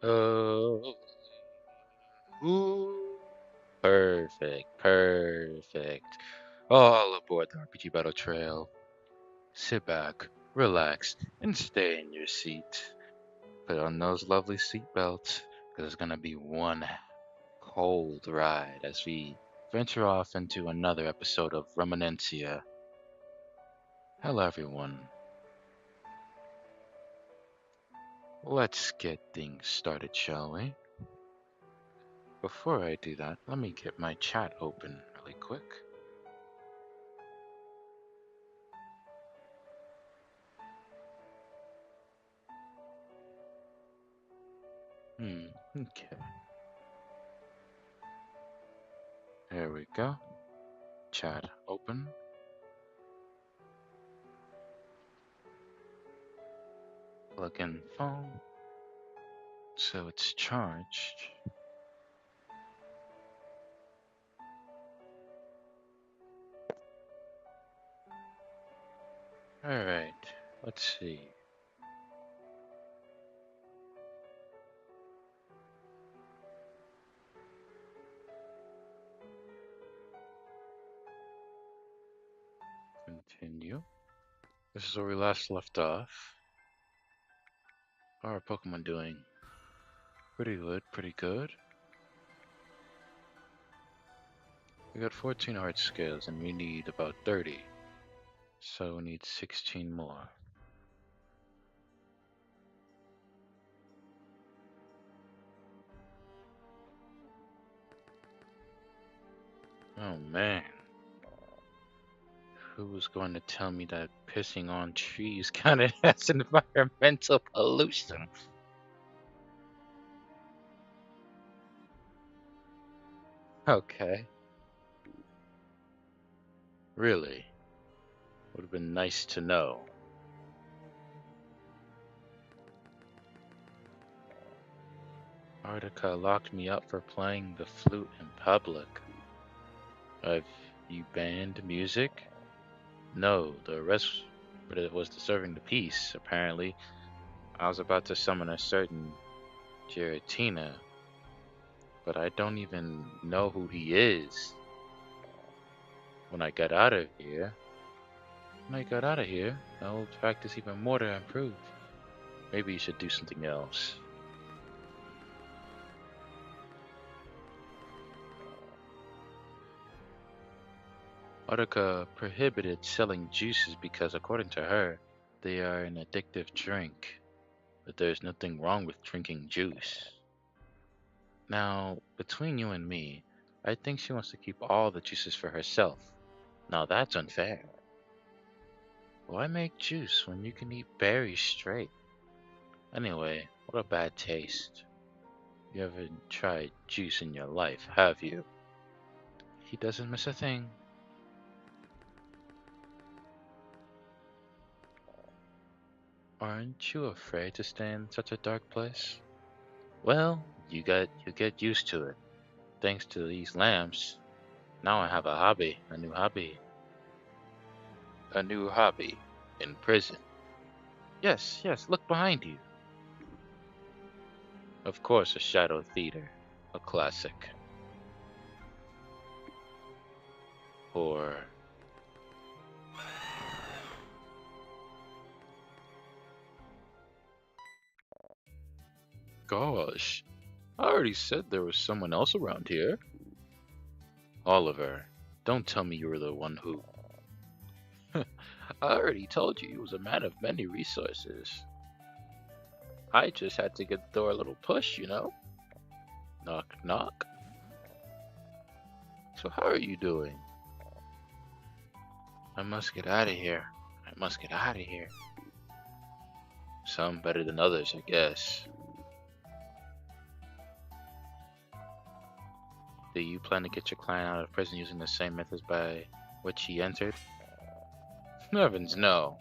Oh, ooh, perfect. All aboard the RPG Battle Trail. Sit back, relax, and stay in your seat. Put on those lovely seatbelts, because it's gonna be one cold ride as we venture off into another episode of Reminiscencia. Hello, everyone. Let's get things started, shall we? Before I do that, let me get my chat open really quick. Okay. There we go. Chat open. Plug in phone. So it's charged. Alright, let's see. Continue. This is where we last left off. How are Pokemon doing? Pretty good, pretty good. We got 14 art scales and we need about 30. So we need 16 more. Oh man. Who was going to tell me that pissing on trees counted as environmental pollution? Okay. Really? Would have been nice to know. Artica locked me up for playing the flute in public. Have you banned music? No, the arrest was disturbing the peace, apparently. I was about to summon a certain Giratina, but I don't even know who he is. When I got out of here, I will practice even more to improve. Maybe you should do something else. Artica prohibited selling juices because, according to her, they are an addictive drink. But there's nothing wrong with drinking juice. Now, between you and me, I think she wants to keep all the juices for herself. Now that's unfair. Why make juice when you can eat berries straight? Anyway, what a bad taste. You haven't tried juice in your life, have you? He doesn't miss a thing. Aren't you afraid to stay in such a dark place? Well, you get used to it. Thanks to these lamps, now I have a hobby, a new hobby. A new hobby in prison. Yes, look behind you. Of course, a shadow theater, a classic. Or gosh, I already said there was someone else around here. Oliver, don't tell me you were the one who. I already told you he was a man of many resources. I just had to give the door a little push, you know? Knock, knock. So, how are you doing? I must get out of here. I must get out of here. Some better than others, I guess. Do you plan to get your client out of prison using the same methods by which he entered? Heavens, no.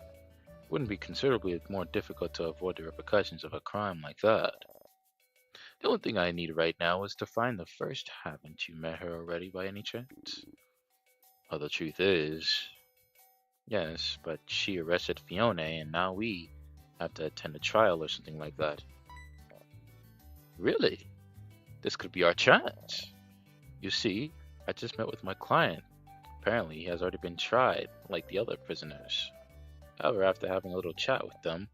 Wouldn't be considerably more difficult to avoid the repercussions of a crime like that. The only thing I need right now is to find the first. Haven't you met her already by any chance? Well, the truth is, yes, but she arrested Fiona and now we have to attend a trial or something like that. Really? This could be our chance. You see, I just met with my client. Apparently, he has already been tried, like the other prisoners. However, after having a little chat with them,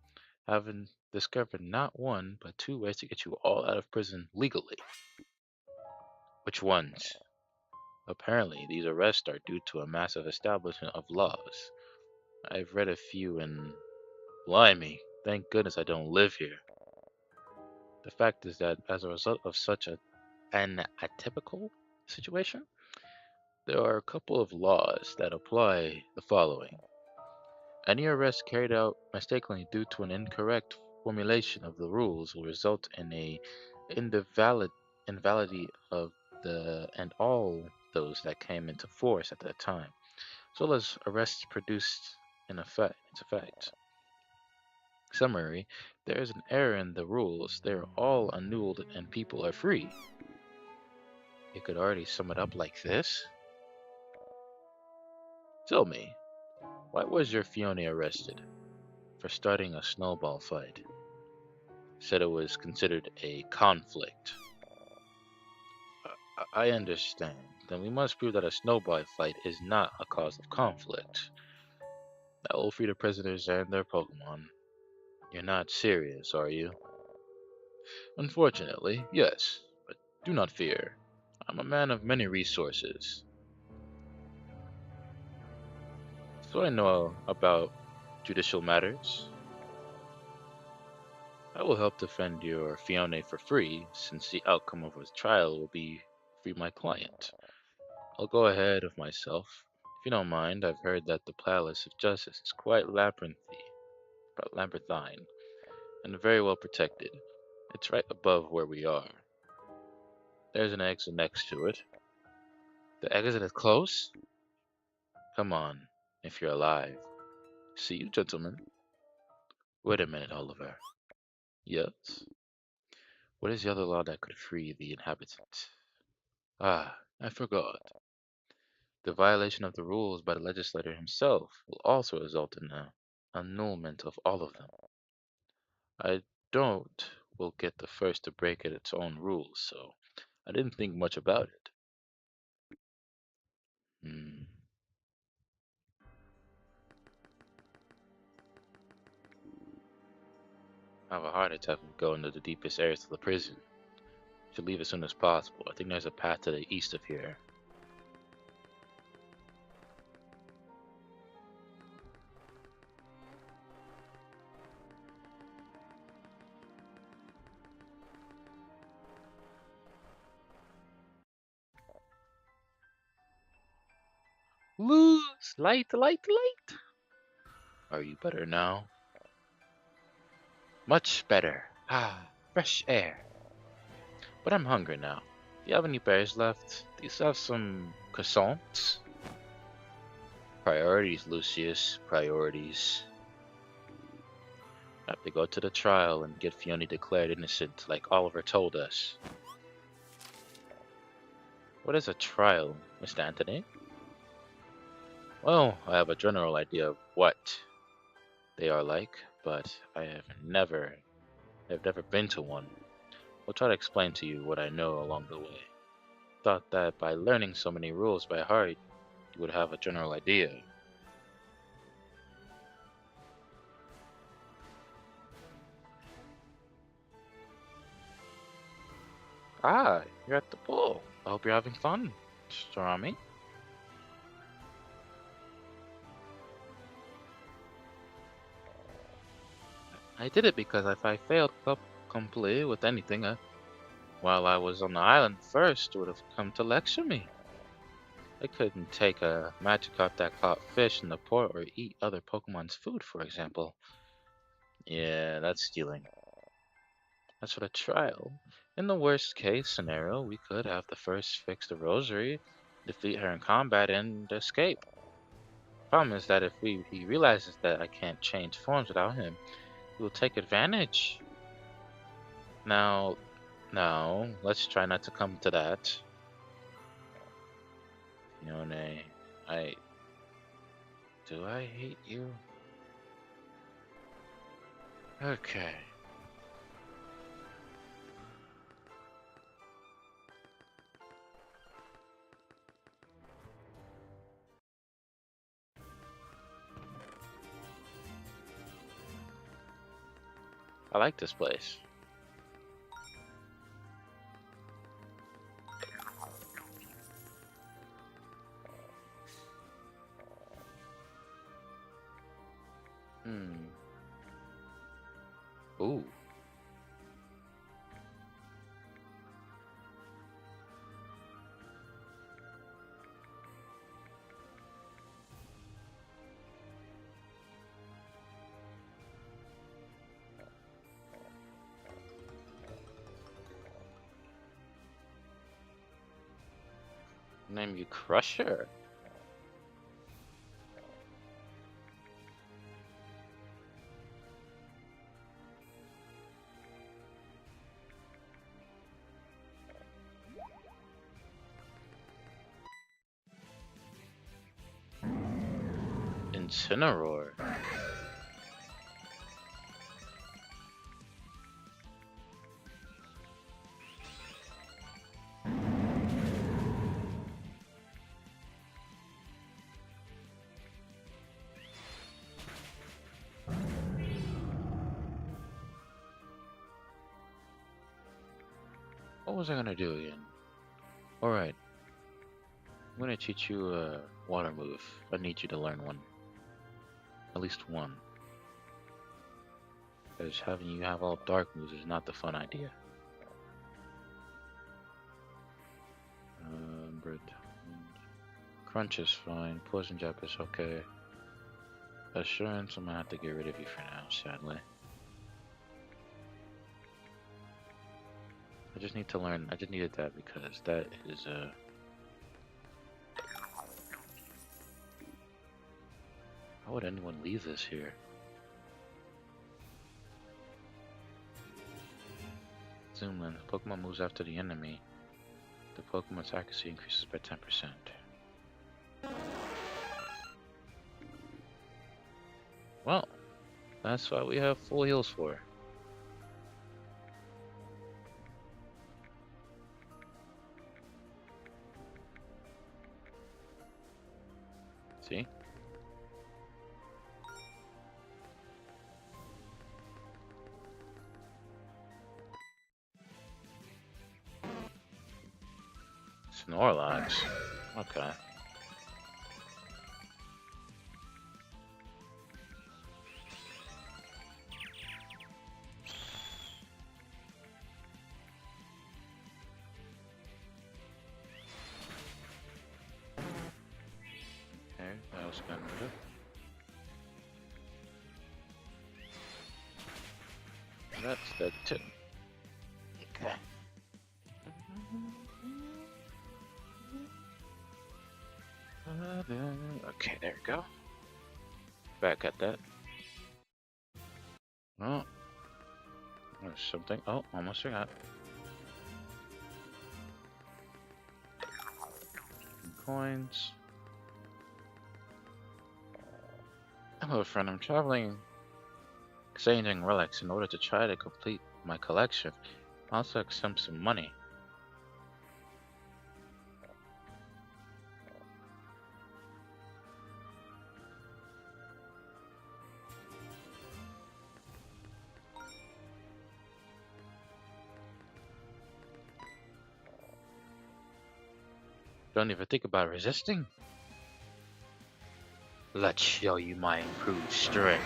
having discovered not one, but two ways to get you all out of prison legally. Which ones? Apparently, these arrests are due to a massive establishment of laws. I've read a few and blimey, thank goodness I don't live here. The fact is that as a result of such an atypical situation, there are a couple of laws that apply the following. Any arrest carried out mistakenly due to an incorrect formulation of the rules will result in a invalid invalidity of the and all those that came into force at that time, as well as arrests produced its effect. Summary: there is an error in the rules. They are all annulled and people are free. You could already sum it up like this. Tell me, why was your fiancé arrested? For starting a snowball fight. Said it was considered a conflict. I understand. Then we must prove that a snowball fight is not a cause of conflict. That will free the prisoners and their Pokemon. You're not serious, are you? Unfortunately, yes. But do not fear. I'm a man of many resources. So I know about judicial matters. I will help defend your fiancé for free, since the outcome of his trial will be free my client. I'll go ahead of myself. If you don't mind, I've heard that the Palace of Justice is quite labyrinthine, and very well protected. It's right above where we are. There's an exit next to it. The exit is close? Come on, if you're alive. See you, gentlemen. Wait a minute, Oliver. Yes? What is the other law that could free the inhabitants? Ah, I forgot. The violation of the rules by the legislator himself will also result in the annulment of all of them. I don't will get the first to break it its own rules, so I didn't think much about it. Hmm. I have a heart attack of going to the deepest areas of the prison. Should leave as soon as possible. I think there's a path to the east of here. Lose! Light, light, light! Are you better now? Much better. Ah, fresh air. But I'm hungry now. Do you have any berries left? Do you still have some croissants? Priorities, Lucius. Priorities. I have to go to the trial and get Fiona declared innocent, like Oliver told us. What is a trial, Mr. Anthony? Well, I have a general idea of what they are like, but I've never been to one. I'll try to explain to you what I know along the way. Thought that by learning so many rules by heart, you would have a general idea. Ah, you're at the pool. I hope you're having fun, Stormy. I did it because if I failed completely with anything while I was on the island first, would have come to lecture me. I couldn't take a Magikarp that caught fish in the port or eat other Pokemon's food, for example. Yeah, that's stealing. As for the trial, in the worst case scenario, we could have the first fix the Rosary, defeat her in combat, and escape. Problem is that if he realizes that I can't change forms without him, he will take advantage. Now, now, let's try not to come to that. Yone, I... Do I hate you? Okay. I like this place. Hmm. Ooh. Name you Crusher. Incineroar. What was I gonna do again? Alright, I'm gonna teach you a water move. I need you to learn one. At least one. Because having you have all dark moves is not the fun idea. Bird. Crunch is fine. Poison Jab is okay. Assurance, I'm gonna have to get rid of you for now, sadly. I just need to learn. I just needed that because that is a. How would anyone leave this here? Zoom lens. Pokemon moves after the enemy. The Pokemon's accuracy increases by 10%. Well, that's what we have full heals for. See? Snorlax. Okay. Okay, that was kind of good. That's dead too. Okay. Okay, there we go. Back at that. Oh, there's something. Oh, almost forgot. Coins. Hello, friend. I'm traveling, exchanging relics in order to try to complete my collection. I also accept some money. Don't even think about resisting. Let's show you my improved strength.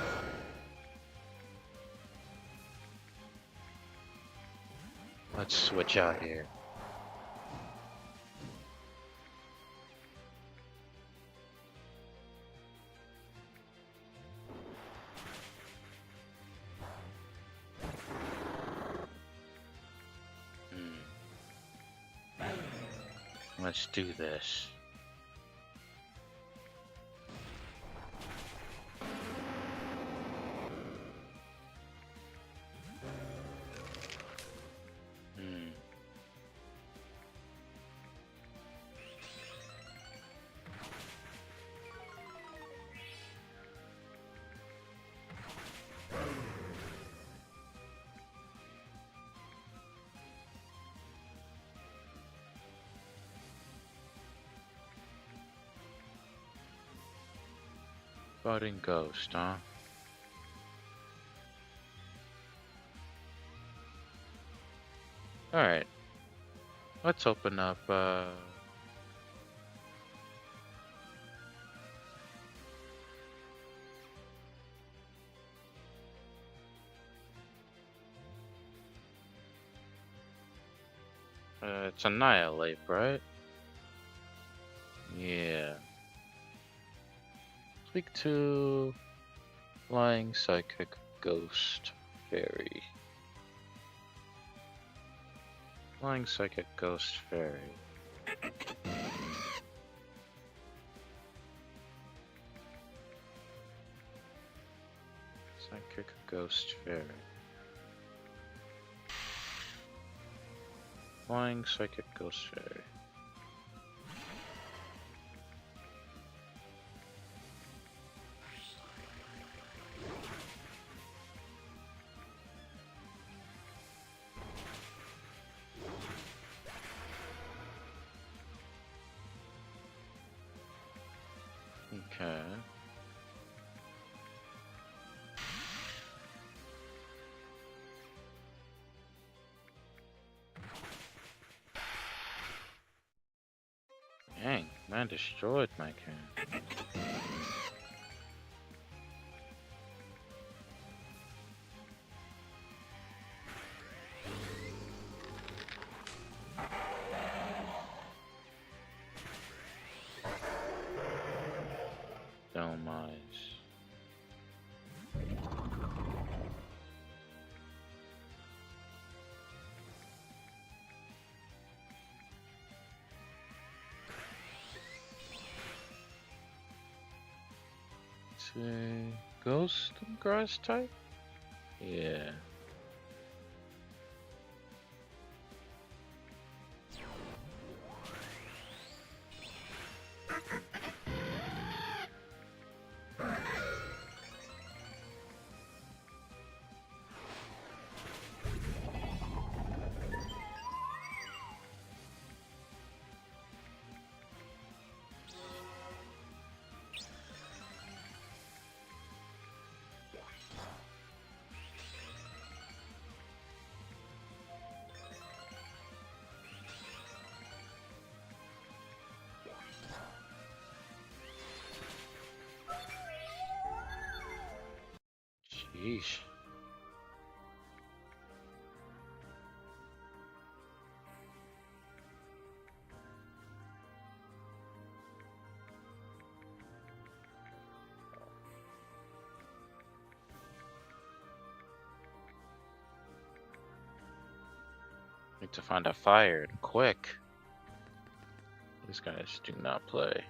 Let's switch out here. Let's do this. Budding Ghost, huh? Alright, let's open up, it's Annihilate, right? Yeah. Speak to Flying Psychic Ghost Fairy. Flying Psychic Ghost Fairy. Psychic Ghost Fairy. Flying Psychic Ghost Fairy. Okay. Dang, man destroyed my can. Don't mind. Say Ghost Grass type? Yeah. Sheesh. Need to find a fire and quick. These guys do not play.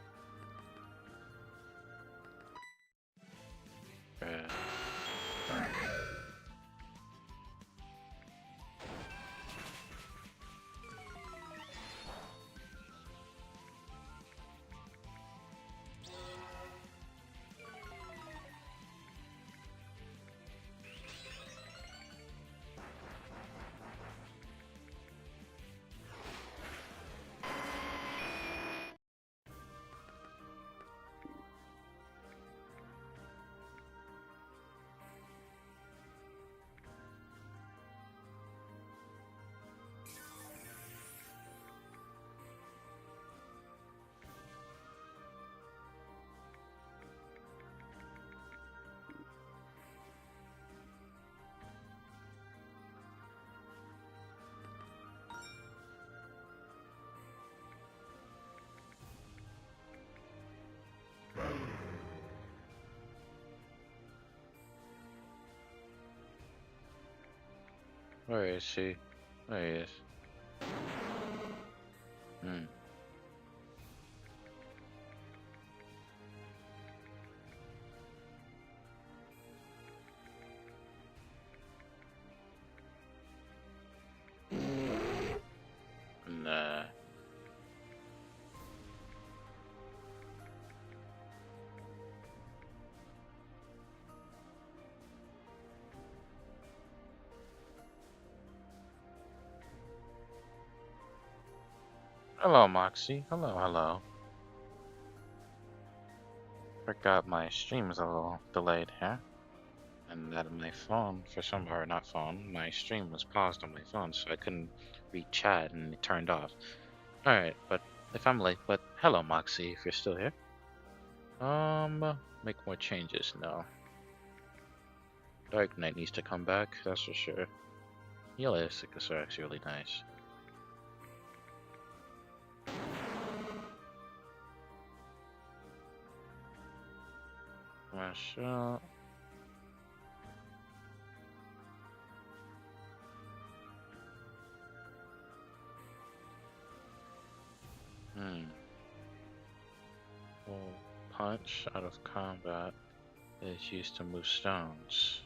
Where is she? There he is. Hmm. Nah. Hello, Moxie. Hello, hello. Forgot my stream is a little delayed here. And that my phone, for some or not phone, my stream was paused on my phone, so I couldn't read chat and it turned off. Alright, but if I'm late, but hello Moxie, if you're still here. Make more changes, no. Dark Knight needs to come back, that's for sure. Elasticus are actually really nice. Sure. Well, punch out of combat is used to move stones.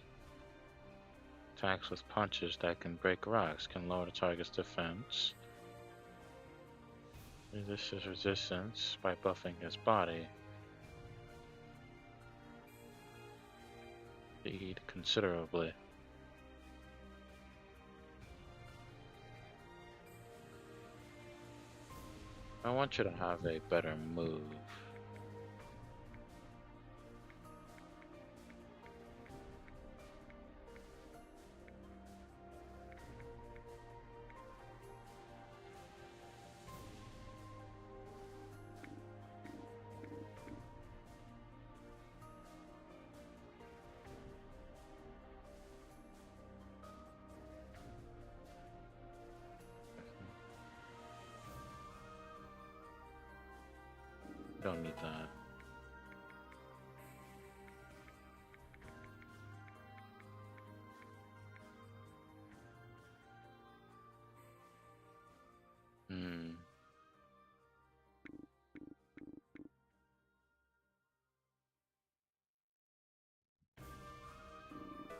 Attacks with punches that can break rocks can lower the target's defense. This is resistance by buffing his body. Speed considerably. I want you to have a better move. Don't need that.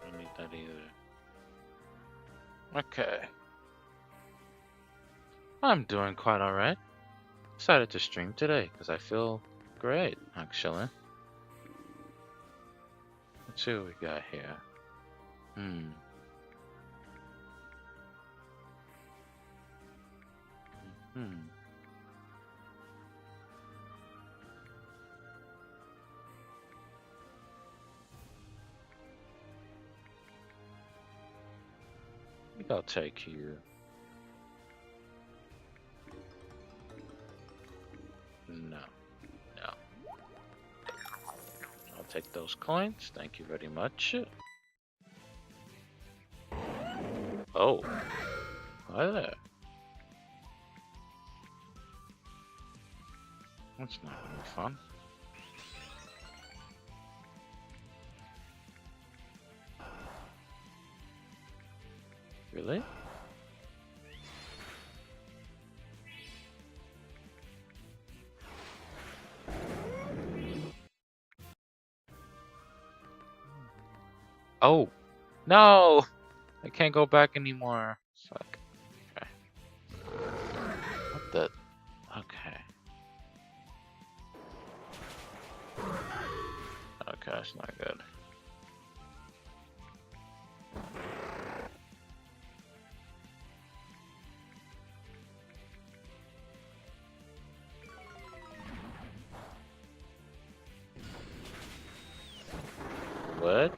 Don't need that either. Okay. I'm doing quite alright. Decided to stream today because I feel great, actually. Let's see what we got here. I think I'll take you. No. No. I'll take those coins. Thank you very much. Oh. Hi there. That's not gonna be fun. Really? Oh! No! I can't go back anymore. Fuck. Okay. What the? Okay. Okay, that's not good. What?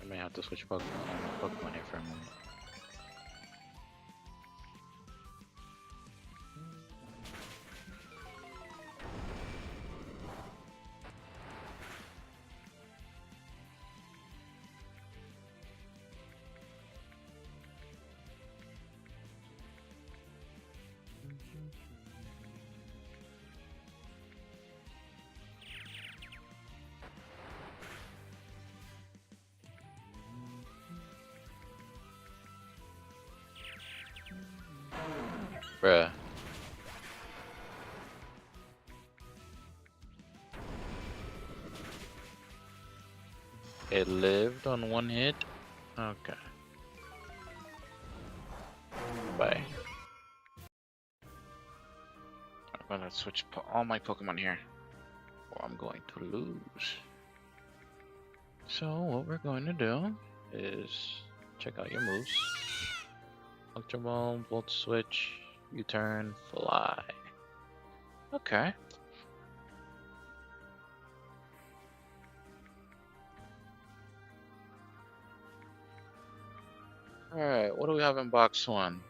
I may have to switch Pokemon here for a moment. Bruh. It lived on one hit? Okay. Bye. I'm gonna switch all my Pokemon here, or I'm going to lose. So what we're going to do is check out your moves. Ultra Ball, Volt Switch, U-turn, Fly. Okay. Alright, what do we have in box one?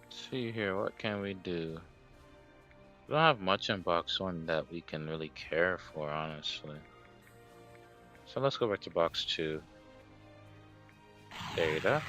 Let's see here, what can we do? We don't have much in box one that we can really care for, honestly. So let's go back to box two. Data.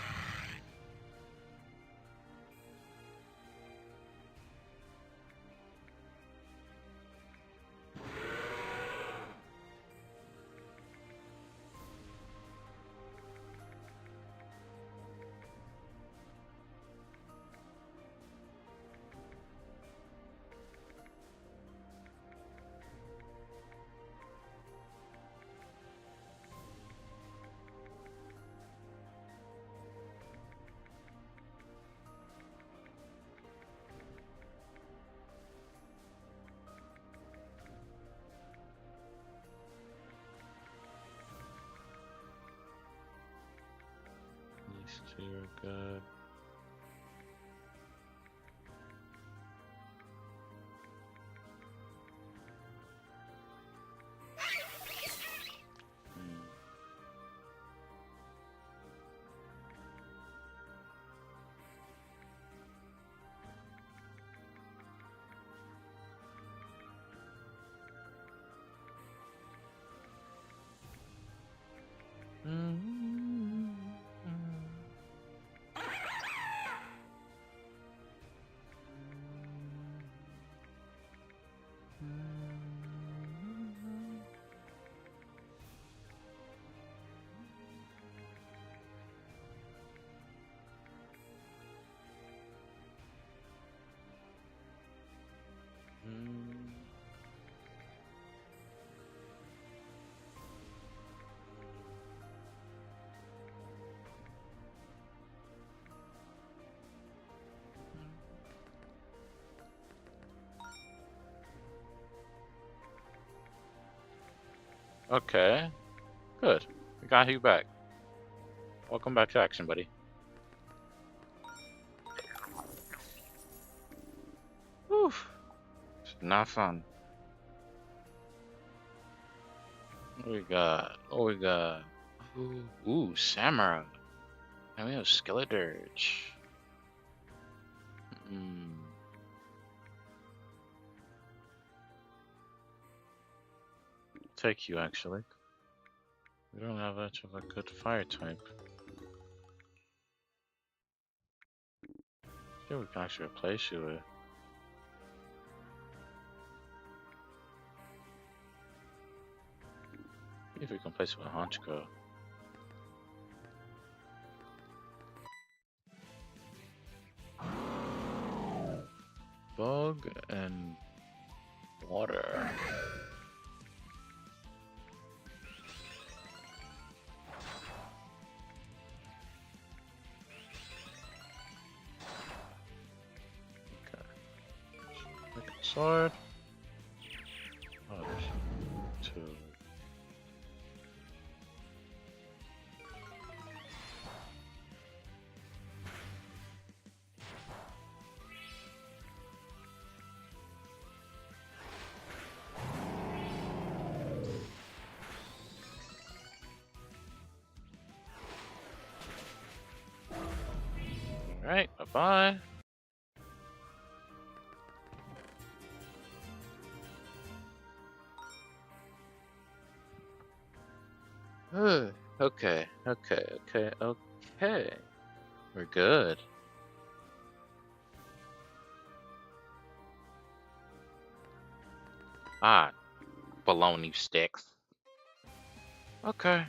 These two are good. Okay, good. We got you back. Welcome back to action, buddy. Whew. It's not fun. What we got? What we got? Ooh, Samurai. And we have Skeledirge. Take you, actually. We don't have much of a good fire type. See what we can actually replace you with. See if we can replace it with Honchko. Bug and water. Okay. Sword. Oh, there's two. Alright, bye-bye. Okay. We're good. Ah, baloney sticks. Okay.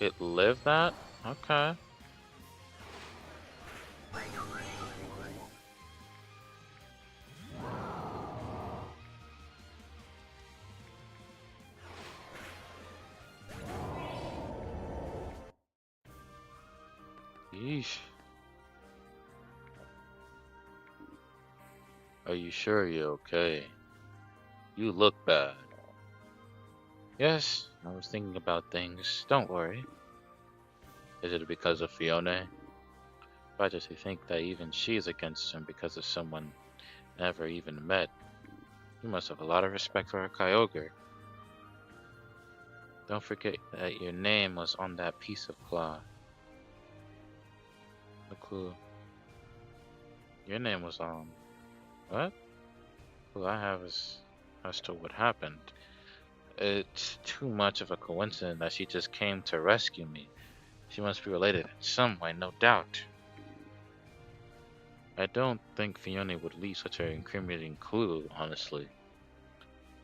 It lived that? Okay. Yeesh. Are you sure you're okay? You look bad. Yes, I was thinking about things. Don't worry. Is it because of Fiona? Why does he think that even she's against him because of someone never even met? You must have a lot of respect for her Kyogre. Don't forget that your name was on that piece of cloth. The clue. Your name was on. What? Clue I have is as to what happened. It's too much of a coincidence that she just came to rescue me. She must be related in some way, no doubt. I don't think Fiona would leave such an incriminating clue, honestly.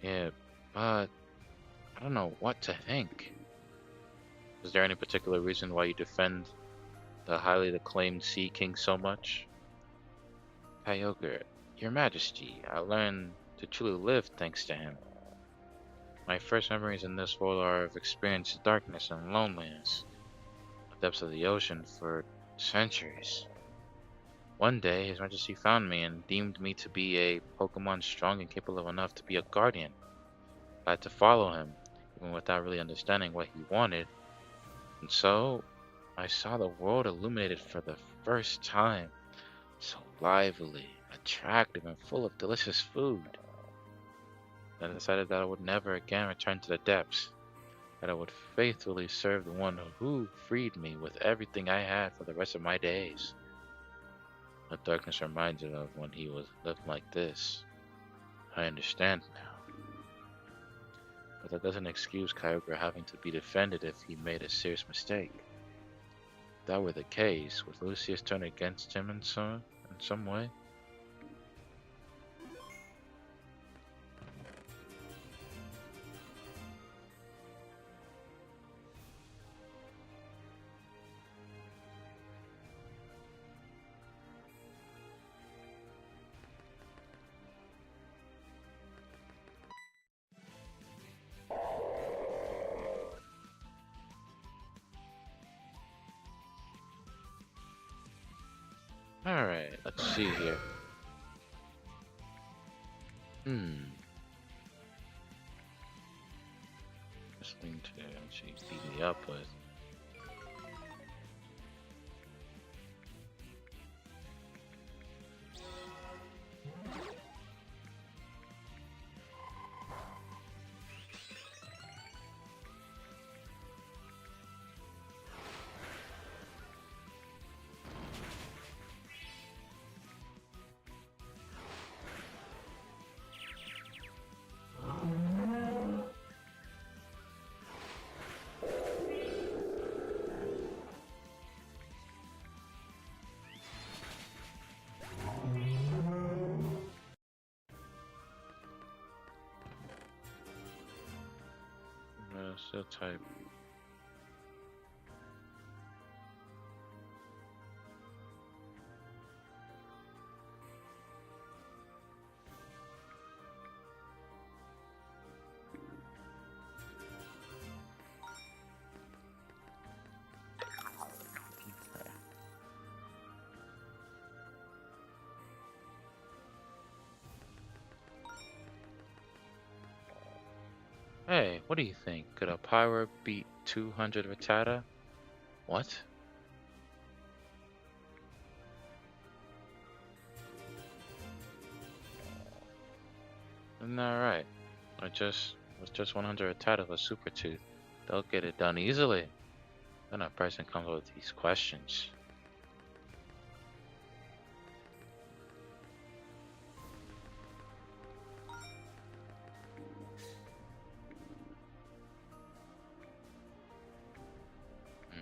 Yeah, but I don't know what to think. Is there any particular reason why you defend the highly acclaimed Sea King so much? Kyogre, Your Majesty, I learned to truly live thanks to him. My first memories in this world are of experienced darkness and loneliness, the depths of the ocean for centuries. One day, His Majesty found me and deemed me to be a Pokemon strong and capable enough to be a guardian. I had to follow him, even without really understanding what he wanted. And so, I saw the world illuminated for the first time, so lively, attractive, and full of delicious food. Then I decided that I would never again return to the depths, that I would faithfully serve the one who freed me with everything I had for the rest of my days. The darkness reminded me of when he was lived like this. I understand now. But that doesn't excuse Kyogre having to be defended if he made a serious mistake. If that were the case, would Lucius turn against him in some way? Alright, let's see here. This thing to actually beat me up with. Still type. Hey, what do you think? Could a Pyro beat 200 Rattata? What? Isn't that right? With just 100 Rattata with Super Tooth, they'll get it done easily. Then a person comes with these questions. Hmm.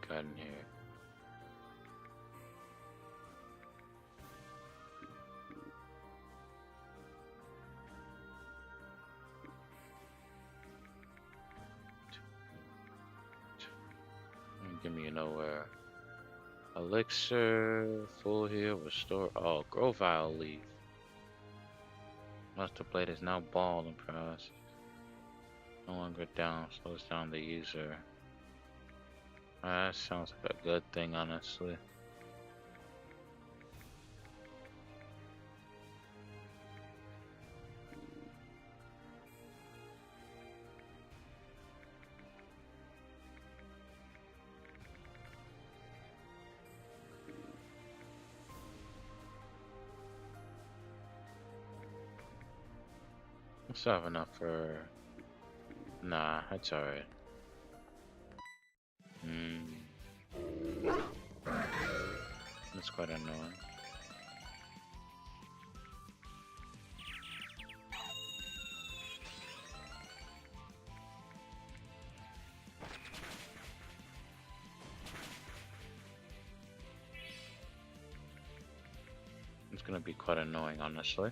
got in here? Give me nowhere. Elixir, full heal, restore. Oh, grow vial leaf. Master blade is now ball and press. No longer down, slows down the user. That sounds like a good thing, honestly. Let's have enough for. Nah, that's alright. That's quite annoying. It's gonna be quite annoying, honestly.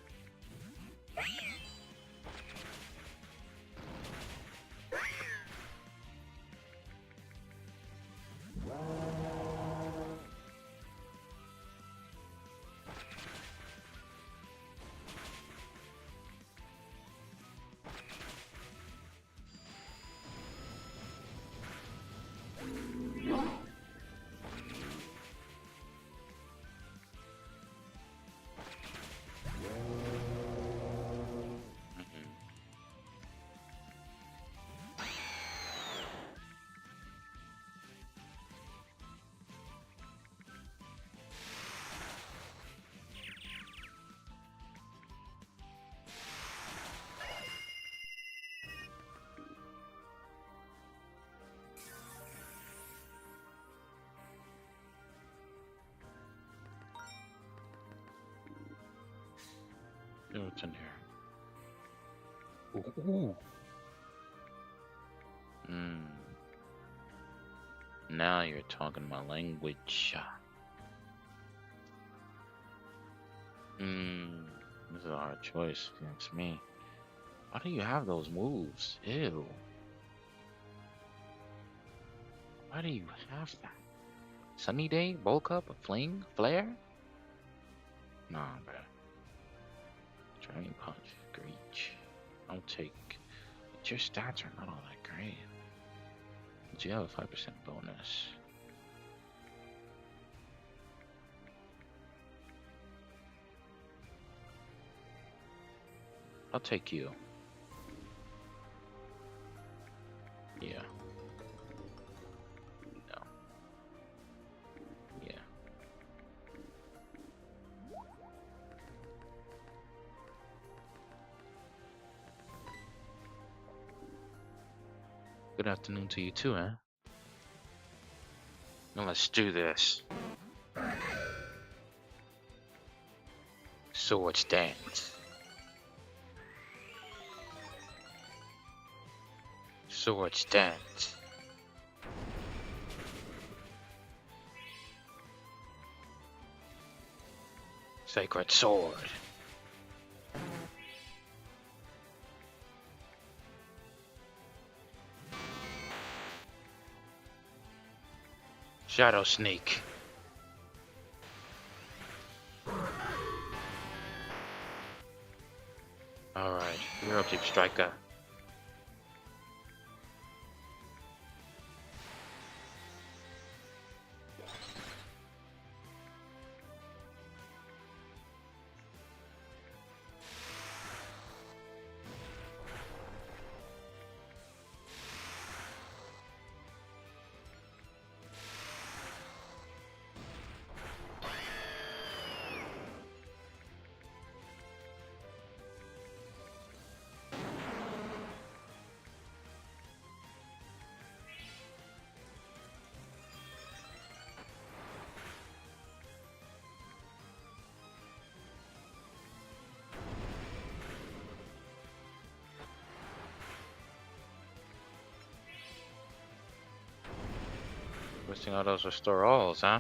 See what's in here. Ooh. Now you're talking my language. This is a hard choice, if you ask me. Why do you have those moves? Ew. Why do you have that? Sunny Day? Bulk Up? Fling? Flare? Nah, bro. Dragon Punch. Greach. I'll take... But your stats are not all that great. But you have a 5% bonus. I'll take you. Yeah. No. Yeah. Good afternoon to you too, eh? Now let's do this. Sword stance. Sword stance. Sacred sword. Shadow Sneak. Alright, you're up, Deep Striker. Missing all those restore alls, huh?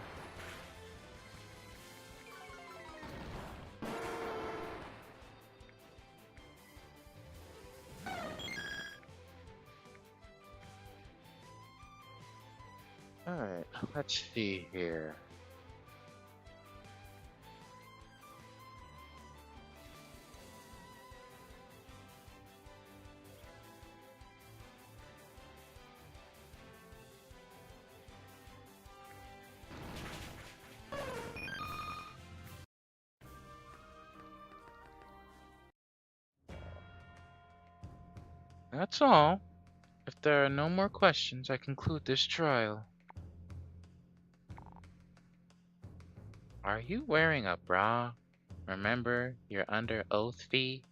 Alright, let's see here. That's all. If there are no more questions, I conclude this trial. Are you wearing a bra? Remember, you're under oath fee?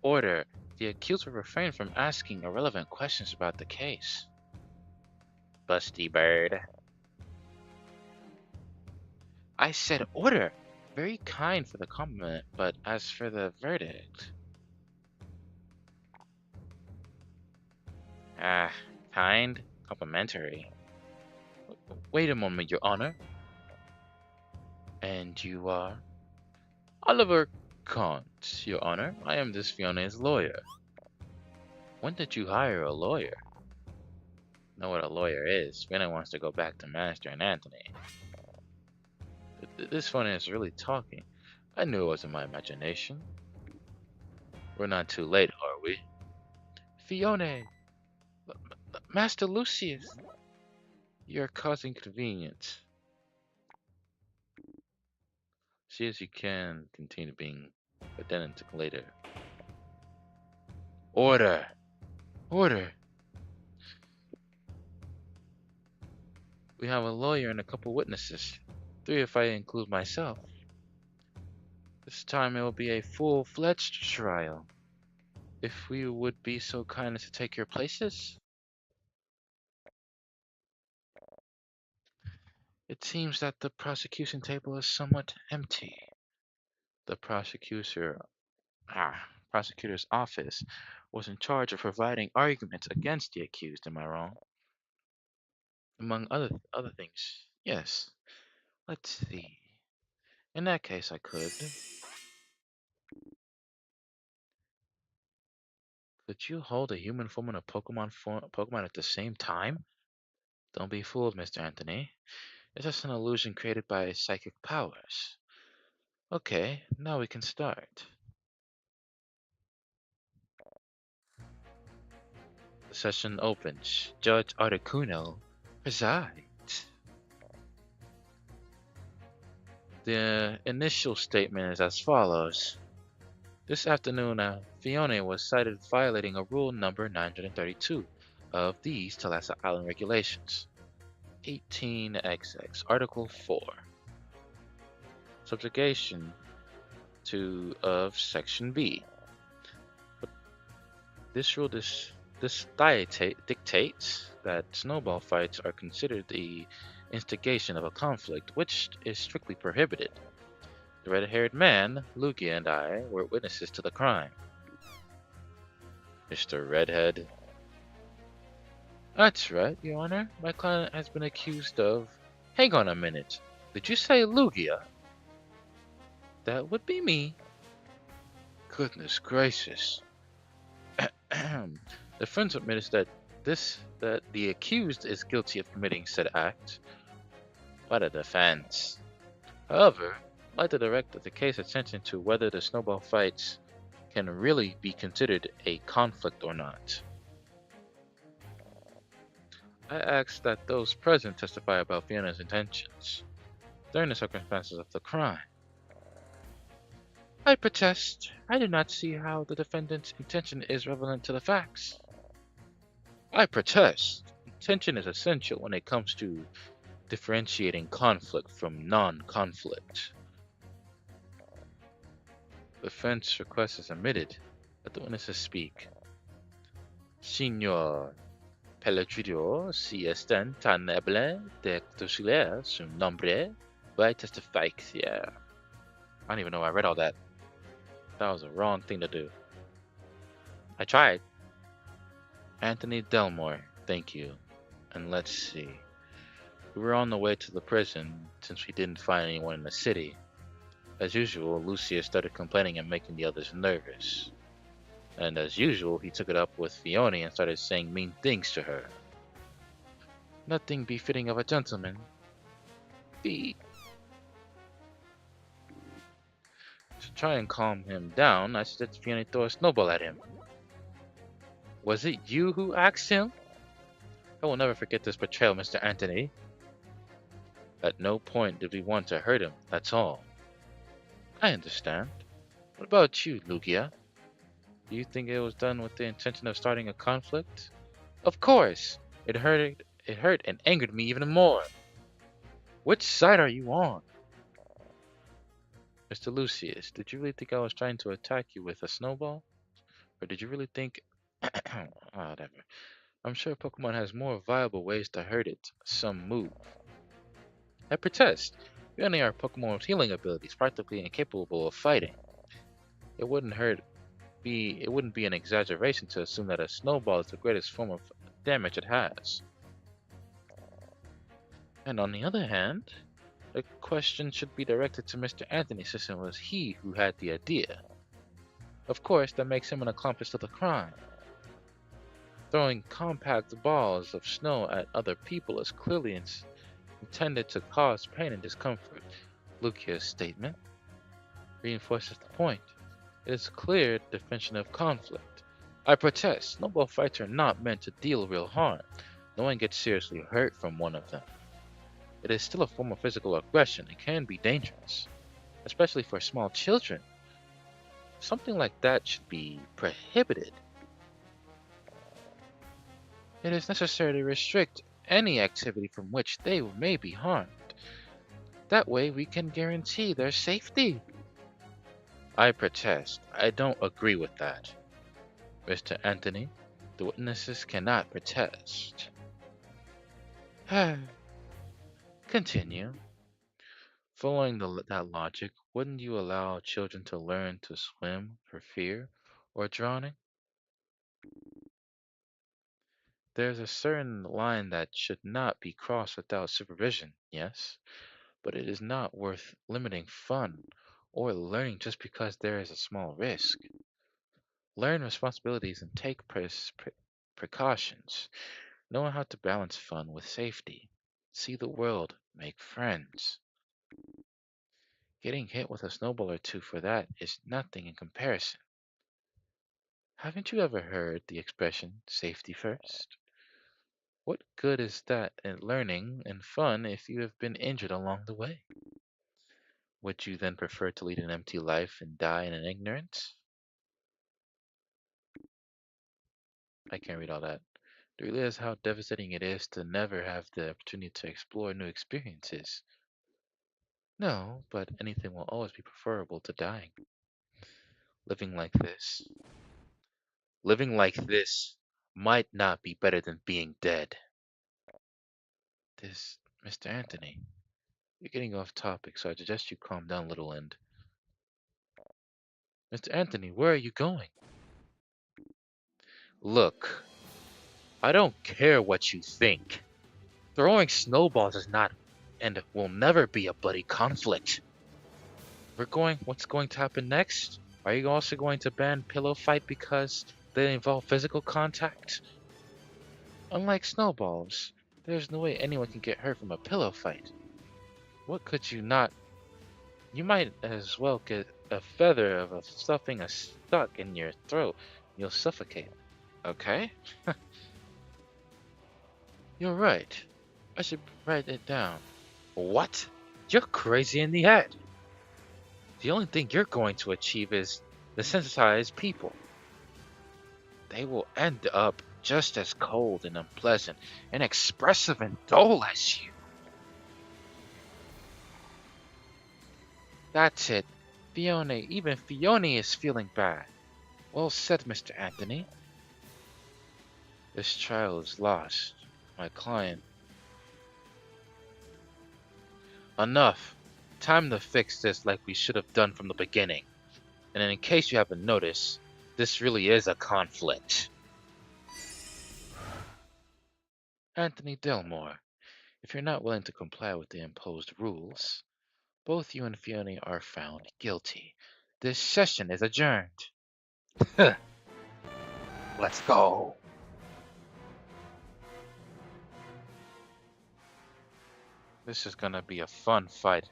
Order. The accused will refrain from asking irrelevant questions about the case. Busty bird. I said order! Very kind for the compliment, but as for the verdict... Ah, kind? Complimentary. Wait a moment, Your Honor. And you are? Oliver Kant, Your Honor. I am this Fiona's lawyer. When did you hire a lawyer? Know what a lawyer is. Fiona wants to go back to Master and Anthony. This Fiona is really talking. I knew it wasn't my imagination. We're not too late, are we? Fiona! Master Lucius! You're causing convenience. See as you can continue being pedantic later. Order! Order! We have a lawyer and a couple witnesses. 3 if I include myself. This time it will be a full-fledged trial. If we would be so kind as to take your places? It seems that the prosecution table is somewhat empty. The prosecutor's office was in charge of providing arguments against the accused, am I wrong? Among other things, yes. Let's see. In that case, I could. Could you hold a human form and a Pokemon at the same time? Don't be fooled, Mr. Anthony. It's just an illusion created by psychic powers. Okay, now we can start. The session opens. Judge Articuno presides. The initial statement is as follows. This afternoon, Fiona was cited violating a rule number 932 of the East Talassa Island Regulations. 18XX, Article 4. Subjugation of Section B. But this rule dictates that snowball fights are considered the instigation of a conflict, which is strictly prohibited. The red-haired man, Lugia, and I were witnesses to the crime. Mr. Redhead. That's right, Your Honor. My client has been accused of... Hang on a minute. Did you say Lugia? That would be me. Goodness gracious. The defense admits that the accused is guilty of committing said act by the defense. However, I'd like to direct the case attention to whether the snowball fights can really be considered a conflict or not. I ask that those present testify about Fiona's intentions during the circumstances of the crime. I protest. I do not see how the defendant's intention is relevant to the facts. I protest. Intention is essential when it comes to differentiating conflict from non-conflict. Defense request is admitted. Let the witnesses speak. Signor Pellegrino, si estén tan amable de decirle su nombre, voy a testificar. I don't even know I read all that. That was a wrong thing to do. I tried. Anthony Delmore, thank you. And let's see. We were on the way to the prison since we didn't find anyone in the city. As usual, Lucius started complaining and making the others nervous. And as usual, he took it up with Fiona and started saying mean things to her. Nothing befitting of a gentleman. Be To try and calm him down, I suggested Fiona throw a snowball at him. Was it you who asked him? I will never forget this betrayal, Mr. Anthony. At no point did we want to hurt him, that's all. I understand. What about you, Lugia? Do you think it was done with the intention of starting a conflict? Of course! It hurt and angered me even more. Which side are you on? Mr. Lucius, did you really think I was trying to attack you with a snowball? Or did you really think... whatever. I'm sure Pokemon has more viable ways to hurt it. Some move. I protest. We only are Pokemon with healing abilities, practically incapable of fighting. It wouldn't be an exaggeration to assume that a snowball is the greatest form of damage it has. And on the other hand, the question should be directed to Mr. Anthony since it was he who had the idea. Of course, that makes him an accomplice to the crime. Throwing compact balls of snow at other people is clearly intended to cause pain and discomfort. Lucia's statement reinforces the point. It is a clear definition of conflict. I protest. Snowball fights are not meant to deal real harm. No one gets seriously hurt from one of them. It is still a form of physical aggression and can be dangerous, especially for small children. Something like that should be prohibited. It is necessary to restrict any activity from which they may be harmed. That way we can guarantee their safety. I protest. I don't agree with that. Mr. Anthony, the witnesses cannot protest. Continue. Following that logic, wouldn't you allow children to learn to swim for fear or drowning? There's a certain line that should not be crossed without supervision, yes, but it is not worth limiting fun or learning just because there is a small risk. Learn responsibilities and take precautions. Know how to balance fun with safety. See the world, make friends. Getting hit with a snowball or two for that is nothing in comparison. Haven't you ever heard the expression safety first? What good is that in learning and fun if you have been injured along the way? Would you then prefer to lead an empty life and die in ignorance? I can't read all that. Do you realize how devastating it is to never have the opportunity to explore new experiences? No, but anything will always be preferable to dying. Living like this. Living like this might not be better than being dead. Mr. Anthony, you're getting off topic, so I suggest you calm down a little and... Mr. Anthony, where are you going? Look, I don't care what you think. Throwing snowballs is not and will never be a bloody conflict. What's going to happen next? Are you also going to ban pillow fight because they involve physical contact? Unlike snowballs, there's no way anyone can get hurt from a pillow fight. What could you not? You might as well get a feather of stuffing a stuck in your throat. You'll suffocate. Okay? You're right. I should write it down. What? You're crazy in the head. The only thing you're going to achieve is desensitize people. They will end up just as cold and unpleasant, inexpressive and dull as you. That's it. Even Fiona is feeling bad. Well said, Mr. Anthony. This trial is lost. My client. Enough. Time to fix this like we should have done from the beginning. And in case you haven't noticed, this really is a conflict. Anthony Delmore, if you're not willing to comply with the imposed rules, both you and Fiona are found guilty. This session is adjourned. Let's go. This is gonna be a fun fight.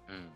Hmm.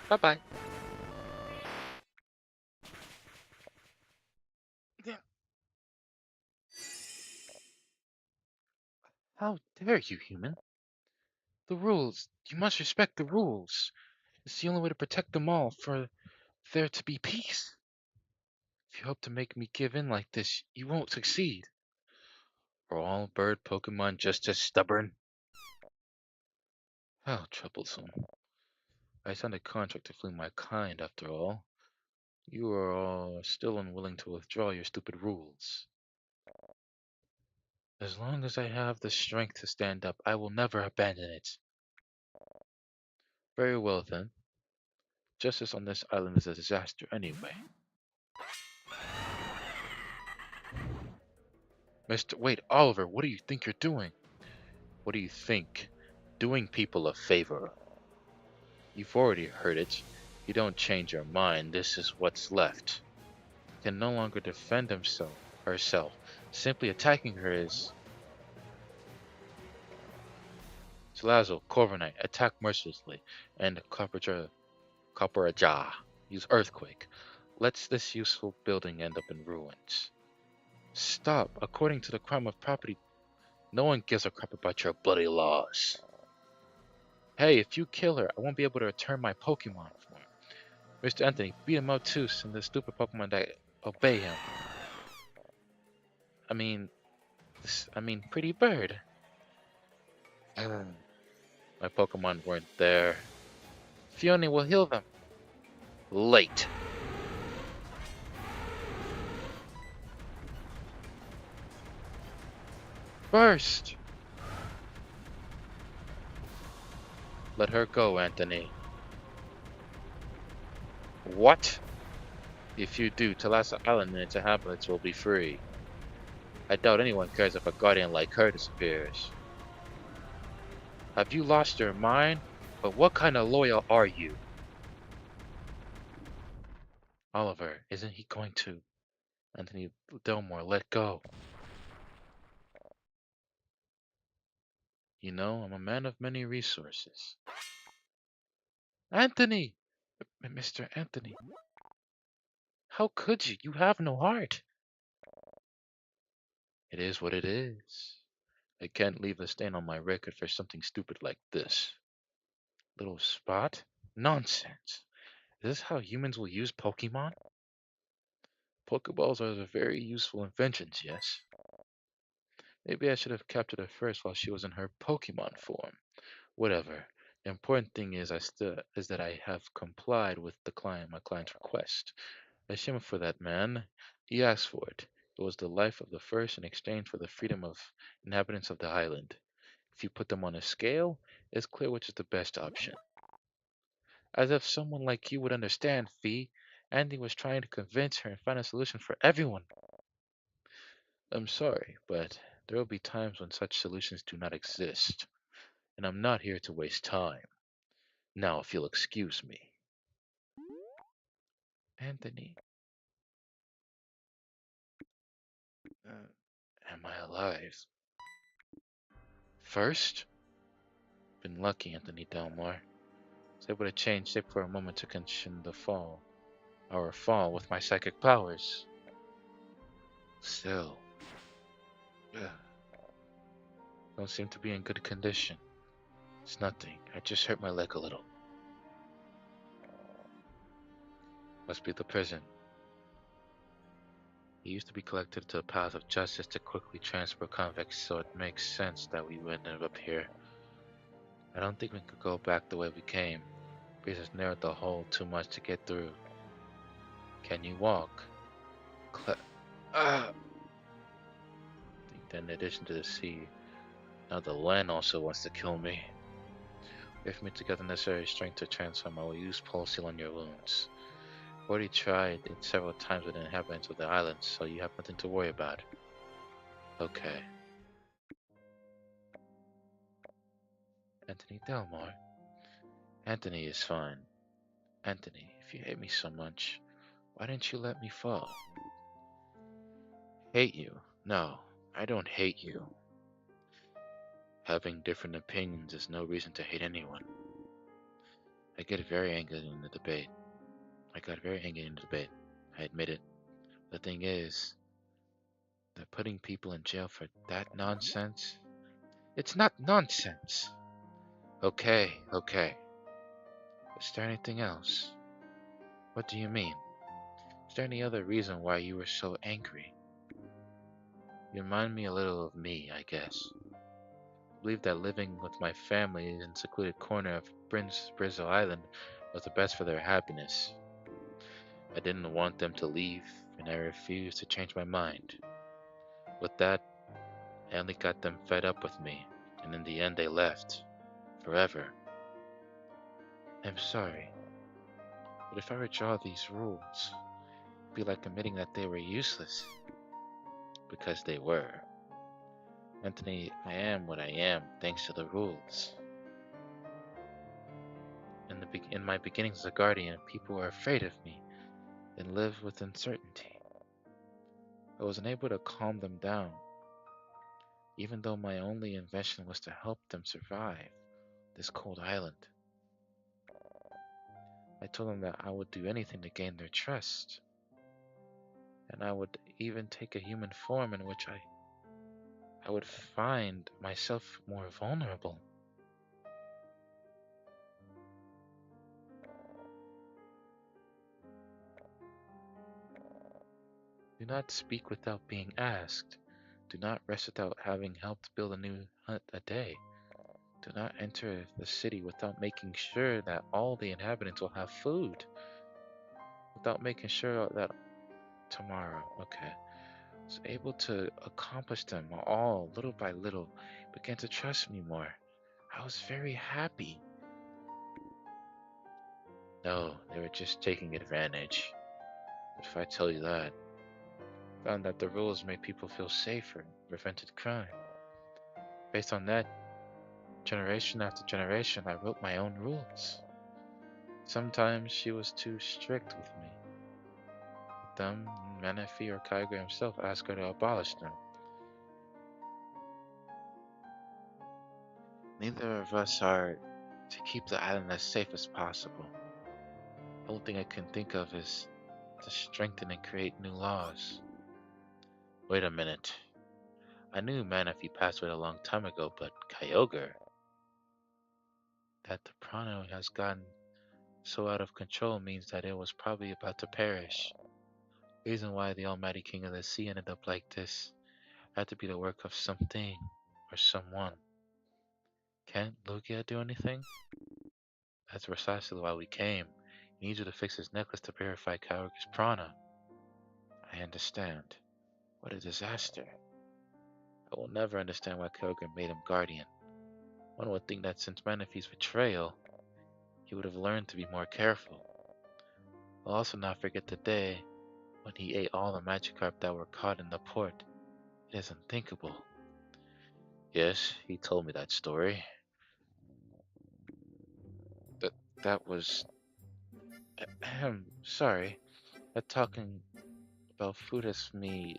Bye-bye. How dare you, human? The rules. You must respect the rules. It's the only way to protect them all, for there to be peace. If you hope to make me give in like this, you won't succeed. Are all bird Pokemon just as stubborn? How troublesome. I signed a contract to flee my kind, after all. You are all still unwilling to withdraw your stupid rules. As long as I have the strength to stand up, I will never abandon it. Very well, then. Justice on this island is a disaster anyway. Wait, Oliver, what do you think you're doing? What do you think? Doing people a favor. You've already heard it. You don't change your mind, this is what's left. Can no longer defend herself. Simply attacking her is... Salazzle, Corviknight, attack mercilessly, and Copperajah, use Earthquake. Lets this useful building end up in ruins. Stop. According to the crime of property, no one gives a crap about your bloody laws. Hey, if you kill her, I won't be able to return my Pokemon for her. Mr. Anthony, beat him up too, and the stupid Pokemon that obey him. I mean, pretty bird. My Pokemon weren't there. Fiona will heal them. Late. Burst! Let her go, Anthony. What? If you do, Talassa Island and its inhabitants will be free. I doubt anyone cares if a guardian like her disappears. Have you lost your mind? But what kind of lawyer are you? Oliver, isn't he going to? Anthony Delmore, let go. You know, I'm a man of many resources. Anthony! Mr. Anthony, how could you? You have no heart. It is what it is. I can't leave a stain on my record for something stupid like this. Little spot? Nonsense. Is this how humans will use Pokemon? Pokeballs are very useful inventions, yes. Maybe I should have kept her first while she was in her Pokemon form. Whatever. The important thing is that I have complied with my client's request. I shame for that man. He asked for it. It was the life of the first in exchange for the freedom of inhabitants of the island. If you put them on a scale, it's clear which is the best option. As if someone like you would understand, Fee. Andy was trying to convince her and find a solution for everyone. I'm sorry, but there will be times when such solutions do not exist, and I'm not here to waste time. Now, if you'll excuse me. Anthony, am I alive? First? Been lucky, Anthony Delmore. Was able to change shape for a moment to cushion the fall. Our fall with my psychic powers. Still, don't seem to be in good condition. It's nothing. I just hurt my leg a little. Must be the prison. He used to be collected to a path of justice to quickly transfer convicts, so it makes sense that we would end up here. I don't think we could go back the way we came. Prisoners narrowed the hole too much to get through. Can you walk? Ah! In addition to the sea, now the land also wants to kill me. Give me together necessary strength to transform. I will use pulse seal on your wounds. Already tried it several times with the inhabitants of the island, so you have nothing to worry about. Okay. Anthony Delmore. Anthony is fine. Anthony, if you hate me so much, why didn't you let me fall? Hate you? No, I don't hate you. Having different opinions is no reason to hate anyone. I get very angry in the debate. I got very angry in the debate. I admit it. The thing is, that putting people in jail for that nonsense? It's not nonsense. Okay, okay. Is there anything else? What do you mean? Is there any other reason why you were so angry? You remind me a little of me, I guess. I believe that living with my family in a secluded corner of Brizzo Island was the best for their happiness. I didn't want them to leave, and I refused to change my mind. With that, I only got them fed up with me, and in the end they left. Forever. I'm sorry, but if I withdraw these rules, it'd be like admitting that they were useless. Because they were. Anthony, I am what I am thanks to the rules. In my beginnings as a guardian, people were afraid of me and lived with uncertainty. I was unable to calm them down, even though my only invention was to help them survive this cold island. I told them that I would do anything to gain their trust, and I would even take a human form in which I would find myself more vulnerable. Do not speak without being asked. Do not rest without having helped build a new hut a day. Do not enter the city without making sure that all the inhabitants will have food. Without making sure that tomorrow, okay, was able to accomplish them all little by little, began to trust me more. I was very happy. No, they were just taking advantage. But if I tell you that, found that the rules made people feel safer, prevented crime. Based on that, generation after generation, I wrote my own rules. Sometimes she was too strict with me. But then, Menifee or Kyger himself asked her to abolish them. Neither of us are to keep the island as safe as possible. The only thing I can think of is to strengthen and create new laws. Wait a minute. I knew Menifee passed away a long time ago, but Kyogre, that the prana has gotten so out of control means that it was probably about to perish. Reason why the Almighty King of the Sea ended up like this had to be the work of something or someone. Can't Lugia do anything? That's precisely why we came. He needs you to fix his necklace to purify Kyogre's prana. I understand. What a disaster. I will never understand why Kyogre made him guardian. One would think that since Manaphy's betrayal, he would have learned to be more careful. I'll also not forget the day when he ate all the Magikarp that were caught in the port. It is unthinkable. Yes, he told me that story. That that was sorry. That talking about food has me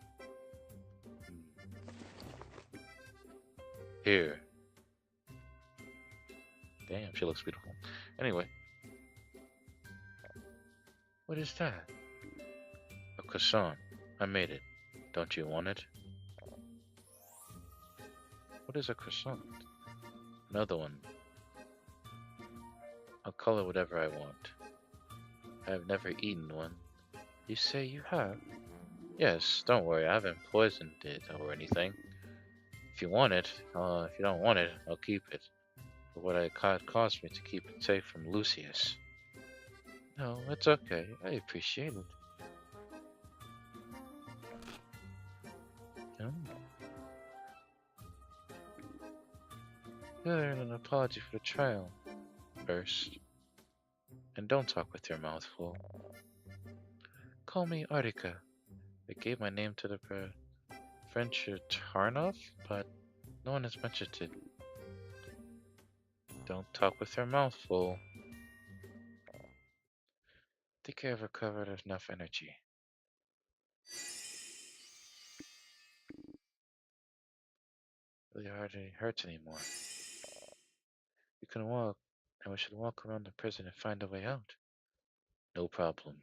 here. Damn, she looks beautiful. Anyway, what is that? A croissant. I made it. Don't you want it? What is a croissant? Another one. I'll call it whatever I want. I have never eaten one. You say you have? Yes, don't worry, I haven't poisoned it or anything. If you want it, if you don't want it, I'll keep it. But what it cost me to keep it safe from Lucius. No, it's okay. I appreciate it. Oh. Good, an apology for the trial. First. And don't talk with your mouth full. Call me Artika. I gave my name to the French Tarnov, but no one has mentioned it. Don't talk with your mouth full. Think I have recovered enough energy. Really hardly hurts anymore. We can walk, and we should walk around the prison and find a way out. No problem.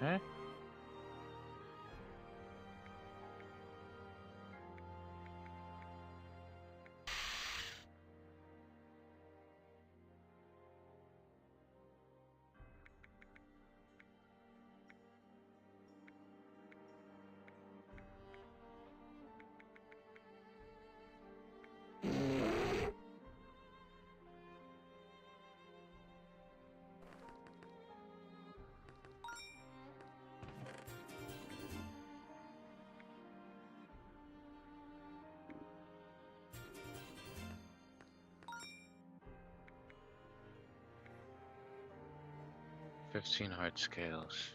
Okay. "15 hard scales.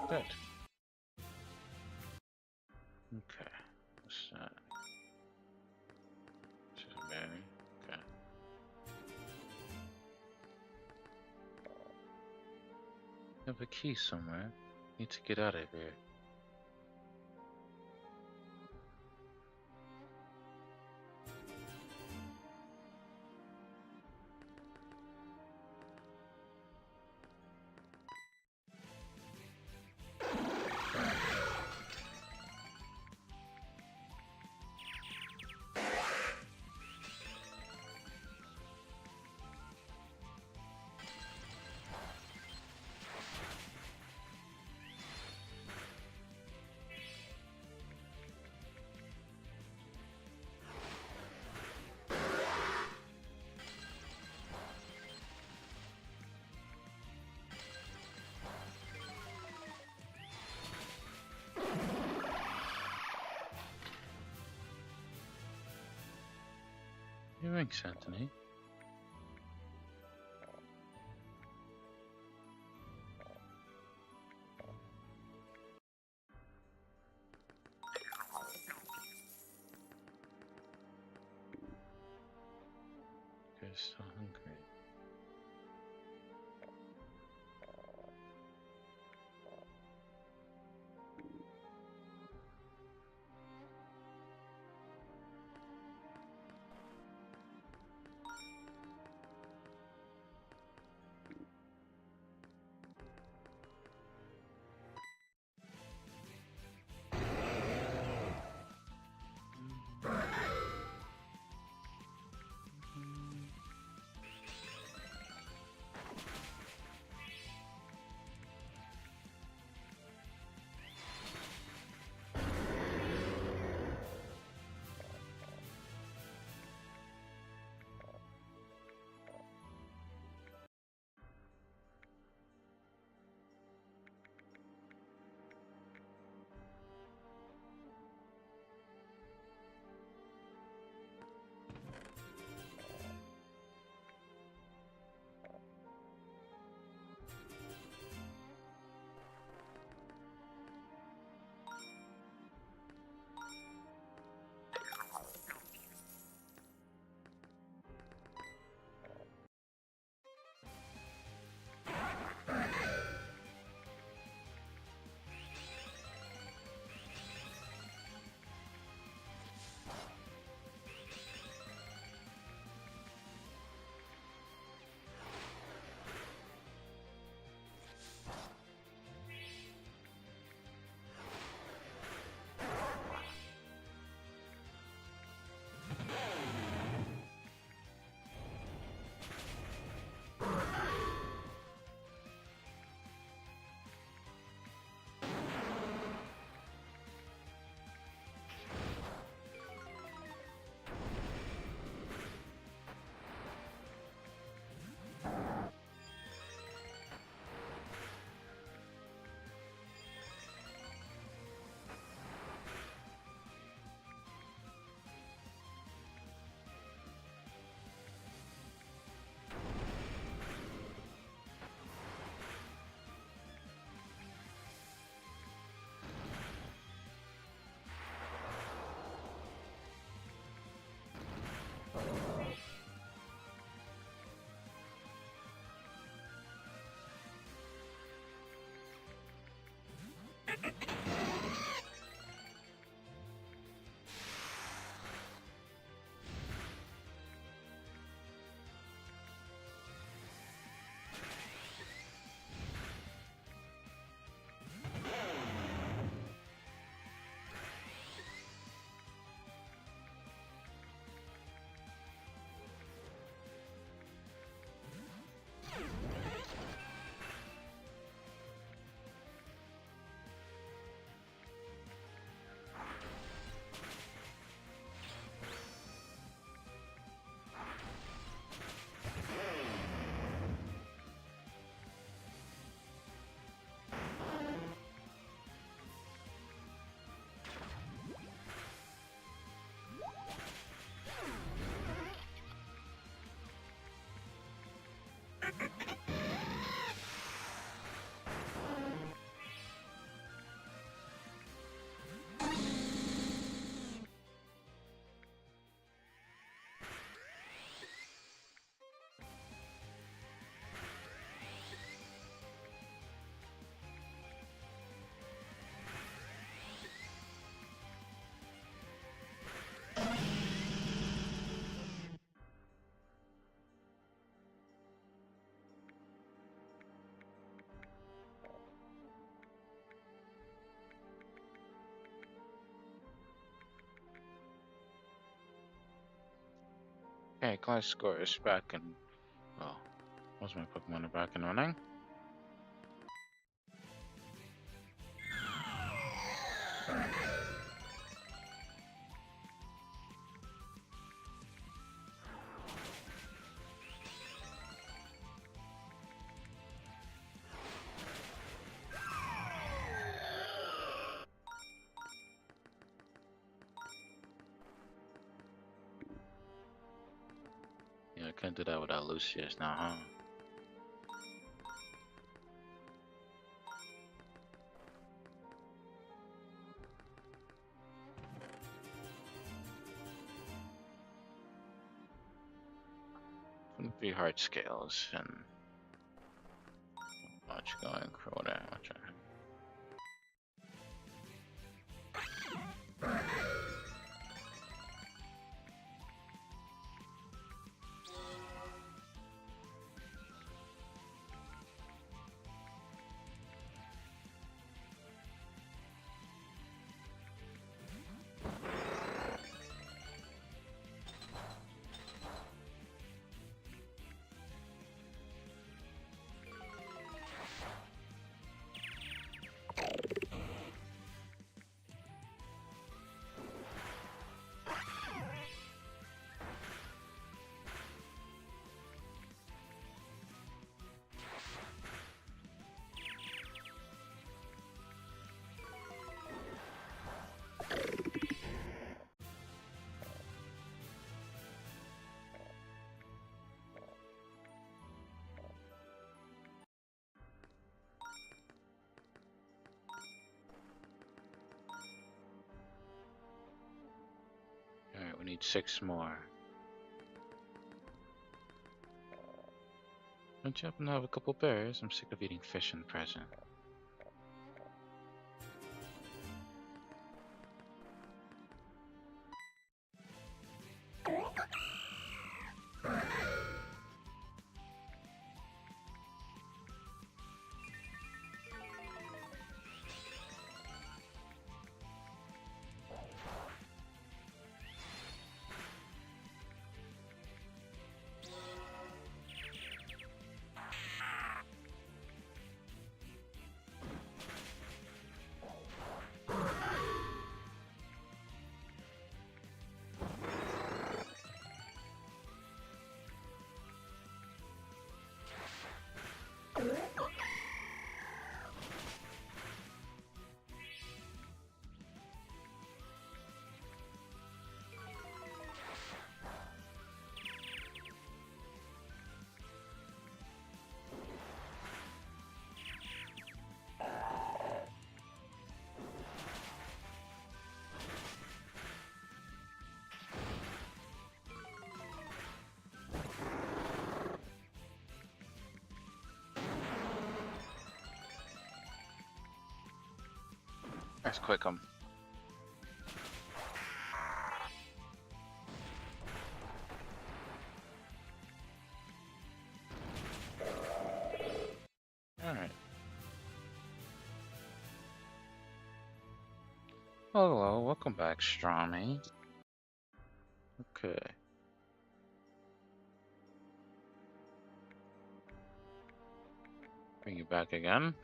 Good. Okay. What's that? This is Mary. Okay. I have a key somewhere. Need to get out of here. Thanks, Anthony. You're so hungry. Okay, class score is back in. Oh, most of my Pokemon are back and running. Yeah, I can't do that without Lucius now, huh? From 3 heart scales and watch going for that. Watch out. Alright, we need 6 more. Don't you happen to have a couple berries? I'm sick of eating fish in present. That's quick, Alright. Hello, welcome back, Strami. Okay. Bring you back again.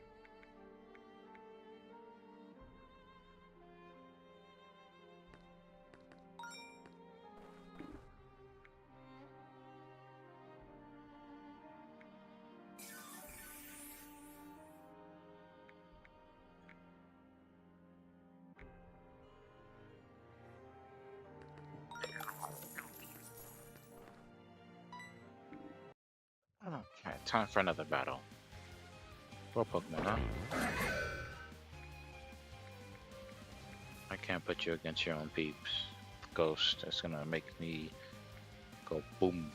Okay, time for another battle. Roll Pokemon, huh? I can't put you against your own peeps. Ghost, that's gonna make me go boom.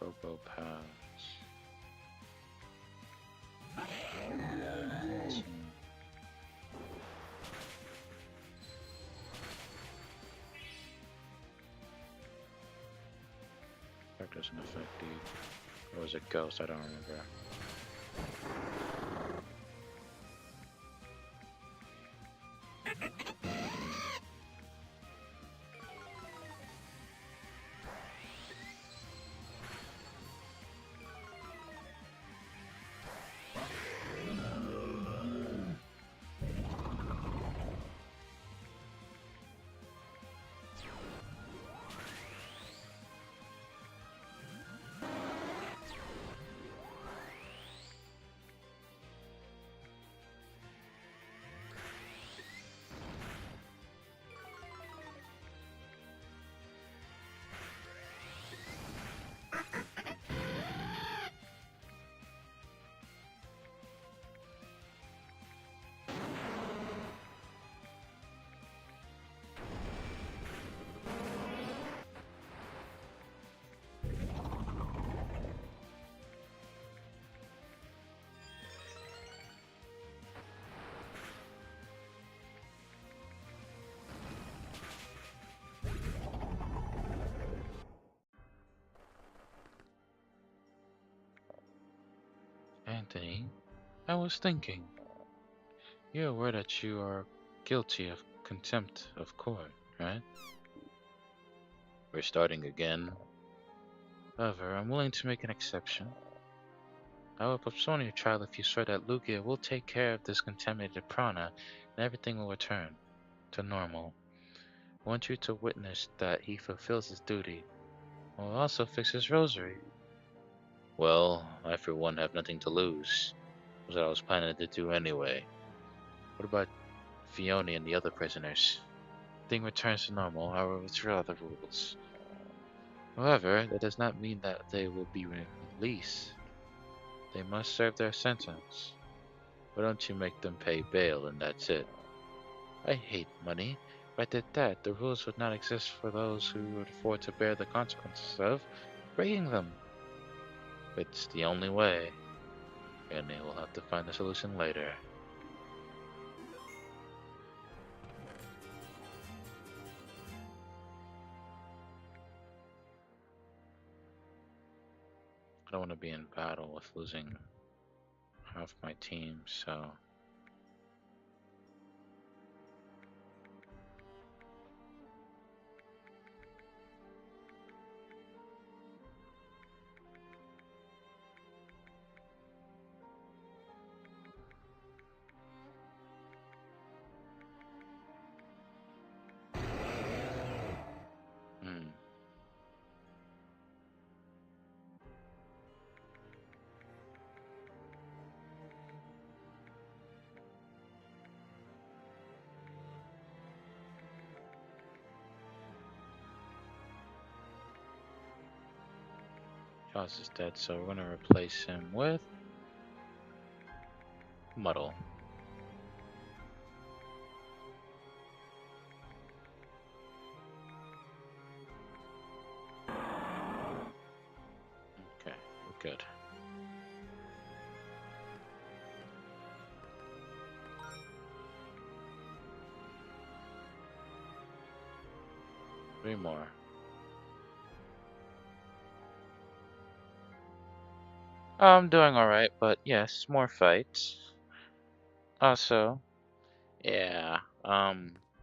Robo Pass. doesn't affect you. Or was it Ghost? I don't remember. Anthony, I was thinking. You're aware that you are guilty of contempt of court, right? We're starting again. However, I'm willing to make an exception. I will postpone your trial if you swear that Lugia will take care of this contaminated prana and everything will return to normal. I want you to witness that he fulfills his duty. I will also fix his rosary. Well, I for one have nothing to lose. That's what I was planning to do anyway. What about Fiona and the other prisoners? Thing returns to normal, however, with other rules. However, that does not mean that they will be released. They must serve their sentence. Why don't you make them pay bail and that's it? I hate money. If I did that, the rules would not exist for those who would afford to bear the consequences of breaking them. It's the only way, and they will have to find a solution later. I don't want to be in battle with losing half my team, so... Hmm. Jaws is dead, so we're gonna replace him with Muddle. Okay, we're good. Three more. I'm doing alright, but yes, more fights. Also, yeah,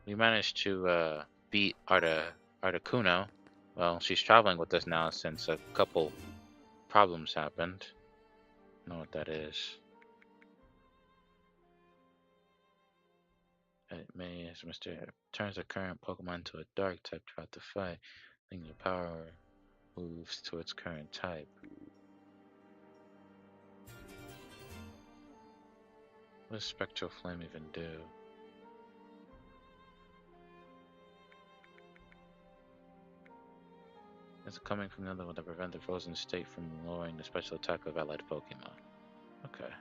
we managed to beat Articuno. Well, she's traveling with us now since a couple problems happened. I know what that is. It may, as Mr. turns a current Pokemon to a dark type throughout the fight, then the power moves to its current type. What does Spectral Flame even do? It's coming from the other one to prevent the frozen state from lowering the special attack of allied Pokemon. Okay.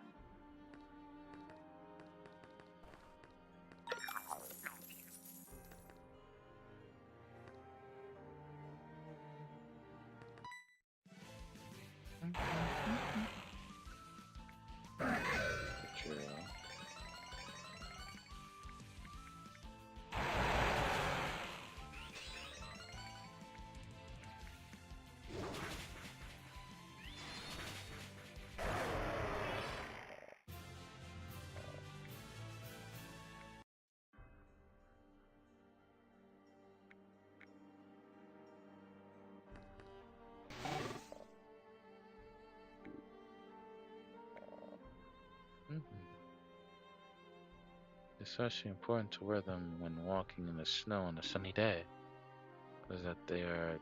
True. Mhm. It's actually important to wear them when walking in the snow on a sunny day, because that they are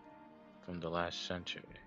from the last century.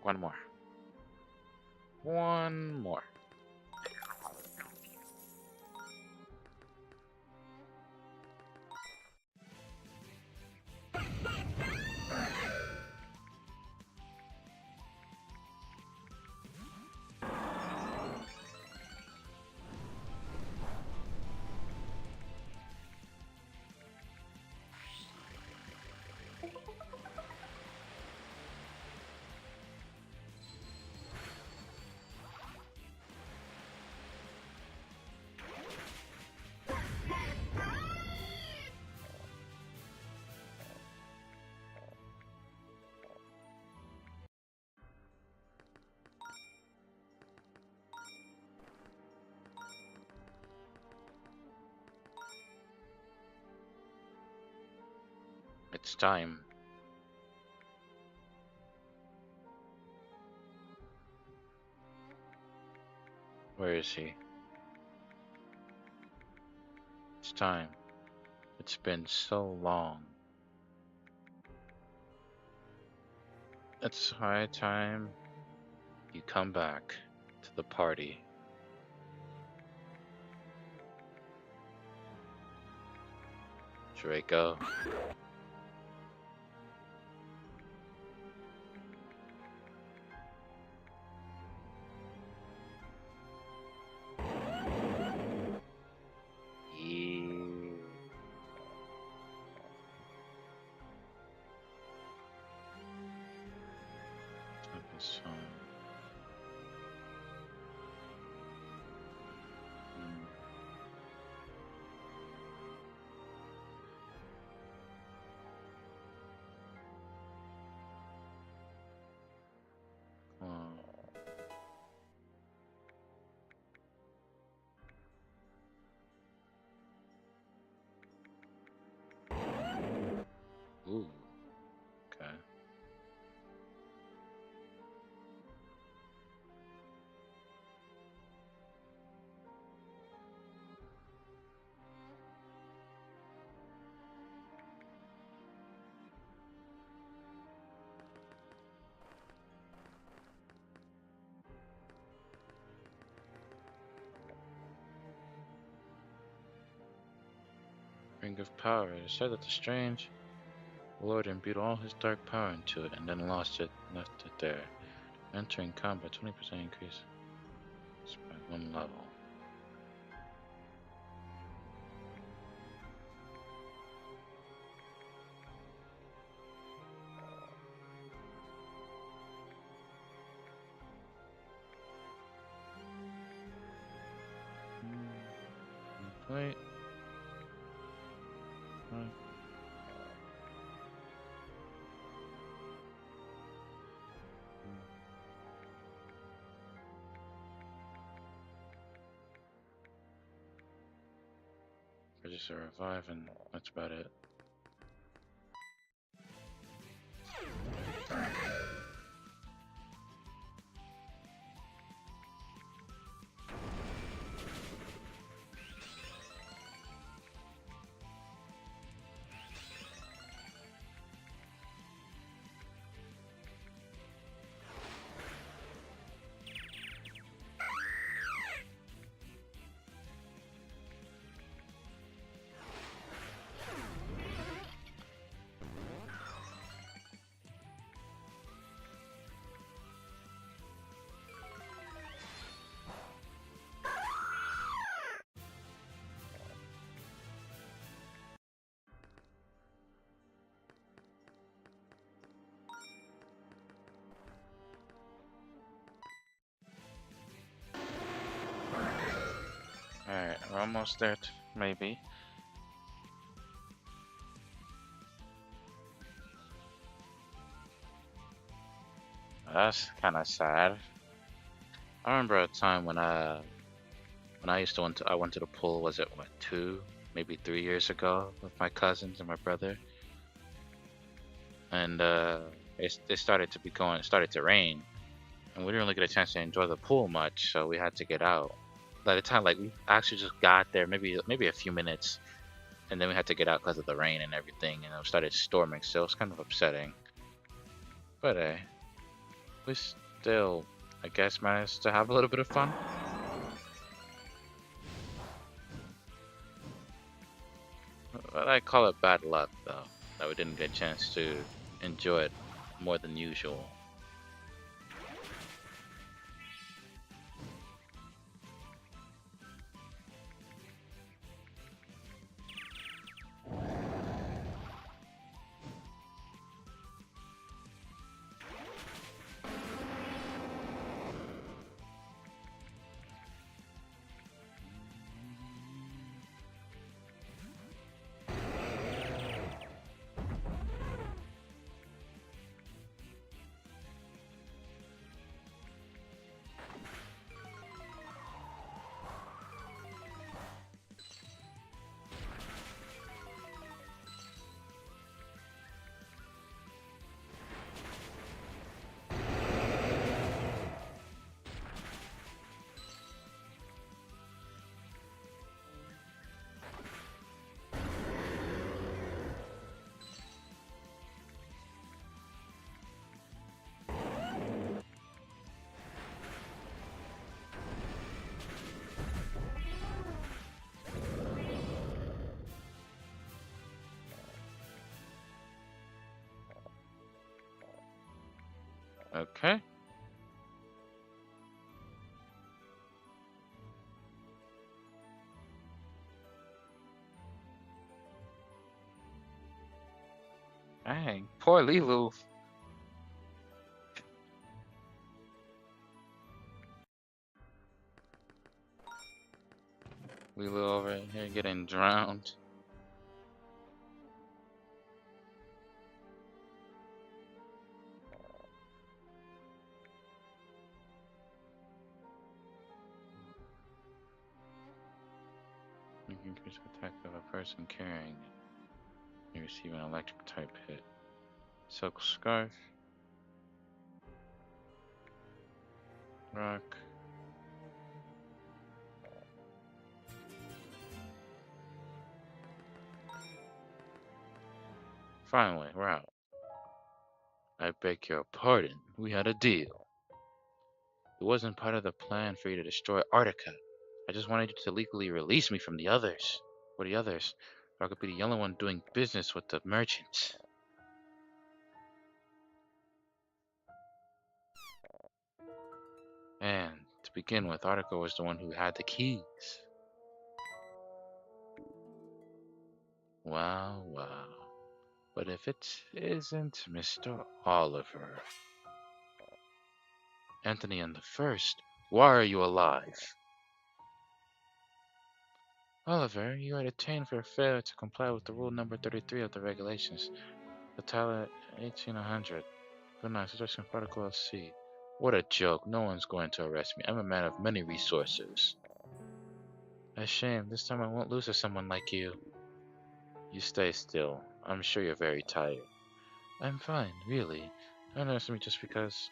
One more. One more. It's time. Where is he? It's time. It's been so long. It's high time you come back to the party. Draco. Yeah. It's mm, oh. Ooh. Okay. Ring of Power. It is said that the strange lord imbued all his dark power into it and then lost it, left it there. Entering combat, 20% increase. It's by one level. Complete. Right. Register revive, and that's about it. almost there, maybe. That's kind of sad. I remember a time when I used to I went to the pool. Was it what 2, maybe 3 years ago with my cousins and my brother, and it started to it started to rain, and we didn't really get a chance to enjoy the pool much, so we had to get out. By the time like we actually just got there, maybe a few minutes, and then we had to get out because of the rain and everything, and it started storming, so it was kind of upsetting. But hey, we still, I guess, managed to have a little bit of fun. But I call it bad luck, though, that we didn't get a chance to enjoy it more than usual. Okay. Dang, poor Lilu. Lilu over here getting drowned. You can increase the attack of a person carrying it. You receive an electric type hit. Silk Scarf. Rock. Finally, we're out. I beg your pardon. We had a deal. It wasn't part of the plan for you to destroy Artica. I just wanted you to legally release me from the others. What are the others? Or I could be the only one doing business with the merchants. And to begin with, Artica was the one who had the keys. Wow, wow. But if it isn't Mr. Oliver, Anthony and the First, why are you alive? Oliver, you are detained for failure to comply with the rule number 33 of the regulations. The title 18100. Good night, suggestion protocol C. What a joke. No one's going to arrest me. I'm a man of many resources. A shame. This time I won't lose to someone like you. You stay still. I'm sure you're very tired. I'm fine, really. Don't understand me just because...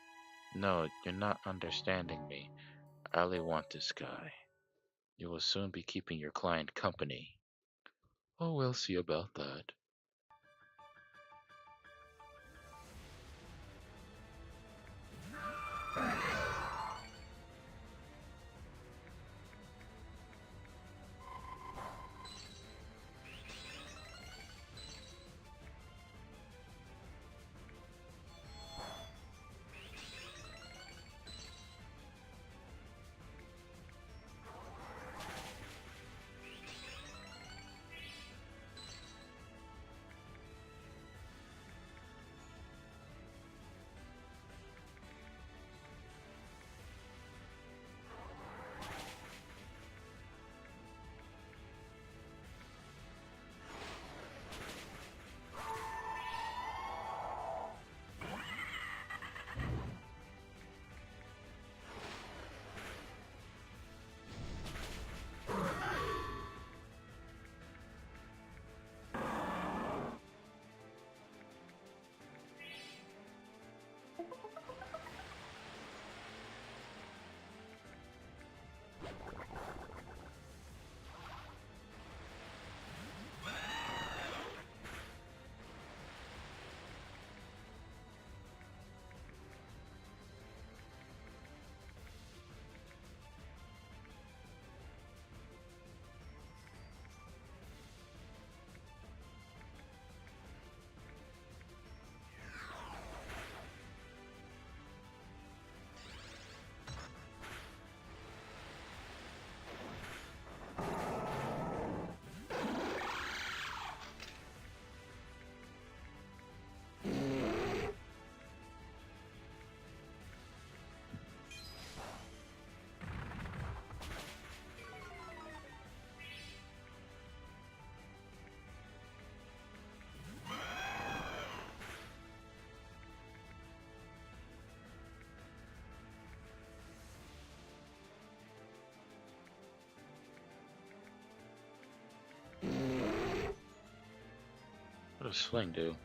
No, you're not understanding me. I only want this guy. You will soon be keeping your client company. Oh, we'll see about that. What does sling do?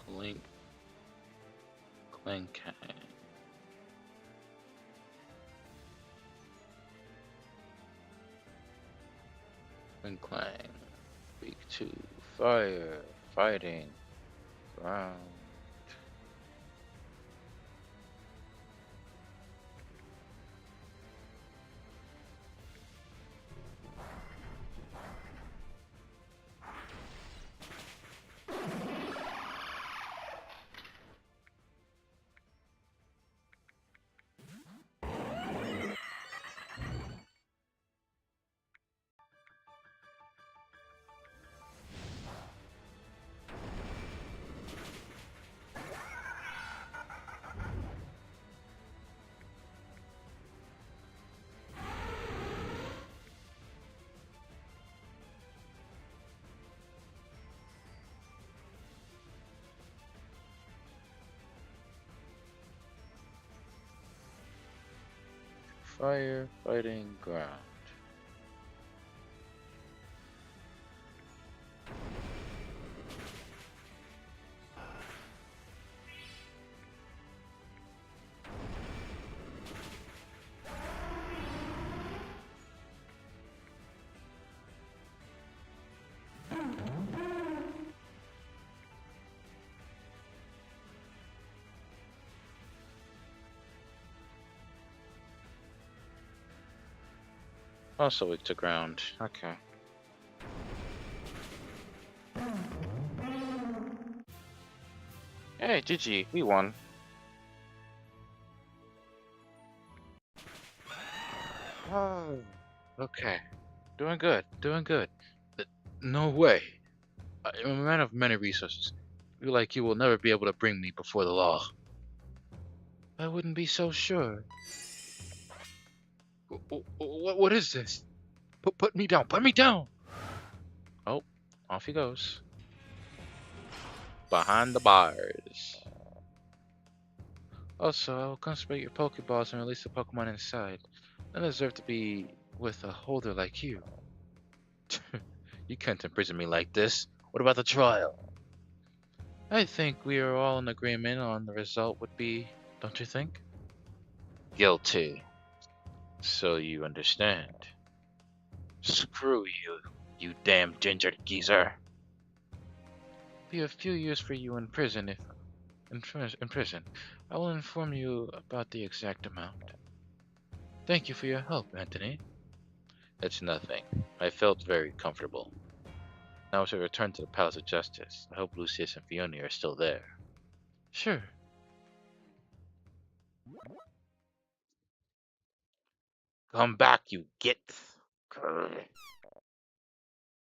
Clink, clink. Clink, clang. Week 2. Fire. Fighting. Ground. Fire. Fighting. Ground. Also weak to ground. Okay. Hey, GG. We won. Oh. Okay. Doing good. Doing good. No way. I'm a man of many resources. I feel like you will never be able to bring me before the law. I wouldn't be so sure. What is this? Put me down. Put me down. Oh, off he goes. Behind the bars. Also, I will concentrate your Pokeballs and release the Pokemon inside. I deserve to be with a holder like you. You can't imprison me like this. What about the trial? I think we are all in agreement on the result would be, don't you think? Guilty. So you understand. Screw you, you damn ginger geezer. Be a few years for you in prison if in prison. I will inform you about the exact amount. Thank you for your help, Anthony. It's nothing. I felt very comfortable. Now to return to the Palace of Justice. I hope Lucius and Fiona are still there. Sure. Come back, you git.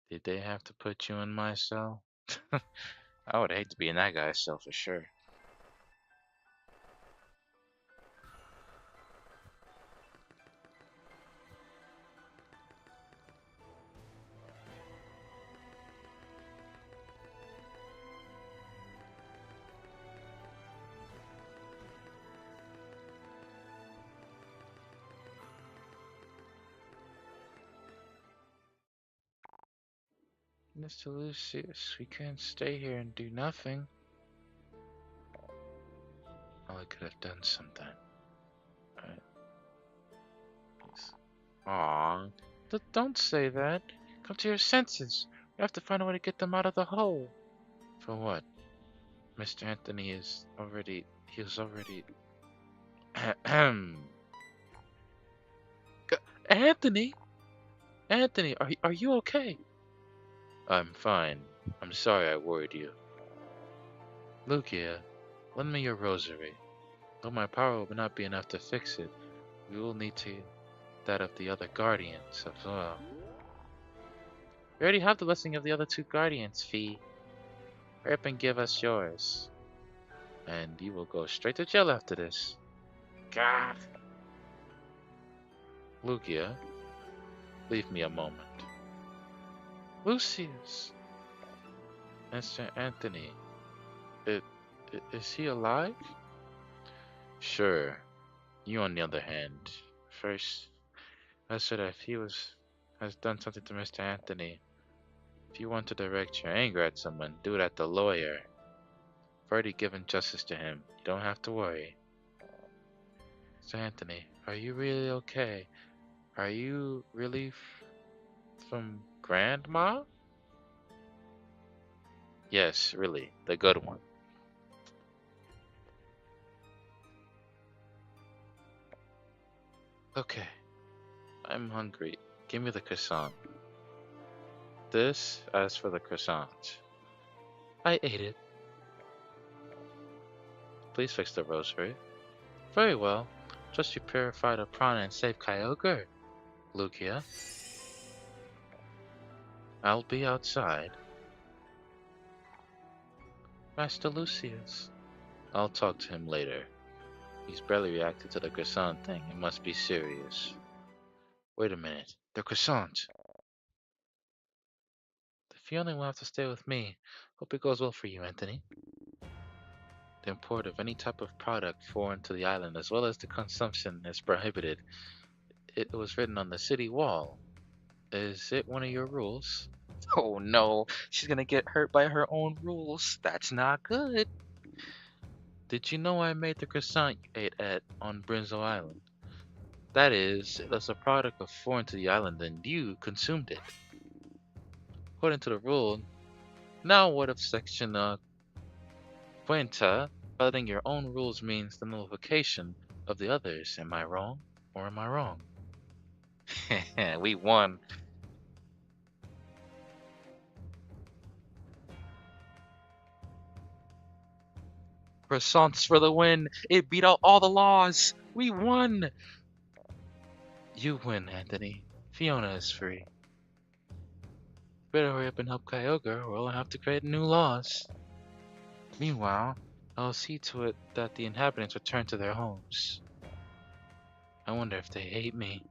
Did they have to put you in my cell? I would hate to be in that guy's cell for sure. Mr. Lucius, we can't stay here and do nothing. Oh, I could have done something. Right. Aw, don't say that. Come to your senses. We have to find a way to get them out of the hole. For what? Mr. Anthony is already. He was already. Anthony! Anthony, are you okay? I'm fine. I'm sorry I worried you. Lucia, lend me your rosary. Though my power will not be enough to fix it, we will need that of the other guardians as well. We already have the blessing of the other two guardians, Fee. Hurry up and give us yours. And you will go straight to jail after this. God. Lucia, leave me a moment. Lucius! Mr. Anthony, it, is he alive? Sure. You, on the other hand, first, I said if has done something to Mr. Anthony, if you want to direct your anger at someone, do it at the lawyer. I've already given justice to him. You don't have to worry. Mr. Anthony, are you really okay? Are you really from Grandma? Yes, really, the good one. Okay, I'm hungry. Give me the croissant. This, as for the croissant. I ate it. Please fix the rosary. Very well. Just you purify the prana and save Kyogre. Lucia, I'll be outside. Master Lucius. I'll talk to him later. He's barely reacted to the croissant thing. It must be serious. Wait a minute. The croissant! The Fiona will have to stay with me. Hope it goes well for you, Anthony. The import of any type of product foreign to the island, as well as the consumption, is prohibited. It was written on the city wall. Is it one of your rules? Oh no, she's gonna get hurt by her own rules. That's not good. Did you know I made the croissant you ate on Brinzo Island? That is, it was a product of foreign to the island and you consumed it. According to the rule, now what if Section Cuenta, violating your own rules means the nullification of the others? Am I wrong? Or am I wrong? We won. Croissants for the win! It beat out all the laws! We won! You win, Anthony. Fiona is free. Better hurry up and help Kyogre, or I'll have to create new laws. Meanwhile, I'll see to it that the inhabitants return to their homes. I wonder if they hate me.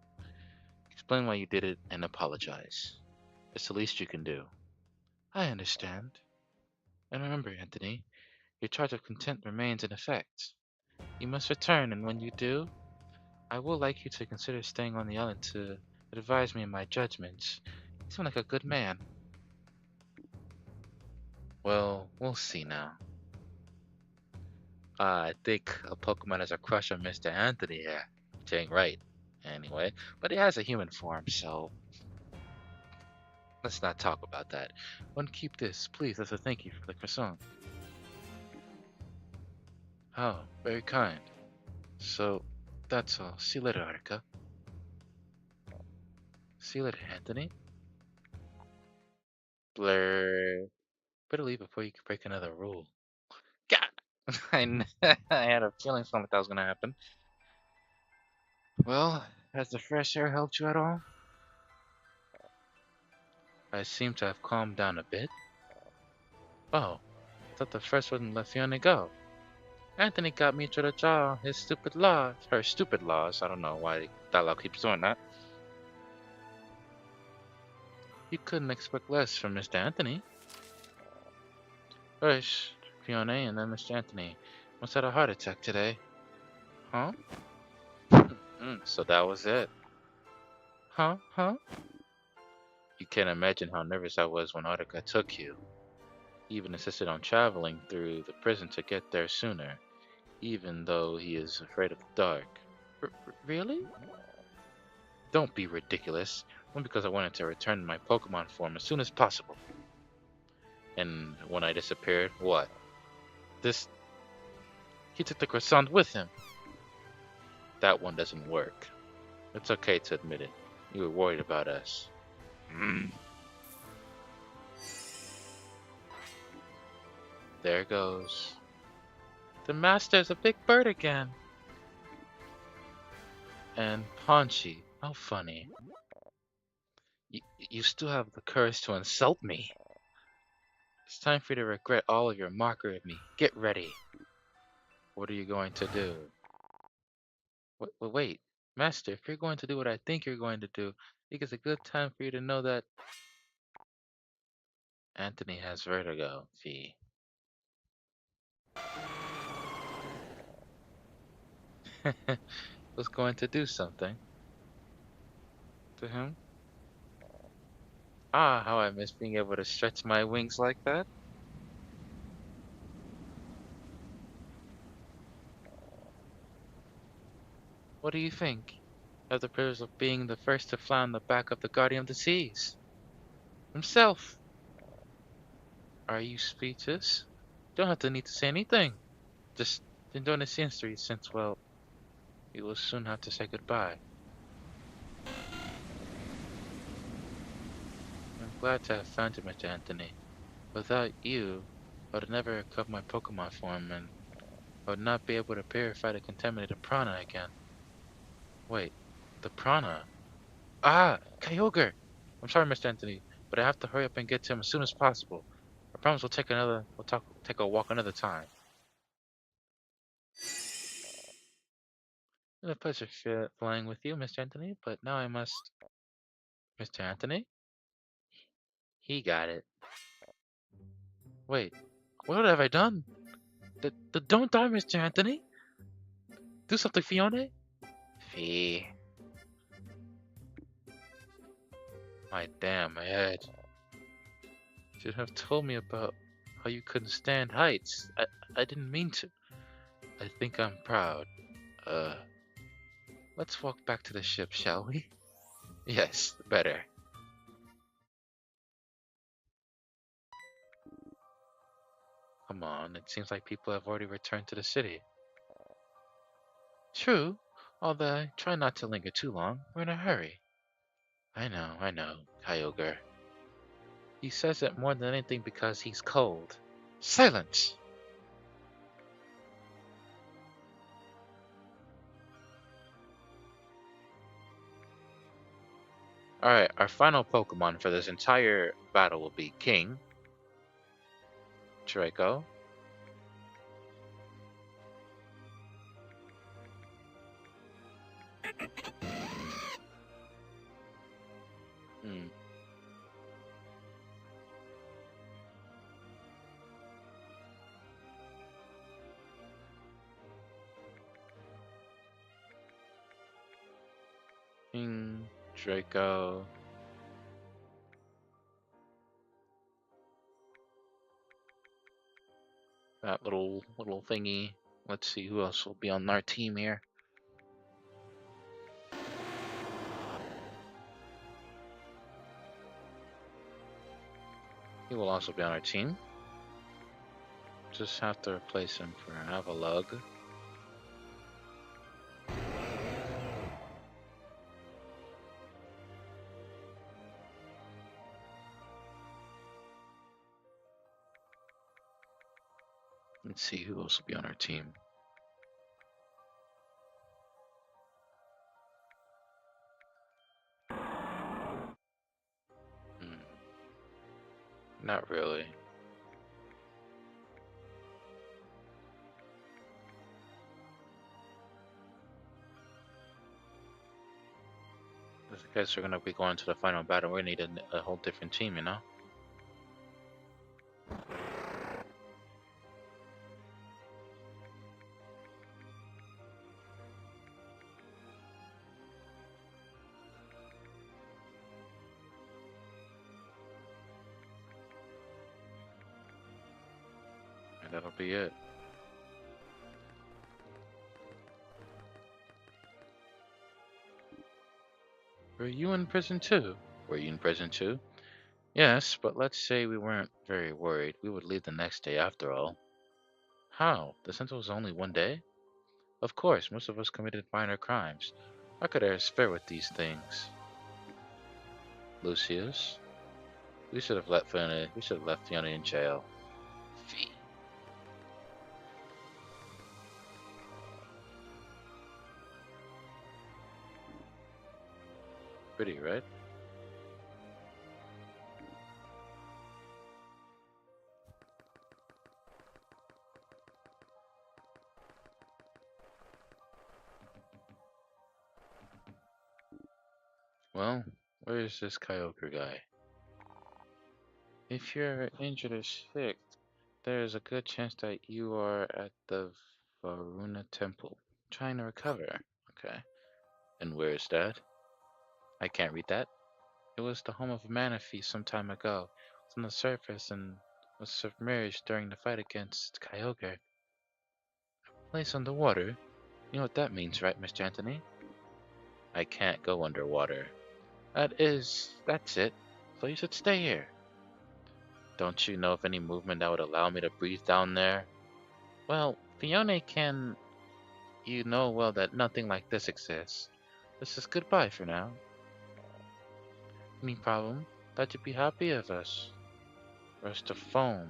Explain why you did it and apologize. It's the least you can do. I understand. And remember, Anthony, your charge of contempt remains in effect. You must return, and when you do, I will like you to consider staying on the island to advise me in my judgments. You seem like a good man. Well, we'll see now. I think a Pokemon has a crush on Mr. Anthony here. Which ain't right, anyway. But he has a human form, so let's not talk about that. One, keep this, please, as a thank you for the croissant. Oh, very kind. So, that's all. See you later, Artica. See you later, Anthony. Blur. Better leave before you break another rule. God! I had a feeling something like that was gonna happen. Well, has the fresh air helped you at all? I seem to have calmed down a bit. Oh, I thought the first wouldn't let Fiona go. Anthony got me to the jaw, his stupid laws. Her stupid laws. I don't know why that law keeps doing that. You couldn't expect less from Mr. Anthony. First, Fiona and then Mr. Anthony. Must had a heart attack today. Huh? So that was it. Huh? Huh? You can't imagine how nervous I was when Artica took you. He even insisted on traveling through the prison to get there sooner, even though he is afraid of the dark. Really? Don't be ridiculous. Only because I wanted to return my Pokemon form as soon as possible. And when I disappeared, what? This, he took the croissant with him. That one doesn't work. It's okay to admit it. You were worried about us. Mm. There goes. The master's a big bird again. And Paunchy, how funny. You still have the courage to insult me. It's time for you to regret all of your mockery of me. Get ready. What are you going to do? Wait, Master, if you're going to do what I think you're going to do, I think it's a good time for you to know that Anthony has vertigo, Fee. Was going to do something to him. Ah, how I miss being able to stretch my wings like that. What do you think? I have the privilege of being the first to fly on the back of the Guardian of the Seas. Himself. Are you speechless? Don't have to need to say anything. Just enjoy the scenery since, well, we will soon have to say goodbye. I'm glad to have found you, Mr. Anthony. Without you, I would never recover my Pokemon form, and I would not be able to purify the contaminated prana again. Wait, the prana? Ah, Kyogre! I'm sorry, Mr. Anthony, but I have to hurry up and get to him as soon as possible. I promise take a walk another time. It's a pleasure flying with you, Mr. Anthony, but now I must... Mr. Anthony? He got it. Wait, what have I done? Don't die, Mr. Anthony! Do something, Fiona! Fee. My damn head. Should have told me about how you couldn't stand heights. I didn't mean to. I think I'm proud. Uh, let's walk back to the ship, shall we? Yes, better. Come on, it seems like people have already returned to the city. True, although try not to linger too long. We're in a hurry. I know, Kyogre. He says it more than anything because he's cold. Silence! Alright, our final Pokemon for this entire battle will be King, Draco, hmm, King, Draco, that little thingy. Let's see who else will be on our team here. He will also be on our team. Just have to replace him for Avalugg. Let's see who else will be on our team. Hmm, not really. I guess we're gonna be going to the final battle. We need a whole different team, you know? And that'll be it. Were you in prison too? Were you in prison too? Yes, but let's say we weren't very worried. We would leave the next day after all. How? The sentence was only 1 day? Of course, most of us committed minor crimes. How could I spare with these things? Lucius, we should have left Fiona in jail. Fee. Pretty, right? Well, where is this Kyogre guy? If you're injured or sick, there is a good chance that you are at the Varuna Temple, trying to recover. Okay. And where is that? I can't read that. It was the home of Manaphy some time ago. It's on the surface and was submerged during the fight against Kyogre. Place underwater? You know what that means, right, Mr. Anthony? I can't go underwater. That's it. So you should stay here. Don't you know of any movement that would allow me to breathe down there? Well, Fiona can. You know well that nothing like this exists. This is goodbye for now. Any problem? Thought you'd be happy of us. Rest of foam.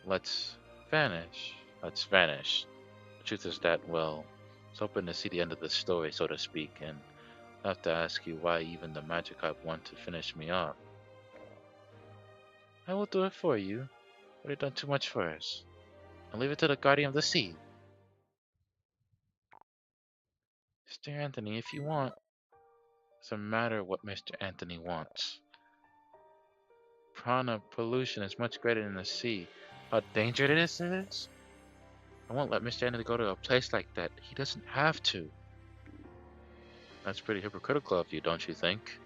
Let's vanish. Let's vanish. The truth is that, well, it's hoping to see the end of the story, so to speak, and I have to ask you why even the Magikarp want to finish me off. I will do it for you. Already done too much for us. I'll leave it to the Guardian of the Sea. Mr. Anthony, if you want. Doesn't matter what Mr. Anthony wants. Prana pollution is much greater than the sea. How dangerous it is? I won't let Mr. Anthony go to a place like that. He doesn't have to. That's pretty hypocritical of you, don't you think?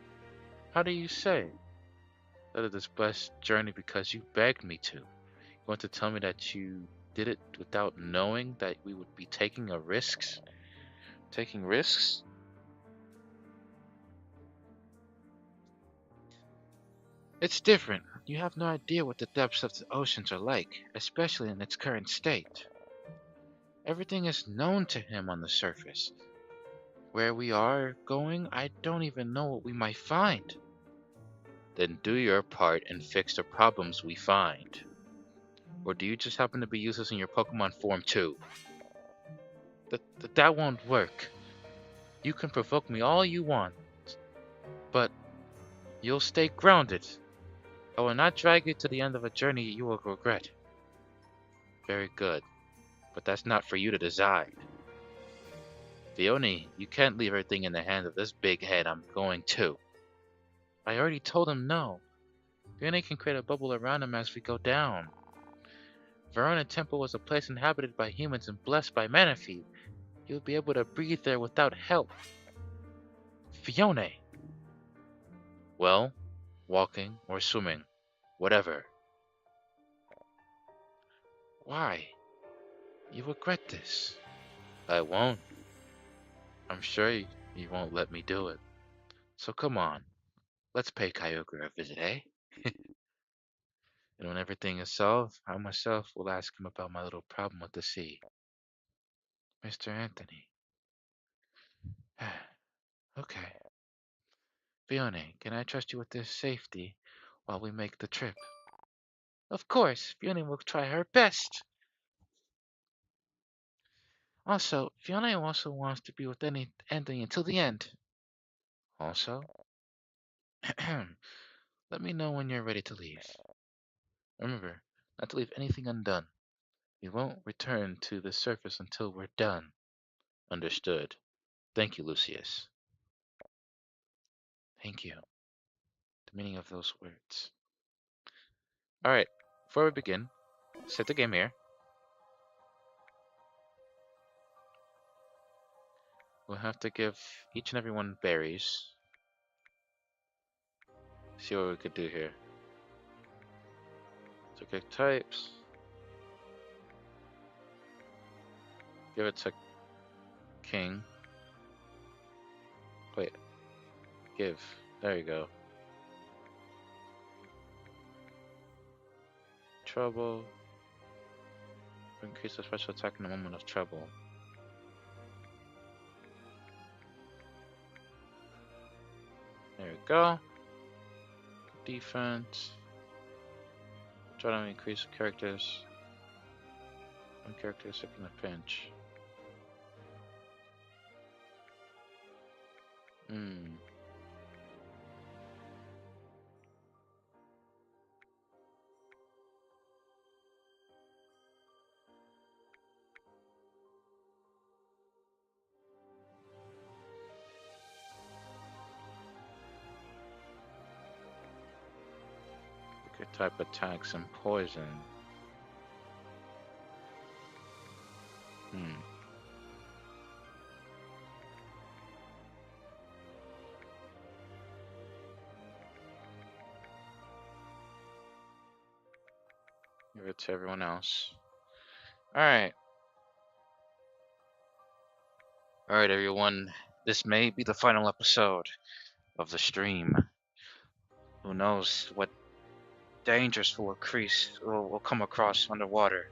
How do you say? That is this blessed journey because you begged me to. You want to tell me that you did it without knowing that we would be taking a risks? Taking risks? It's different. You have no idea what the depths of the oceans are like, especially in its current state. Everything is known to him on the surface. Where we are going, I don't even know what we might find. Then do your part and fix the problems we find. Or do you just happen to be useless in your Pokemon form too? That won't work. You can provoke me all you want, but you'll stay grounded. I will not drag you to the end of a journey you will regret. Very good, but that's not for you to decide. Fiona, you can't leave everything in the hands of this big head. I'm going too. I already told him no. Fiona can create a bubble around him as we go down. Verona Temple was a place inhabited by humans and blessed by Manaphy. He would be able to breathe there without help. Fiona! Well, walking or swimming, whatever. Why? You regret this. I won't. I'm sure you won't let me do it. So come on, let's pay Kyogre a visit, eh? And when everything is solved, I myself will ask him about my little problem with the sea. Mr. Anthony. Okay. Fiona, can I trust you with this safety while we make the trip? Of course, Fiona will try her best. Also, Fiona also wants to be with Anthony until the end. Also, let me know when you're ready to leave. Remember, not to leave anything undone. We won't return to the surface until we're done. Understood. Thank you, Lucius. Thank you. The meaning of those words. Alright, before we begin, set the game here. We'll have to give each and every one berries. See what we could do here. So get types. Give it to King. Wait. Give. There you go. Trouble. Increase the special attack in a moment of trouble. There we go. Defense. Try to increase characters. One character sick in a pinch. Pick a type attacks and poison. Give it to everyone else. Alright. Alright, everyone. This may be the final episode of the stream. Who knows what dangers will come across underwater.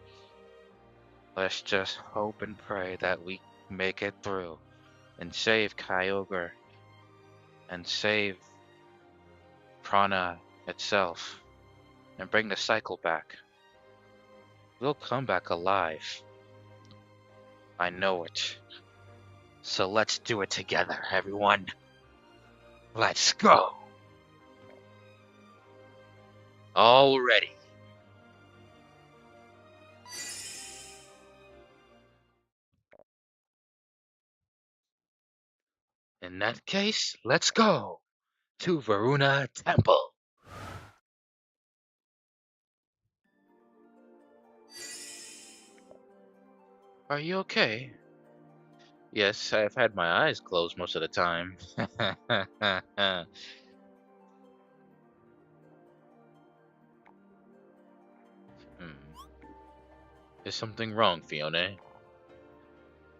Let's just hope and pray that we make it through and save Kyogre and save Prana itself and bring the cycle back. We'll come back alive. I know it. So let's do it together, everyone. Let's go. All ready. In that case, let's go to Varuna Temple. Are you okay? Yes, I've had my eyes closed most of the time. Is something wrong, Fiona?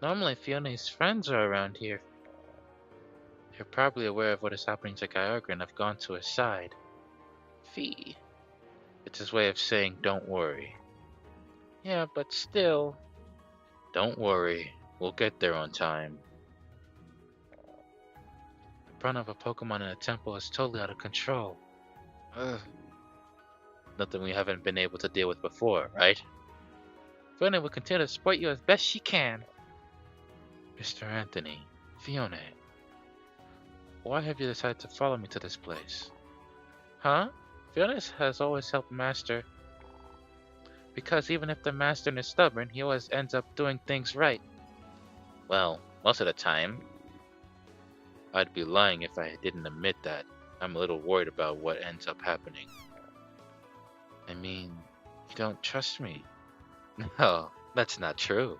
Normally, Fiona's friends are around here. You're probably aware of what is happening to Kyogre and have gone to his side. Fee. It's his way of saying, don't worry. Yeah, but still. Don't worry. We'll get there on time. The run of a Pokemon in a temple is totally out of control. Ugh. Nothing we haven't been able to deal with before, right? Fiona will continue to support you as best she can. Mr. Anthony, Fiona, why have you decided to follow me to this place? Huh? Fiona has always helped Master. Because even if the Master is stubborn, he always ends up doing things right. Well, most of the time. I'd be lying if I didn't admit that. I'm a little worried about what ends up happening. I mean, you don't trust me. No, that's not true.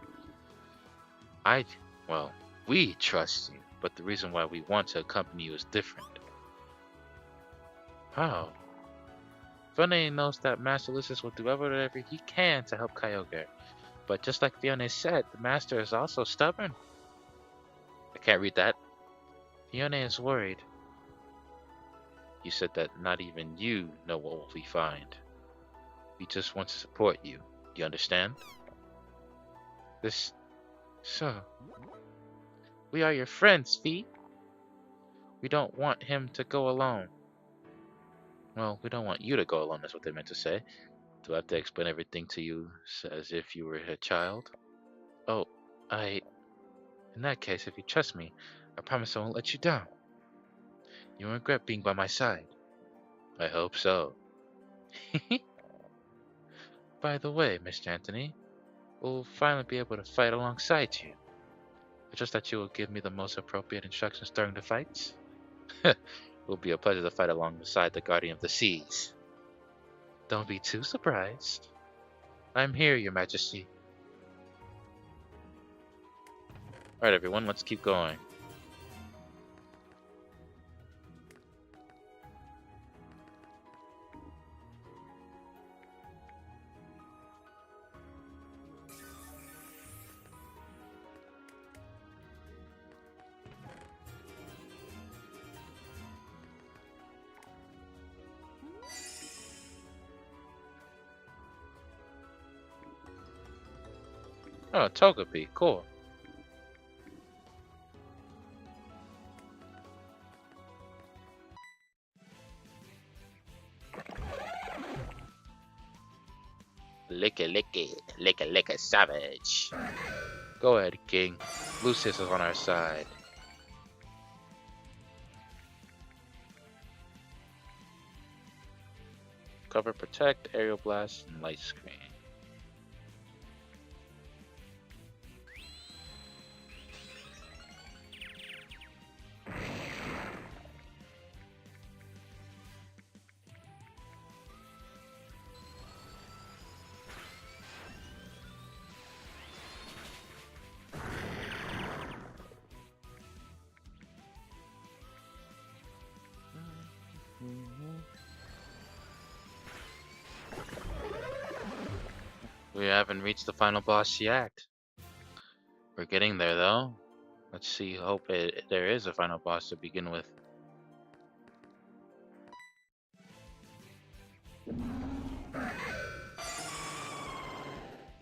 Well, we trust you, but the reason why we want to accompany you is different. How? Fiona knows that Master Lucius will do whatever he can to help Kyogre. But just like Fiona said, the Master is also stubborn. I can't read that. Fiona is worried. You said that not even you know what we find. We just want to support you. Do you understand? So, we are your friends, Fee. We don't want him to go alone. Well, we don't want you to go alone, that's what they meant to say. Do I have to explain everything to you as if you were a child? Oh, in that case, if you trust me, I promise I won't let you down. You won't regret being by my side. I hope so. By the way, Mr. Anthony, we'll finally be able to fight alongside you. I trust that you will give me the most appropriate instructions during the fights. It will be a pleasure to fight alongside the Guardian of the Seas. Don't be too surprised. I'm here, Your Majesty. Alright, everyone, let's keep going. Oh, Togepi, cool. Lick it, savage. Go ahead, King. Lucius is on our side. Cover, protect, aerial blast, and light screen. We haven't reached the final boss yet. We're getting there though. Let's see, hope there is a final boss to begin with.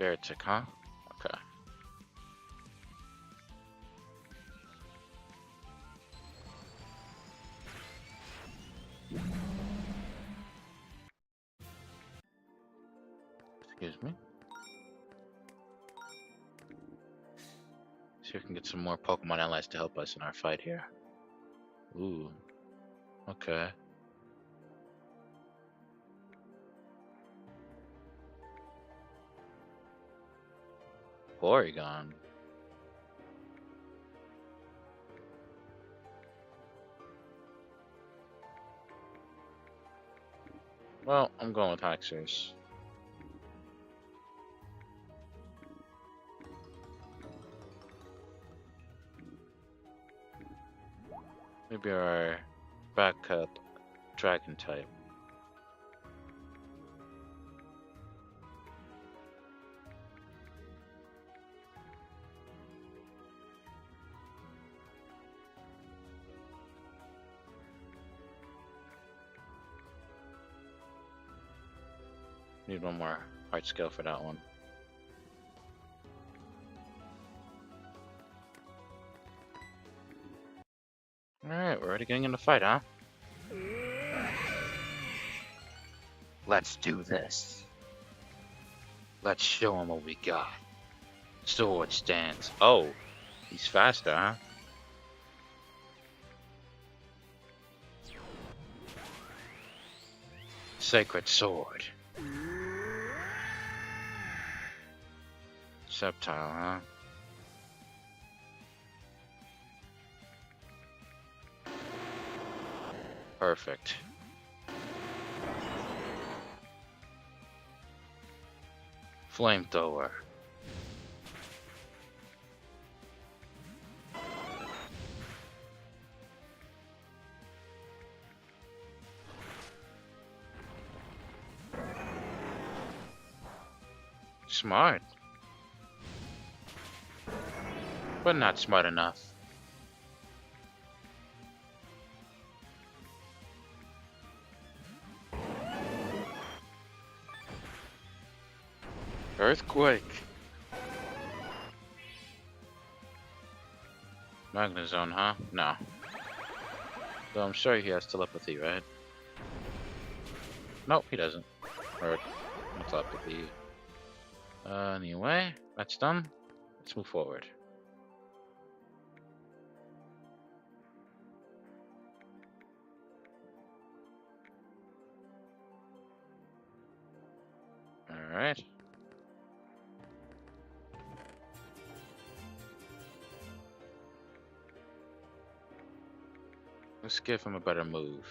Beartic, huh? Okay. Excuse me. See if we can get some more Pokemon allies to help us in our fight here. Ooh. Okay. Porygon. Well, I'm going with Haxorus. Maybe our backup Dragon type. Need one more heart scale for that one. Alright, we're already getting in the fight, huh? Let's do this. Let's show him what we got. Sword stance. Oh, he's faster, huh? Sacred sword. Sceptile, huh? Perfect. Flamethrower. Smart. But not smart enough. Earthquake. Magnezone, huh? No. Though I'm sure he has telepathy, right? Nope, he doesn't. Or no telepathy. Anyway, that's done. Let's move forward. Alright. Let's give him a better move.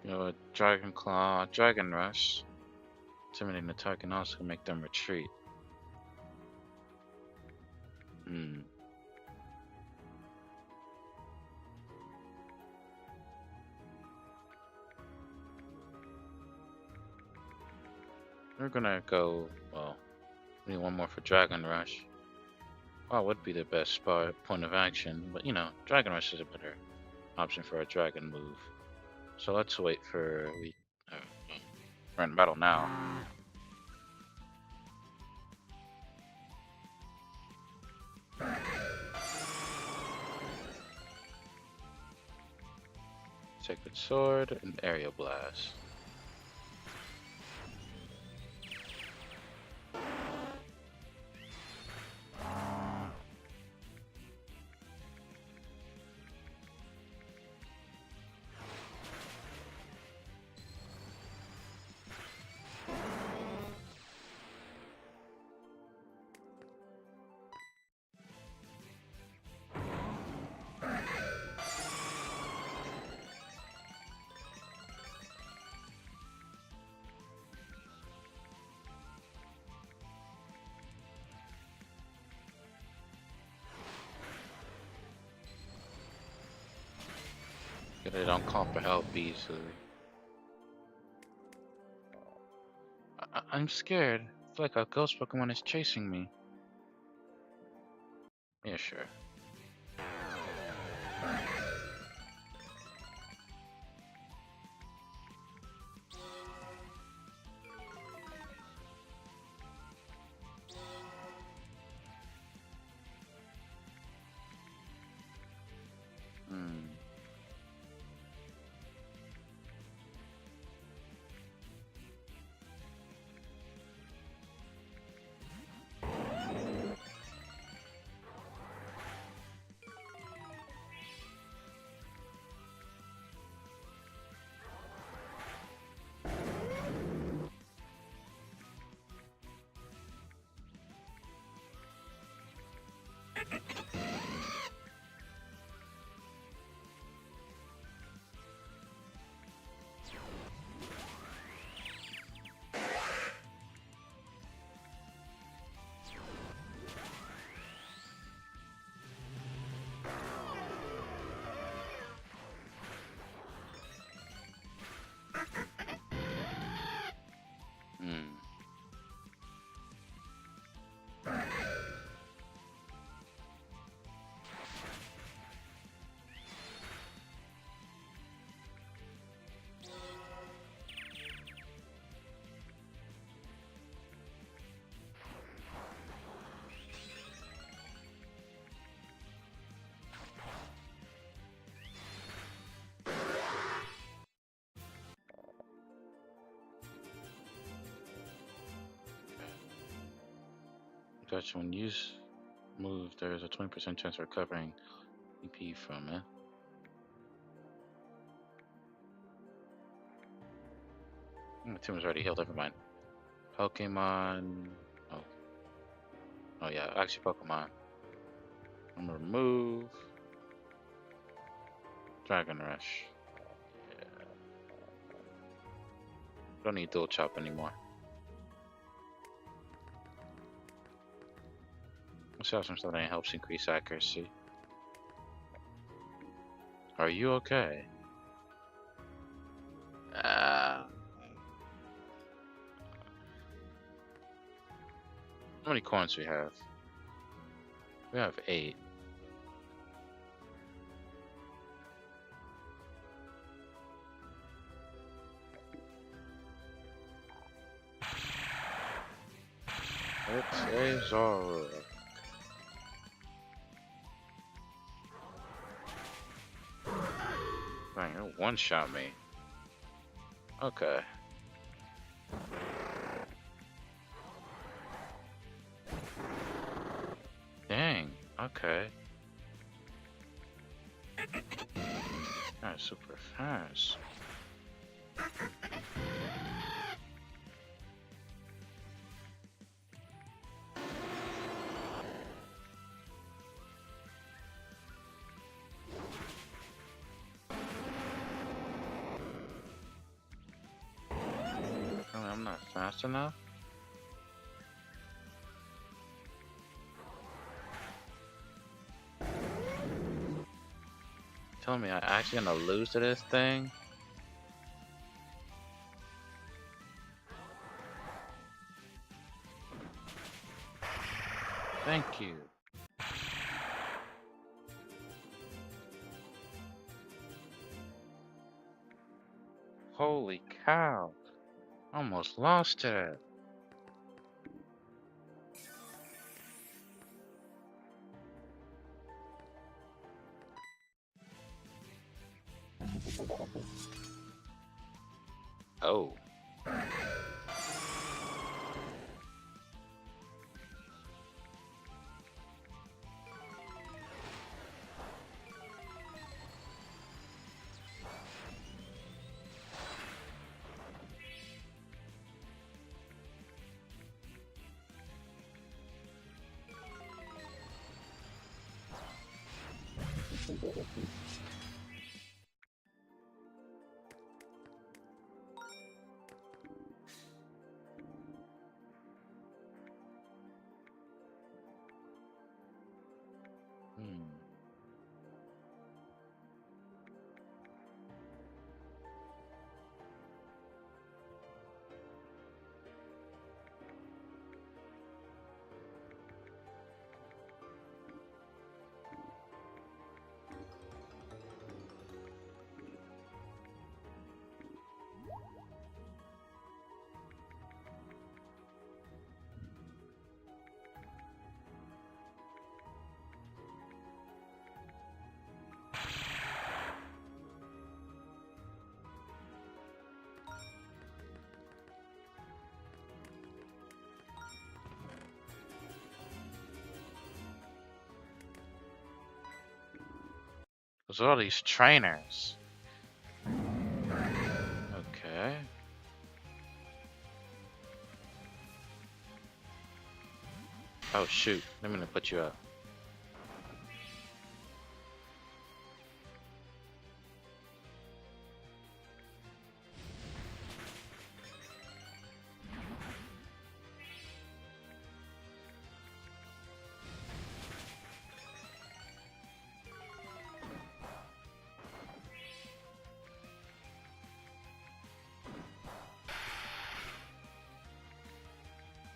You know, a Dragon Claw, Dragon Rush. Intimidating the target can also make them retreat. Hmm. We're gonna go, well, we need one more for Dragon Rush. Well, would be the best spot, point of action, but you know, Dragon Rush is a better option for a dragon move. So let's wait for We're in battle now. Sacred Sword and Aerial Blast. They don't call for help easily. I'm scared. I feel like a ghost Pokemon is chasing me. Yeah, sure. Hmm. Hmm. Gotcha. When you use move, there is a 20% chance of recovering EP from it. My team is already healed. Never mind. Pokemon. Oh. Oh yeah. Actually, Pokemon. I'm gonna remove Dragon Rush. Yeah. Don't need Dual Chop anymore. Let's have some stuff that helps increase accuracy. Are you okay? How many coins we have? We have 8. It's a Zora. Dang, it one-shot me. Okay. Dang, okay. That's super fast. I'm not fast enough? Telling me I actually gonna lose to this thing? Thank you. Holy cow. Almost lost it. Oh. Hmm. There's all these trainers. Okay. Oh shoot. I'm gonna put you up.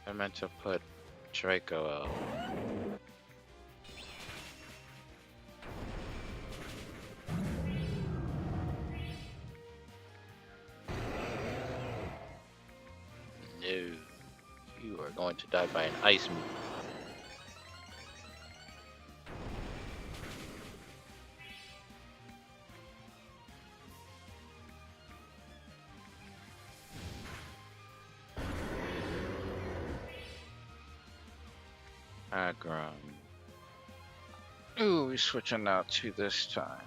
I meant to put Draco up. No. You are going to die by an ice move. Aggron. Ooh, we're switching out to this time.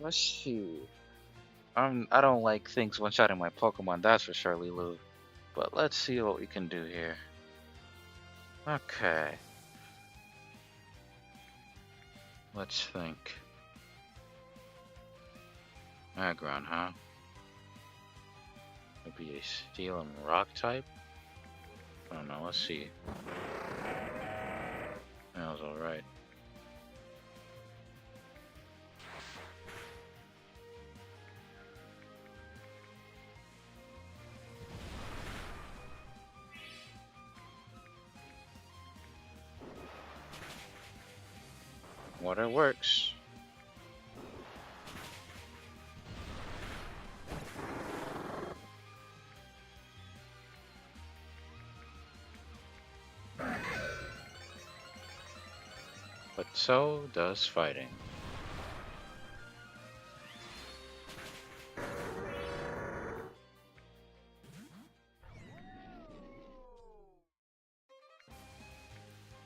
Let's see. I don't like things one-shotting my Pokemon, that's for sure, Lilu. But let's see what we can do here. Okay. Let's think. Aggron, huh? Maybe a Steel and Rock type? I don't know, let's see. That was alright. Water works. But so does fighting.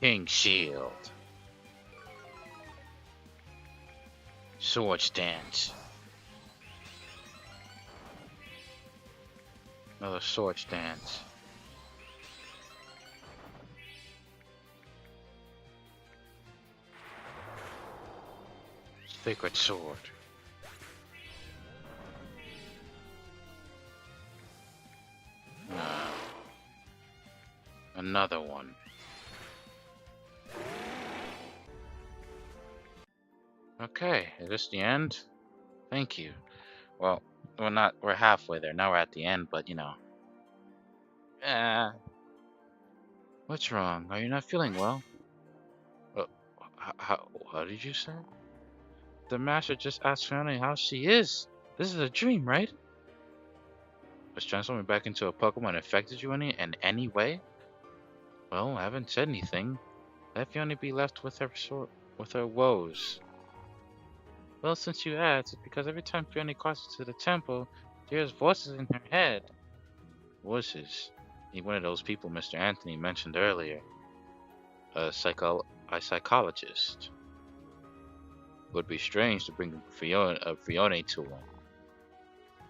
King Shield. Sword Stance. Another Sword Stance. Sacred Sword. Another one. Okay, is this the end? Thank you. Well, we're halfway there. Now we're at the end, but you know. What's wrong? Are you not feeling well? Uh, what did you say? The master just asked Fiona how she is. This is a dream, right? Was transforming back into a Pokemon affected you in any way? Well, I haven't said anything. Let Fiona be left with with her woes. Well, since you asked, it's because every time Fiona crosses to the temple, she hears voices in her head. Voices? He's one of those people Mr. Anthony mentioned earlier. A psychologist. Would be strange to bring Fiona to one.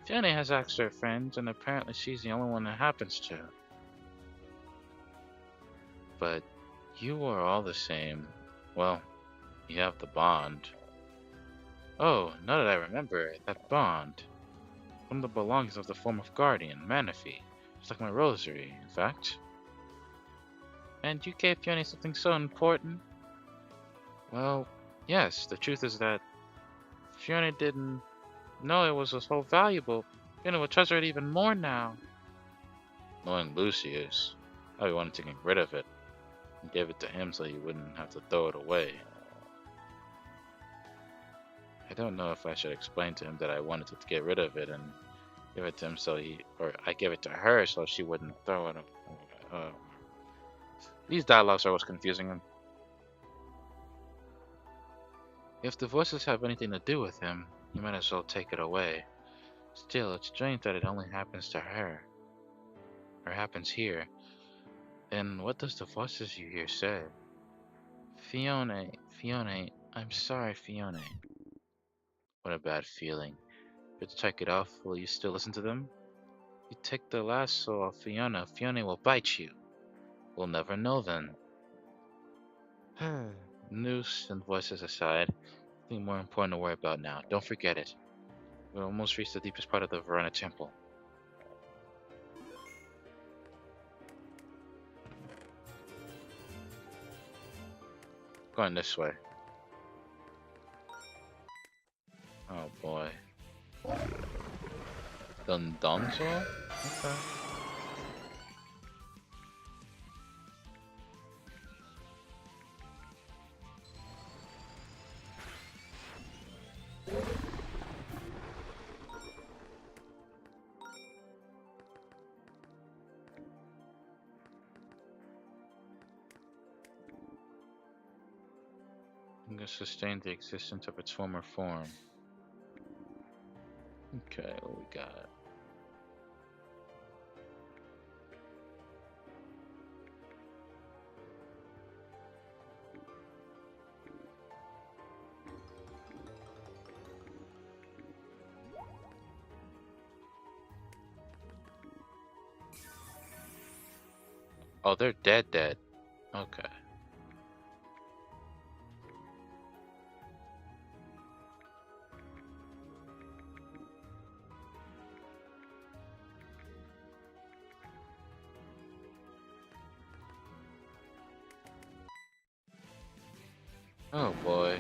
Fiona has asked her friends, and apparently she's the only one that happens to. But you are all the same. Well, you have the bond. Oh, now that I remember, that bond. One of the belongings of the form of guardian, Manaphy. It's like my rosary, in fact. And you gave Fiona something so important? Well, yes, the truth is that Fiona didn't know it was so valuable. Fiona will treasure it even more now. Knowing Lucius, I wanted to get rid of it and gave it to him so he wouldn't have to throw it away. I don't know if I should explain to him that I wanted to get rid of it and give it to him or I gave it to her so she wouldn't throw it away. These dialogues are what's confusing him. If the voices have anything to do with him, you might as well take it away. Still, it's strange that it only happens to her. Or happens here. And what does the voices you hear say? Fiona, I'm sorry, Fiona. What a bad feeling. If you take it off, will you still listen to them? You take the lasso off Fiona, Fiona will bite you. We'll never know then. Noose and voices aside, something more important to worry about now. Don't forget it. We almost reached the deepest part of the Verona Temple. Going this way. Oh boy. Dundonzo? Okay. I'm gonna sustain the existence of its former form. Okay, what we got? Oh, they're dead. Okay. Oh boy.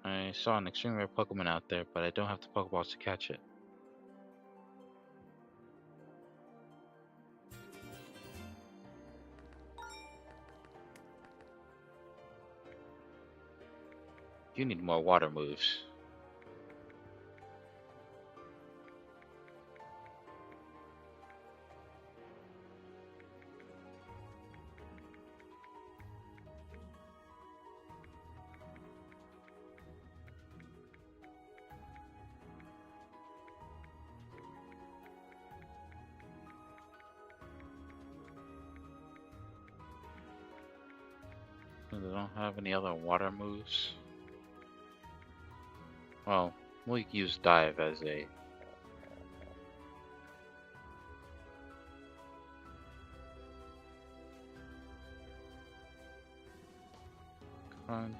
I saw an extremely rare Pokemon out there, but I don't have the Pokeballs to catch it. You need more water moves. They don't have any other water moves. Well, we'll use Dive as a... Crunch.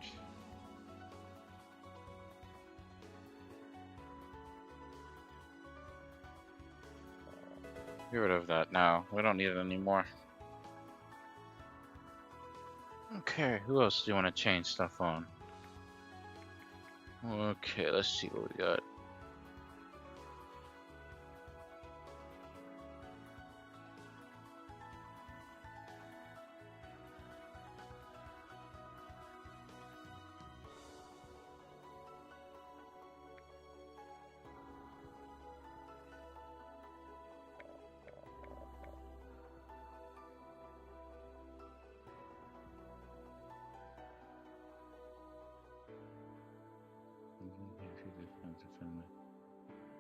Get rid of that now. We don't need it anymore. Okay, who else do you want to change stuff on? Okay, let's see what we got.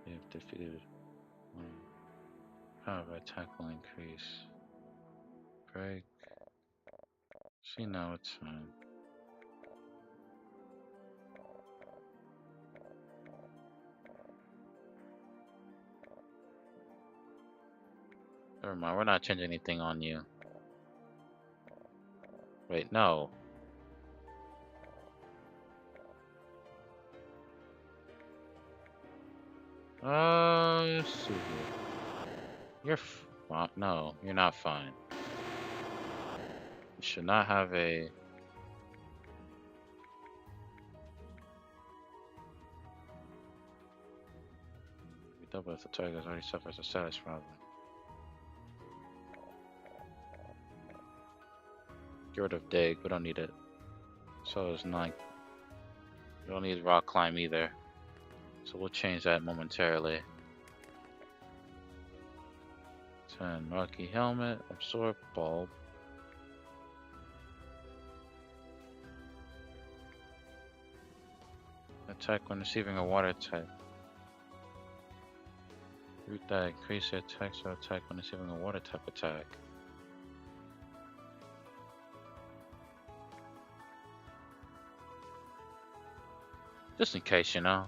They have defeated one. Power of attack will increase. Break. See, now it's fine. Never mind, we're not changing anything on you. Wait, no. Let's see here. You're fine. No, you're not fine. You should not have a. We double if the target has already suffers a status problem. Get rid of dig. We don't need it. So it's not. We don't need rock climb either. So we'll change that momentarily. 10. Rocky helmet. Absorb bulb. Attack when receiving a water type. Root that increase your attack or attack when receiving a water type attack. Just in case, you know.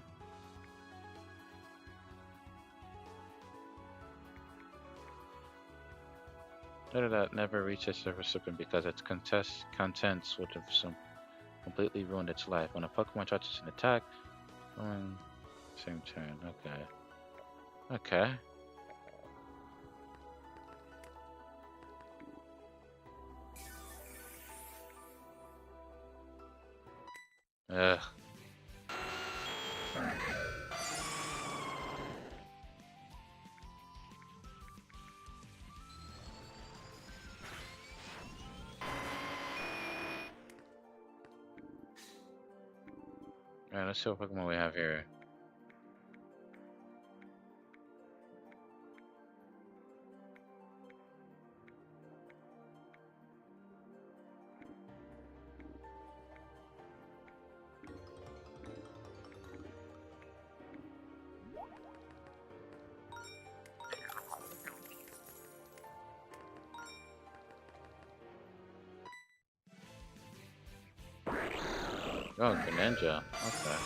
Data that never reaches the recipient because its contents would have completely ruined its life. When a Pokemon charges an attack, same turn. Okay. Okay. Ugh. Alright, let's see what Pokemon we have here. Oh, Greninja. Okay.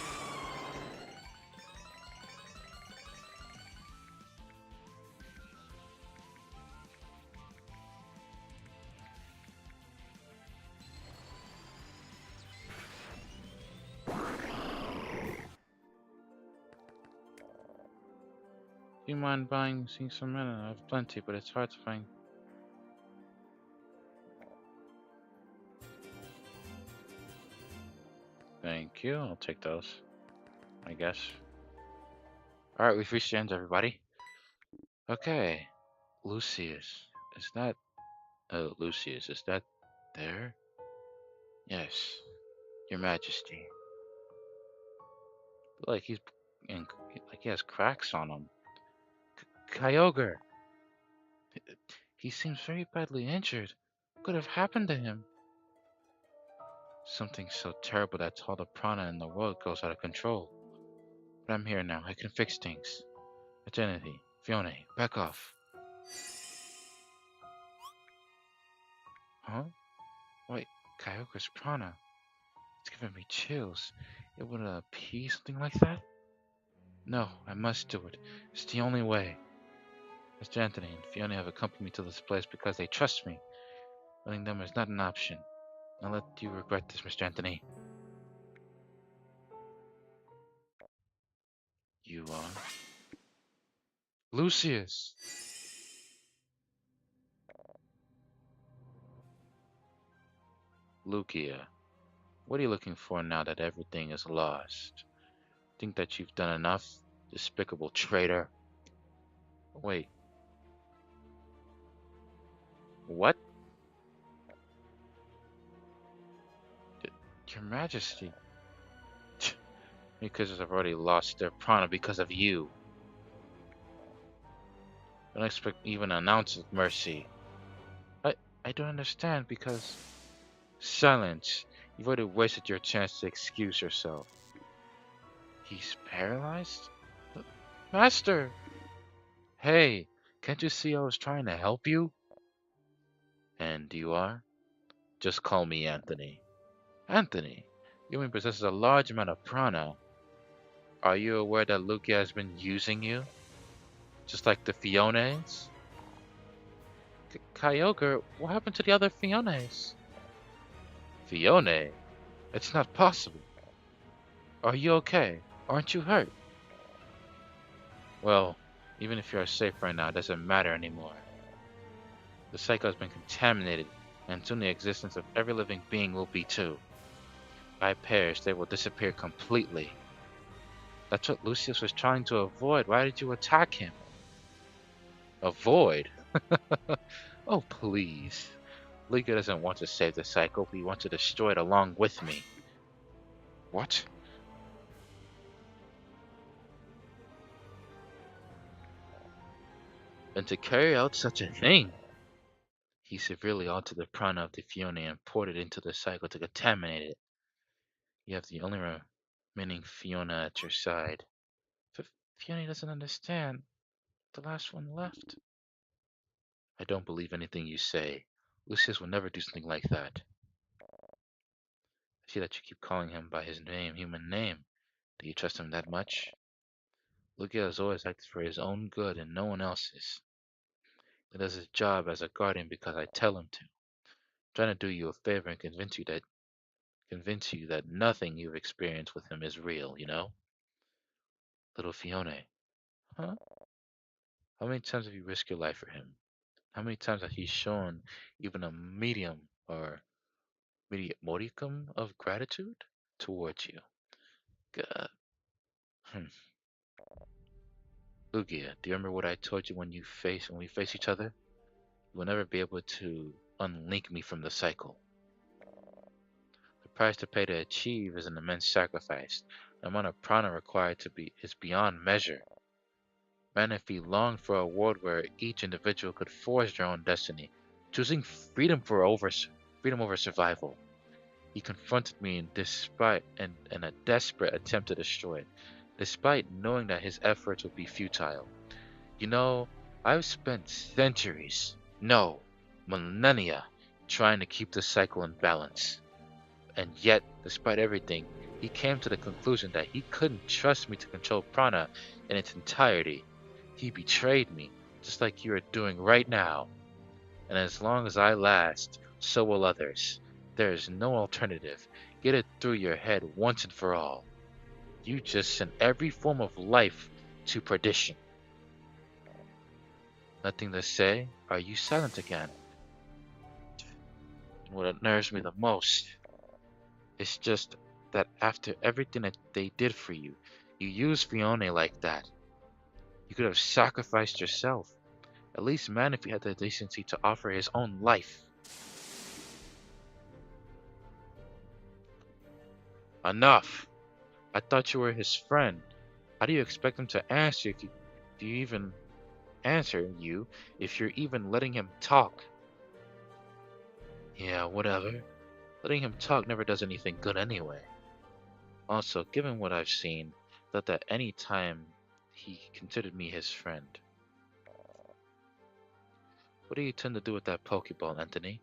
Do you mind seeing some mana? I have plenty, but it's hard to find. Thank you. I'll take those. I guess. Alright, we've reached the end, everybody. Okay. Lucius. Is that. Oh, Lucius. Is that there? Yes. Your Majesty. Like he's. Like he has cracks on him. Kyogre! He seems very badly injured. What could have happened to him? Something so terrible that all the prana in the world goes out of control. But I'm here now. I can fix things. Eternity. Fiona, back off. Huh? Wait, Kyogre's prana. It's giving me chills. It would appease something like that? No, I must do it. It's the only way. Mr. Anthony and Fiona have accompanied me to this place because they trust me. Letting them is not an option. I'll let you regret this, Mr. Anthony. You are? Lucius! Lucia, what are you looking for now that everything is lost? Think that you've done enough? Despicable traitor. Wait, what? Your Majesty. Because I've already lost their prana because of you. Don't expect even an ounce of mercy. I I don't understand because silence. You've already wasted your chance to excuse yourself. He's paralyzed? Master! Hey, can't you see I was trying to help you? And you are? Just call me Anthony. Anthony, you mean possesses a large amount of prana. Are you aware that Lugia has been using you? Just like the Fiones? Kyogre, what happened to the other Fiones? Fione? It's not possible. Are you okay? Aren't you hurt? Well, even if you are safe right now, it doesn't matter anymore. The cycle has been contaminated, and soon the existence of every living being will be too. If I perish, they will disappear completely. That's what Lucius was trying to avoid. Why did you attack him? Avoid? Oh, please. Liga doesn't want to save the cycle, he wants to destroy it along with me. What? And to carry out such a thing? He severely altered the prana of the Fione and poured it into the cycle to contaminate it. You have the only remaining Fiona at your side. Fiona doesn't understand. The last one left. I don't believe anything you say. Lucius will never do something like that. I see that you keep calling him by his name, human name. Do you trust him that much? Lugia has always acted for his own good and no one else's. He does his job as a guardian because I tell him to. I'm trying to do you a favor and convince you that nothing you've experienced with him is real, you know? Little Fione. Huh? How many times have you risked your life for him? How many times has he shown even a medium or modicum of gratitude towards you? God. Hmm. Lugia, do you remember what I told you when we face each other? You will never be able to unlink me from the cycle. The price to pay to achieve is an immense sacrifice. The amount of prana required is beyond measure. Manaphy longed for a world where each individual could forge their own destiny, choosing freedom over survival. He confronted me in a desperate attempt to destroy it, despite knowing that his efforts would be futile. You know, I've spent centuries, no, millennia, trying to keep the cycle in balance. And yet, despite everything, he came to the conclusion that he couldn't trust me to control prana in its entirety. He betrayed me, just like you are doing right now. And as long as I last, so will others. There is no alternative. Get it through your head once and for all. You just sent every form of life to perdition. Nothing to say? Are you silent again? And what unnerves me the most is just that after everything that they did for you, you used Fiona like that. You could have sacrificed yourself. At least man if he had the decency to offer his own life. Enough! I thought you were his friend. How do you expect him to answer if you do you even answer you if you're even letting him talk? Yeah, whatever. Letting him talk never does anything good anyway. Also, given what I've seen, that at any time he considered me his friend. What do you intend to do with that Pokeball, Anthony?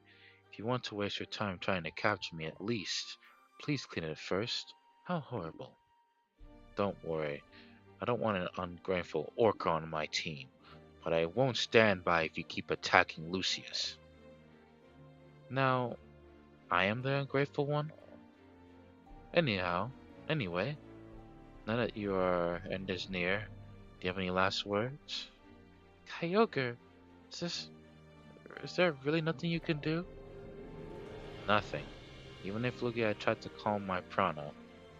If you want to waste your time trying to capture me at least, please clean it first. How horrible. Don't worry, I don't want an ungrateful Orca on my team, but I won't stand by if you keep attacking Lucius. Now, I am the ungrateful one? Anyway, now that your end is near, do you have any last words? Kyogre, is this is there really nothing you can do? Nothing. Even if Lugia tried to calm my prana,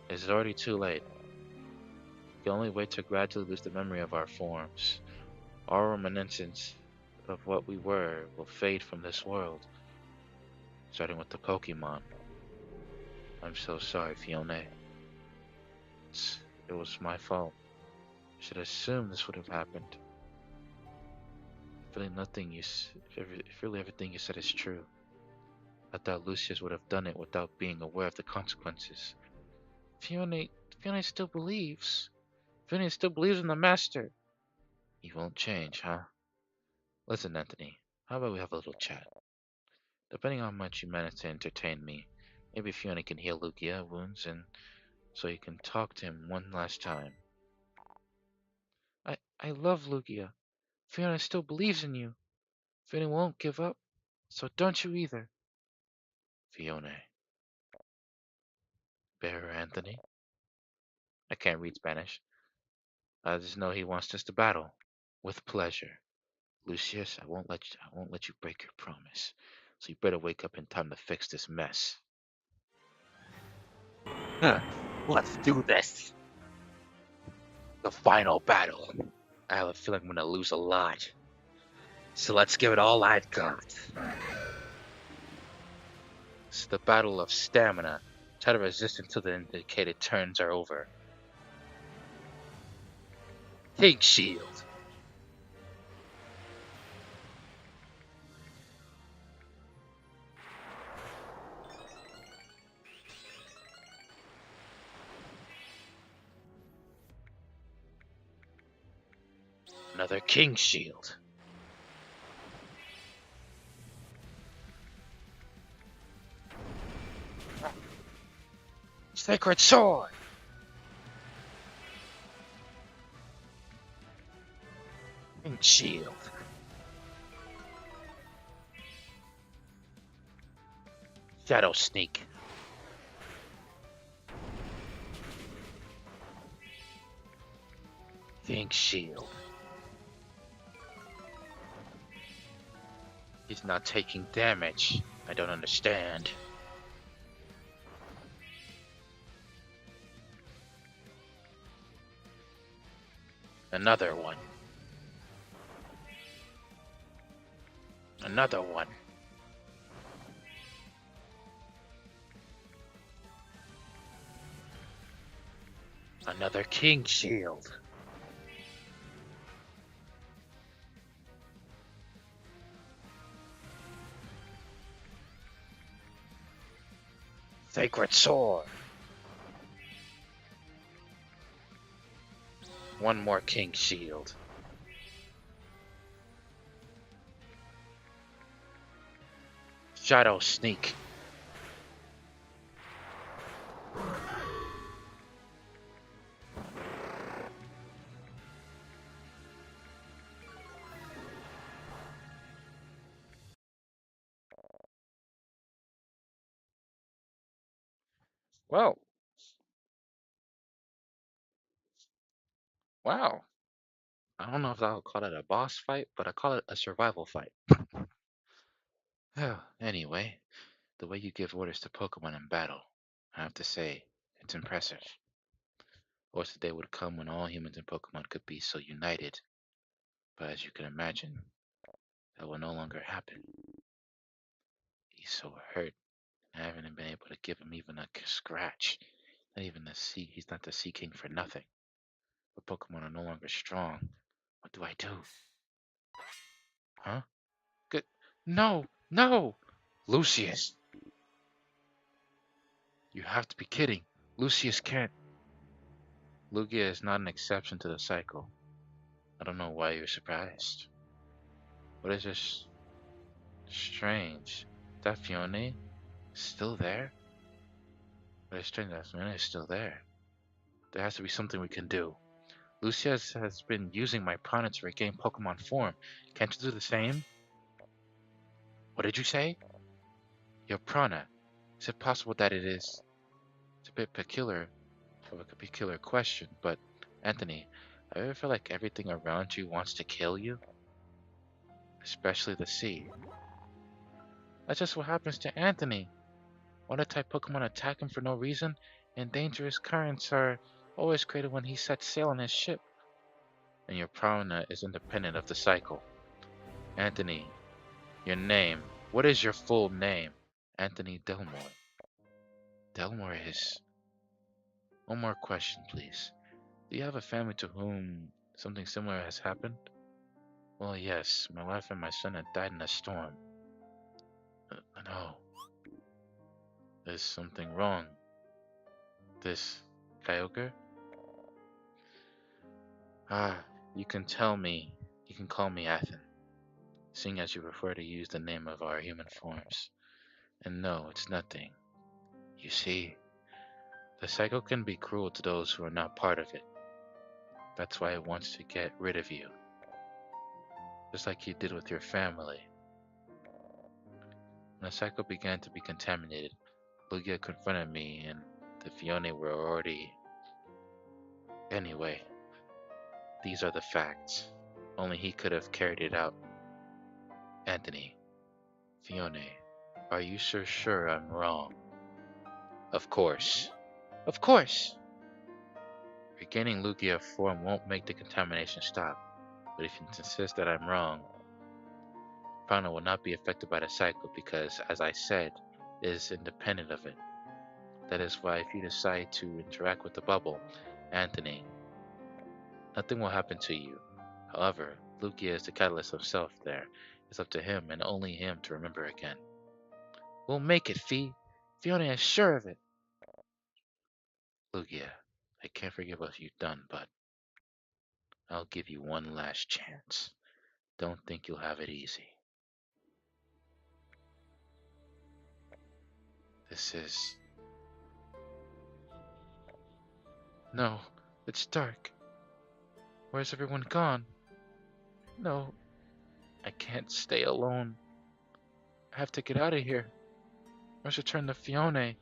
it's already too late. The only way to gradually lose the memory of our forms. Our reminiscence of what we were will fade from this world, starting with the Pokemon. I'm so sorry, Fiona. It was my fault. I should assume this would have happened. Really nothing if really everything you said is true. I thought Lucius would have done it without being aware of the consequences. Fiona, Fiona still believes. Fiona still believes in the Master. He won't change, huh? Listen, Anthony, how about we have a little chat? Depending on how much you manage to entertain me, maybe Fiona can heal Lugia wounds and so you can talk to him one last time. I love Lugia. Fiona still believes in you. Fiona won't give up, so don't you either. Fiona. Bearer Anthony? I can't read Spanish. I just know he wants us to battle. With pleasure. Lucius, I won't let you break your promise. So you better wake up in time to fix this mess. Huh. Let's do this. The final battle. I have a feeling I'm gonna lose a lot. So let's give it all I've got. It's the battle of stamina. Try to resist until the indicated turns are over. King Shield. Another King Shield. Sacred Sword. King Shield. Shadow Sneak. King Shield. He's not taking damage. I don't understand. Another one. Another one. Another King Shield. Sacred Sword. One more King Shield. Shadow Sneak. Well, wow. I don't know if I'll call it a boss fight, but I call it a survival fight. Anyway, the way you give orders to Pokemon in battle, I have to say, it's impressive. I wish the day would come when all humans and Pokemon could be so united, but as you can imagine, that will no longer happen. He's so hurt, I haven't been able to give him even a scratch. Not even the sea. He's not the Sea King for nothing. The Pokemon are no longer strong. What do I do? Huh? Good. No! No! Lucius! You have to be kidding. Lucius can't. Lugia is not an exception to the cycle. I don't know why you're surprised. What is this? Strange. That Fiona still there? But it's strange that Fiona is still there. There has to be something we can do. Lucius has been using my prana to regain Pokemon form. Can't you do the same? What did you say? Your prana. Is it possible that it is? It's a bit peculiar of a peculiar question, but Anthony, I ever feel like everything around you wants to kill you? Especially the sea. That's just what happens to Anthony. Water type Pokemon attack him for no reason, and dangerous currents are always created when he set sail on his ship. And your prana is independent of the cycle. Anthony, your name. What is your full name? Anthony Delmore. Delmore is... One more question, please. Do you have a family to whom something similar has happened? Well, yes. My wife and my son had died in a storm. No. There's something wrong. This... Kyogre? Ah, you can tell me. You can call me Athen, seeing as you prefer to use the name of our human forms. And no, it's nothing. You see, the cycle can be cruel to those who are not part of it. That's why it wants to get rid of you. Just like you did with your family. When the cycle began to be contaminated, Lugia confronted me and the Fione were already... Anyway, these are the facts. Only he could have carried it out. Anthony, Fione, are you so sure I'm wrong? Of course. Of course! Regaining Lugia form won't make the contamination stop, but if you insist that I'm wrong, Fauna will not be affected by the cycle because, as I said, it is independent of it. That is why if you decide to interact with the bubble, Anthony, nothing will happen to you. However, Lugia is the catalyst himself there. It's up to him and only him to remember again. We'll make it, Fiona is sure of it. Lugia, I can't forget what you've done, but I'll give you one last chance. Don't think you'll have it easy. This is... No, it's dark. Where's everyone gone? No, I can't stay alone. I have to get out of here. I must return to Fione,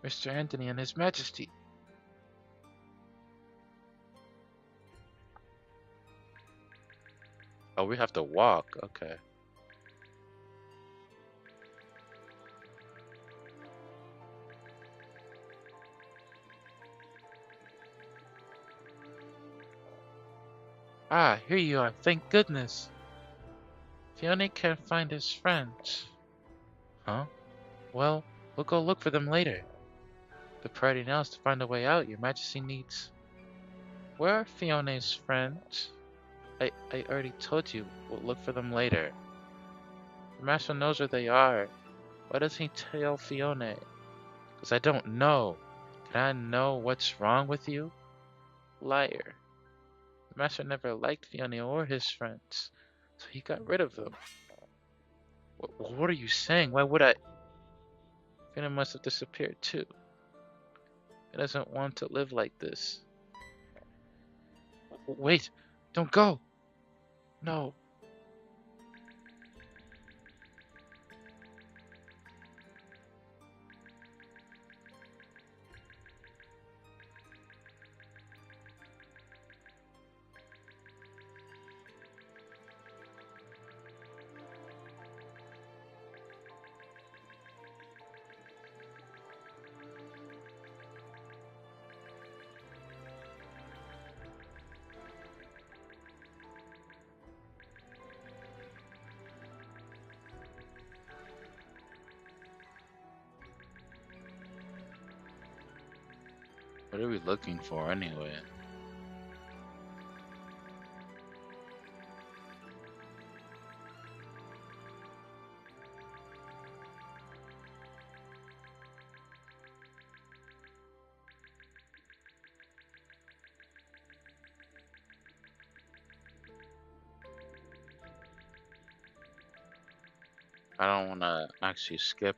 Mr. Anthony, and His Majesty. Oh, we have to walk. Okay. Ah, here you are. Thank goodness. Fione can't find his friends. Huh? Well, we'll go look for them later. The priority now is to find a way out. Your Majesty needs... Where are Fione's friends? I already told you. We'll look for them later. The Master knows where they are. Why doesn't he tell Fione? Because I don't know. Can I know what's wrong with you? Liar. The Master never liked Fione or his friends, so he got rid of them. What are you saying? Why would I? Fiona must have disappeared too. He doesn't want to live like this. Wait, don't go. No. What are we looking for anyway? I don't want to actually skip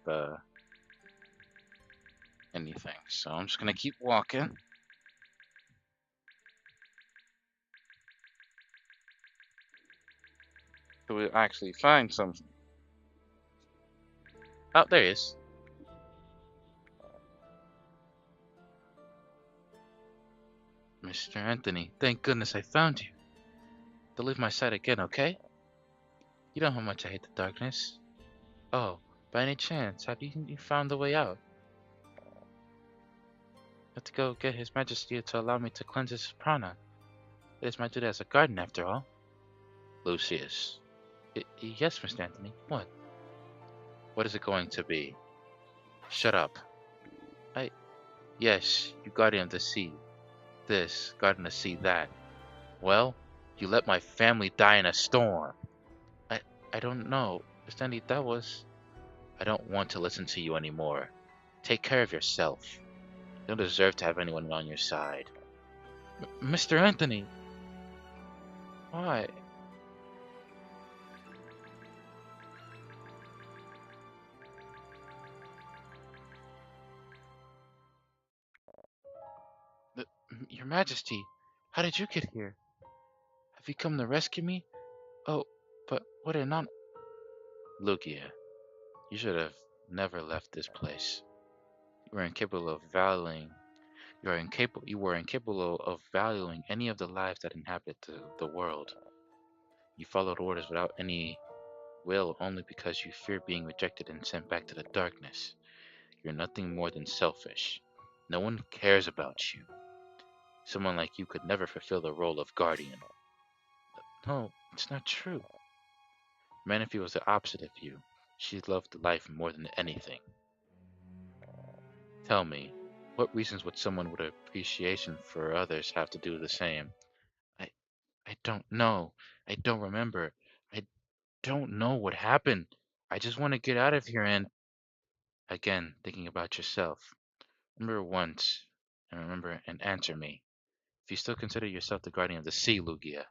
anything, so I'm just gonna keep walking. So we actually find something. Oh, there he is. Mr. Anthony, thank goodness I found you. Don't leave my side again, okay? You know how much I hate the darkness. Oh, by any chance, have you found the way out? have to go get His Majesty to allow me to cleanse his prana. It is my duty as a guardian, after all. Lucius. Yes, Mr. Anthony. What? What is it going to be? Shut up. I. Yes, you guardian of the sea. This, guardian of the sea, that. Well, you let my family die in a storm. I. I don't know. Mr. Anthony, that was. I don't want to listen to you anymore. Take care of yourself. You don't deserve to have anyone on your side. Mr. Anthony! Why? The, Your Majesty, how did you get here? Have you come to rescue me? Oh, but what an on... Lugia, you should have never left this place. You were incapable of valuing... You were incapable of valuing any of the lives that inhabit the world. You followed orders without any will only because you feared being rejected and sent back to the darkness. You're nothing more than selfish. No one cares about you. Someone like you could never fulfill the role of guardian. No, it's not true. Manaphy was the opposite of you. She loved life more than anything. Tell me, what reasons would someone with appreciation for others have to do the same? I I don't know. I don't remember. I don't know what happened. I just want to get out of here and again thinking about yourself. Remember once and remember and answer me. If you still consider yourself the guardian of the sea, Lugia,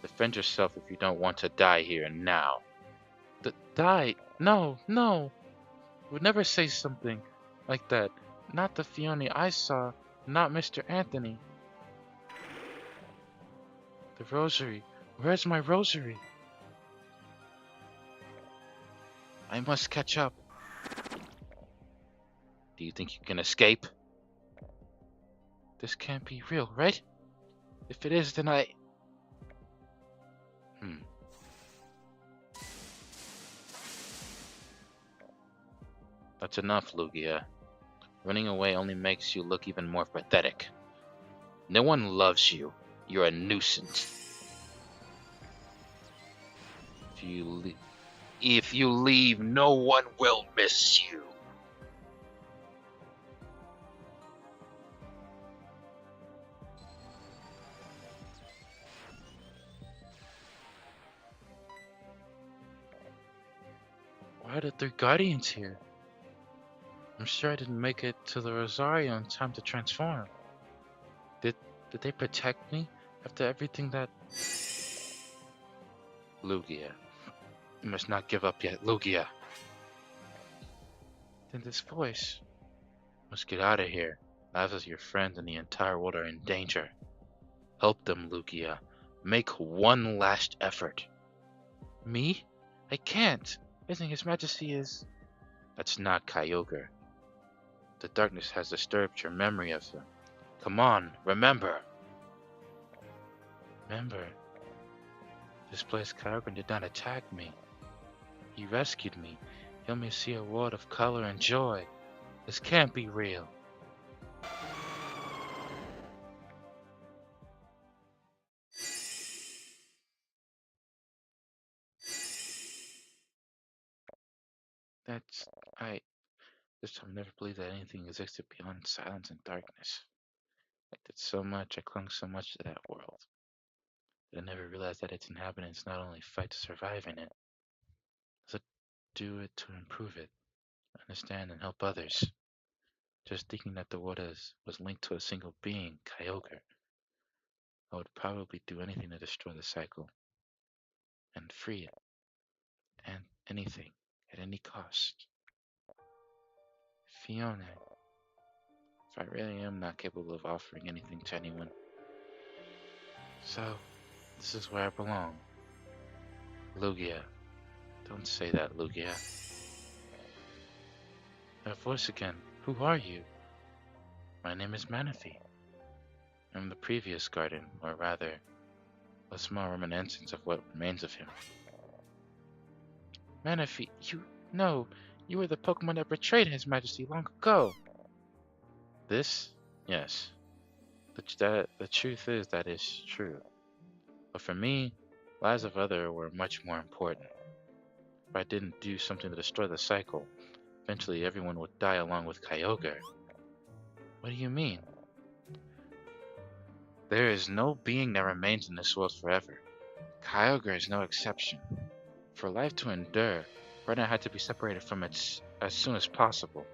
defend yourself if you don't want to die here and now. Die? No, no! Would never say something like that. Not the Fiona I saw, not Mr. Anthony. The rosary. Where's my rosary? I must catch up. Do you think you can escape? This can't be real, right? If it is, then I... That's enough, Lugia. Running away only makes you look even more pathetic. No one loves you. You're a nuisance. If you leave, no one will miss you. Why are the three guardians here? I'm sure I didn't make it to the Rosario in time to transform. Did they protect me after everything that... Lugia. You must not give up yet, Lugia. Then this voice. Must get out of here. As your friends and the entire world are in danger. Help them, Lugia. Make one last effort. Me? I can't. I think His Majesty is... That's not Kyogre. The darkness has disturbed your memory of him. Come on, remember. Remember. This place Kyogre did not attack me. He rescued me. He helped me see a world of color and joy. This can't be real. I this time never believed that anything existed beyond silence and darkness. I did so much, I clung so much to that world, that I never realized that its inhabitants not only fight to survive in it, but do it to improve it, understand and help others. Just thinking that the world was linked to a single being, Kyogre, I would probably do anything to destroy the cycle and free it, and anything, at any cost. Fiona, if I really am not capable of offering anything to anyone, so this is where I belong. Lugia. Don't say that, Lugia. That voice again. Who are you? My name is Manaphy. I'm the previous guardian, or rather, a small reminiscence of what remains of him. Manaphy, you... No, you were the Pokemon that betrayed His Majesty long ago. This? Yes. The truth is that is true. But for me, lives of others were much more important. If I didn't do something to destroy the cycle, eventually everyone would die along with Kyogre. What do you mean? There is no being that remains in this world forever. Kyogre is no exception. For life to endure, Prana had to be separated from it as soon as possible.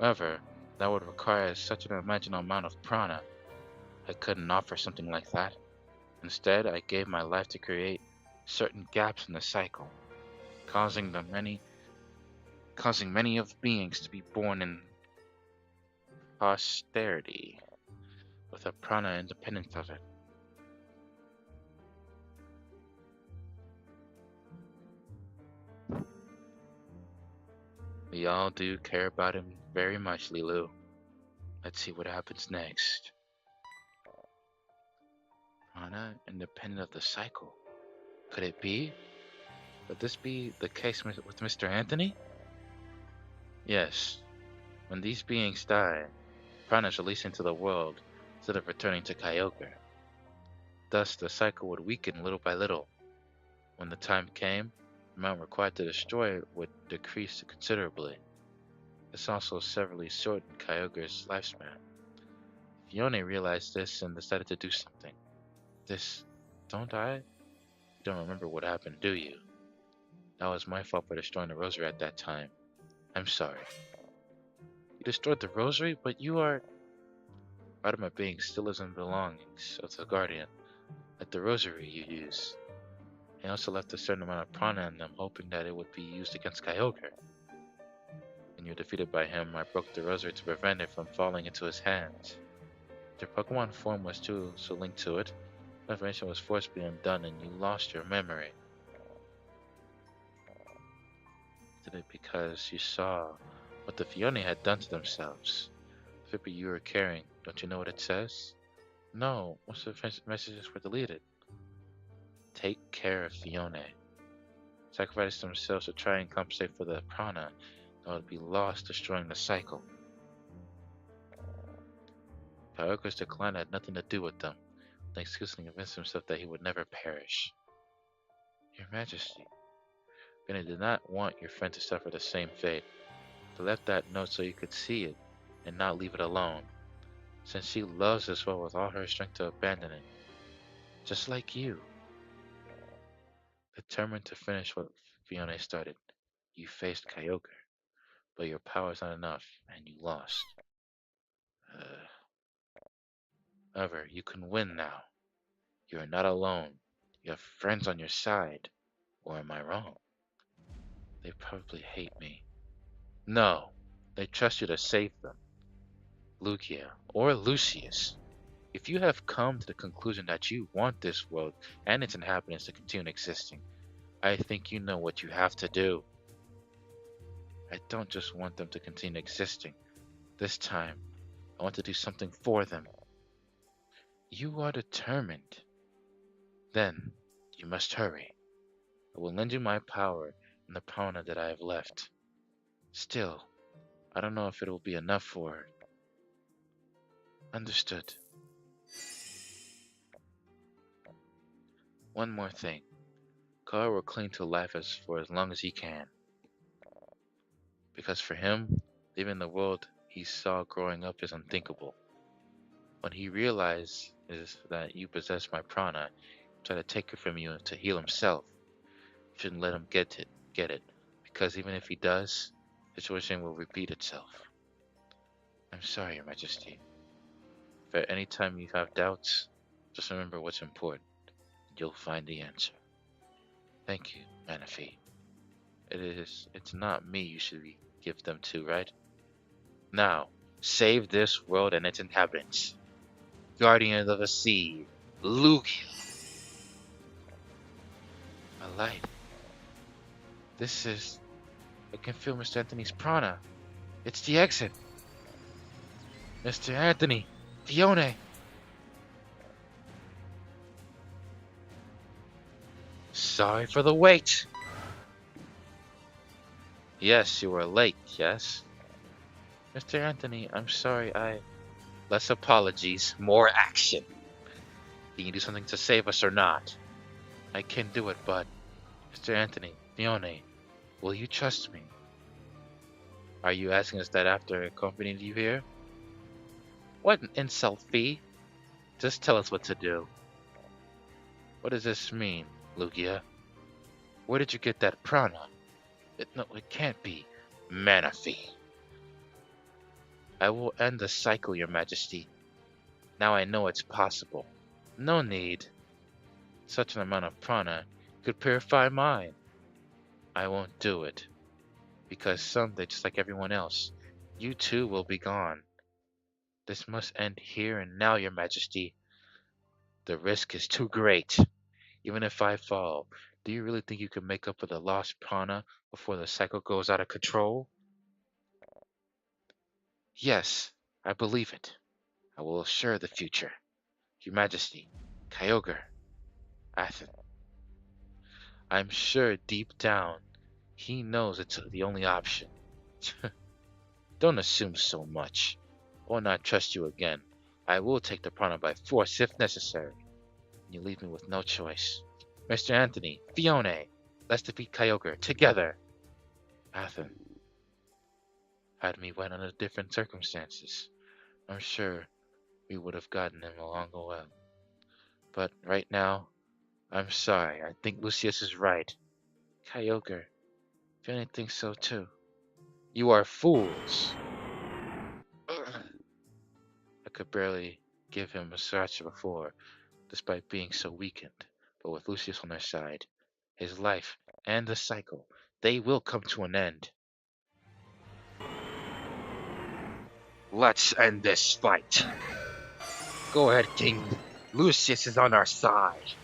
However, that would require such an unimaginable amount of prana. I couldn't offer something like that. Instead, I gave my life to create certain gaps in the cycle, causing many of beings to be born in posterity with a prana independent of it. We all do care about him very much, Lilu. Let's see what happens next. Prana independent of the cycle. Could it be? Could this be the case with Mr. Anthony? Yes. When these beings die, prana is released into the world instead of returning to Kyogre. Thus, the cycle would weaken little by little. When the time came, the amount required to destroy it would decrease considerably. This also severely shortened Kyogre's lifespan. Fiona realized this and decided to do something. Don't I? You don't remember what happened, do you? That was my fault for destroying the rosary at that time. I'm sorry. You destroyed the rosary, but you are... Part of my being still lives in belongings of the Guardian, like the rosary you use. I also left a certain amount of prana in them, hoping that it would be used against Kyogre. When you were defeated by him, I broke the rosary to prevent it from falling into his hands. Your Pokemon form was too so linked to it. Information was forced to be undone and you lost your memory. Did it because you saw what the Fiona had done to themselves? The paper you were carrying, don't you know what it says? No, most of the messages were deleted. Take care of Fiona. Sacrificed themselves to try and compensate for the prana that would be lost destroying the cycle. Kyogre's decline had nothing to do with them. The excuse to convince himself that he would never perish. Your Majesty, Fiona did not want your friend to suffer the same fate. She left that note so you could see it and not leave it alone, since she loves this world with all her strength to abandon it. Just like you. Determined to finish what Fiona started, you faced Kyogre, but your power is not enough, and you lost. However, you can win now. You are not alone. You have friends on your side. Or am I wrong? They probably hate me. No, they trust you to save them. Lugia, or Lucius, if you have come to the conclusion that you want this world and its inhabitants to continue existing, I think you know what you have to do. I don't just want them to continue existing. This time, I want to do something for them. You are determined. Then, you must hurry. I will lend you my power and the prana that I have left. Still, I don't know if it will be enough for her. Understood. One more thing. Carl will cling to life for as long as he can. Because for him, leaving the world he saw growing up is unthinkable. When he realizes that you possess my prana, he try to take it from you to heal himself. You shouldn't let him get it. Because even if he does, the situation will repeat itself. I'm sorry, Your Majesty. If at any time you have doubts, just remember what's important. You'll find the answer. Thank you, Manaphy. It's not me you should give them to, right? Now, save this world and its inhabitants. Guardian of the Sea, Lugia. A light. I can feel Mr. Anthony's prana. It's the exit. Mr. Anthony, Fiona. Sorry for the wait. Yes, you were late, yes? Mr. Anthony, I'm sorry, Less apologies, more action. Can you do something to save us or not? I can do it, but... Mr. Anthony, Fione, will you trust me? Are you asking us that after accompanying you here? What an insult, Fee! Just tell us what to do. What does this mean, Lugia? Where did you get that prana? No, it can't be. Manaphy. I will end the cycle, Your Majesty. Now I know it's possible. No need. Such an amount of prana could purify mine. I won't do it. Because someday, just like everyone else, you too will be gone. This must end here and now, Your Majesty. The risk is too great. Even if I fall, do you really think you can make up for the lost prana before the cycle goes out of control? Yes, I believe it. I will assure the future. Your Majesty, Kyogre, Athen. I'm sure deep down he knows it's the only option. Don't assume so much. I will not trust you again. I will take the prana by force if necessary. You leave me with no choice. Mr. Anthony, Fione, let's defeat Kyogre together. Athen, had me went under different circumstances, I'm sure we would have gotten him along well. But right now, I'm sorry. I think Lucius is right. Kyogre, Fiona thinks so too. You are fools. I could barely give him a scratch before, despite being so weakened. But with Lucius on their side, his life and the cycle, they will come to an end. Let's end this fight. Go ahead, King. Lucius is on our side.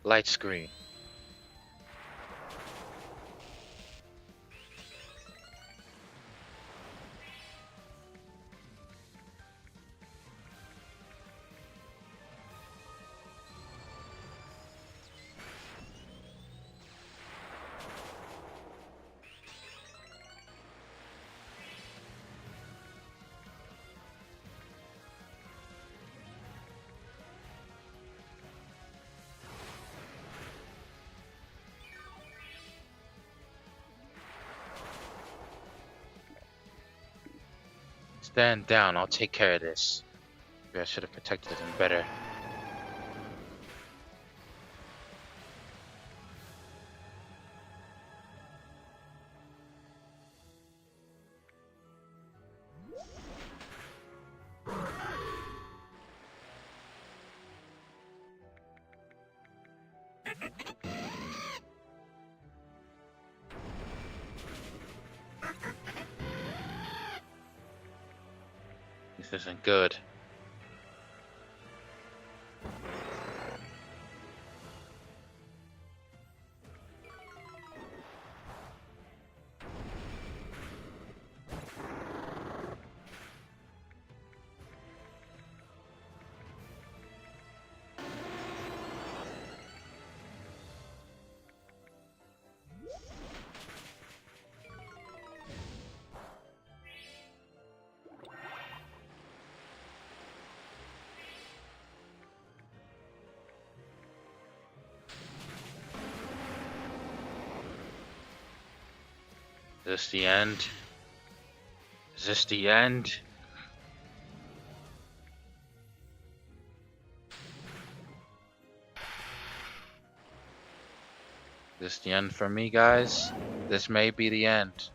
Light screen. Stand down, I'll take care of this. Maybe I should have protected him better. This isn't good. Is this the end? Is this the end? Is this the end for me, guys? This may be the end.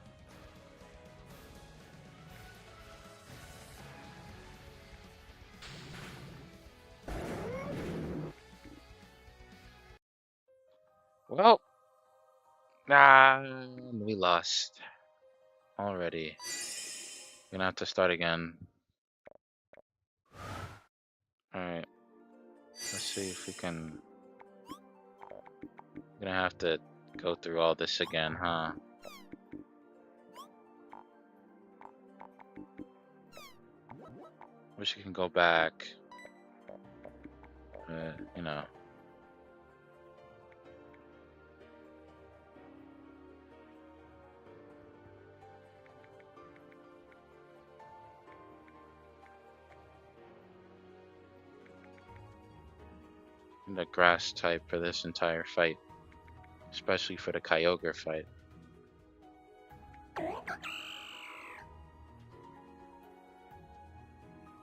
Well, we lost already. Gonna have to start again. Alright, let's see if we can... Gonna have to Go through all this again, huh? Wish you can go back. You know. The grass type for this entire fight. Especially for the Kyogre fight.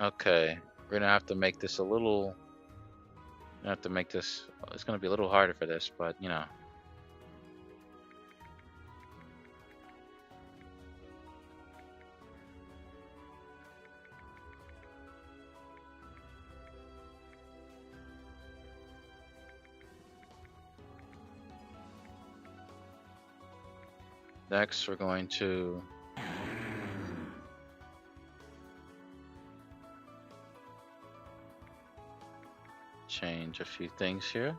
Okay. We're gonna have to make this a little... It's gonna be a little harder for this, but you know. Next, we're going to change a few things here.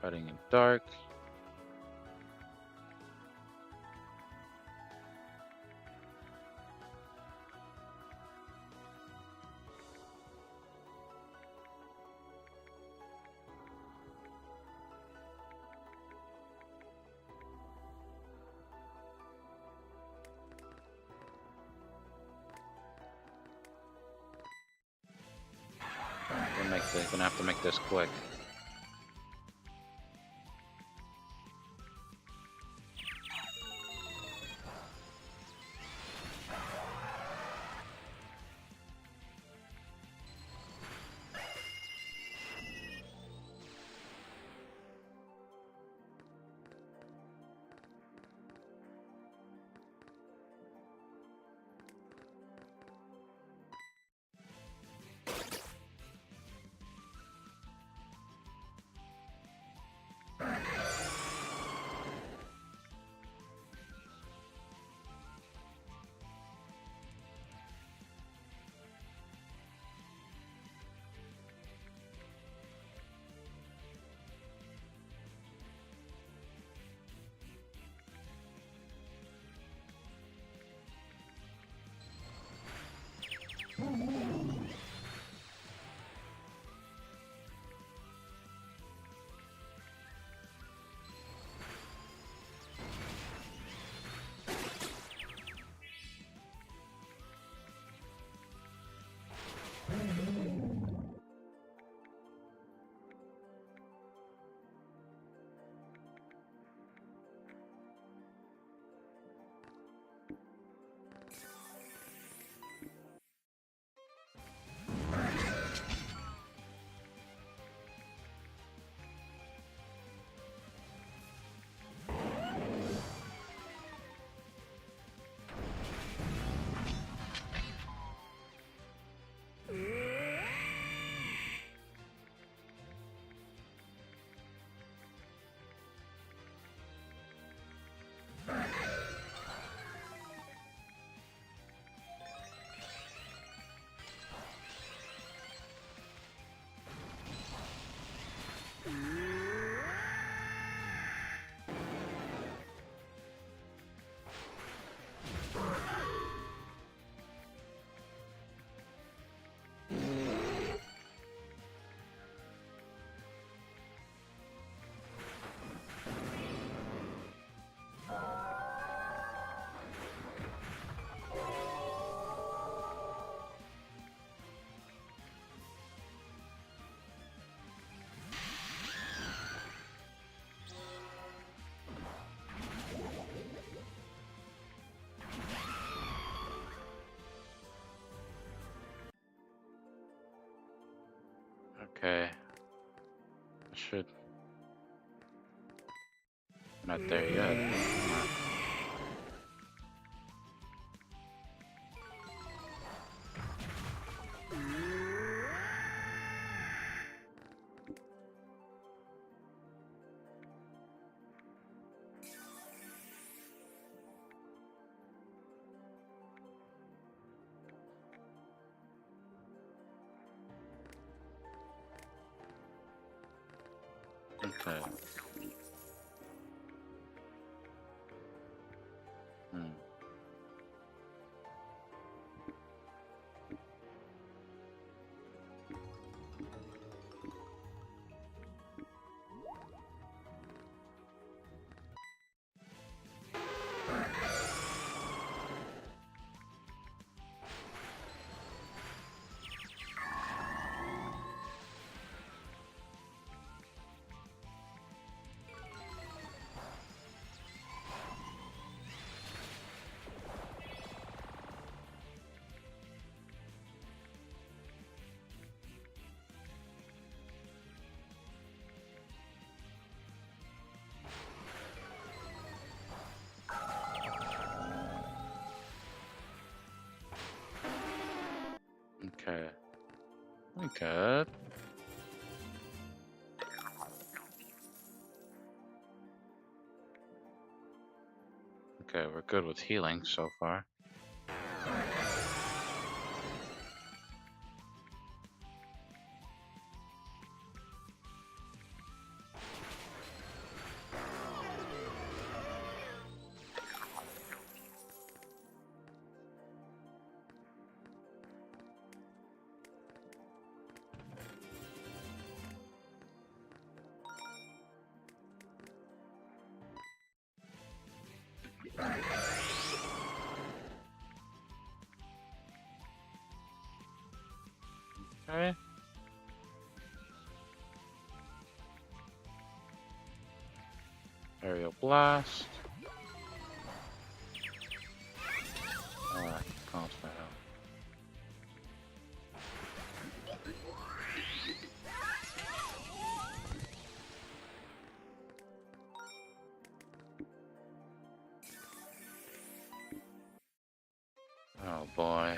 Fighting in dark. We're gonna have to make this quick. Okay. Should... Not there yet. Okay. Hmm. Okay. We good. Okay, we're good with healing so far. Okay. Aerial blast. Alright, calls for help. Oh boy.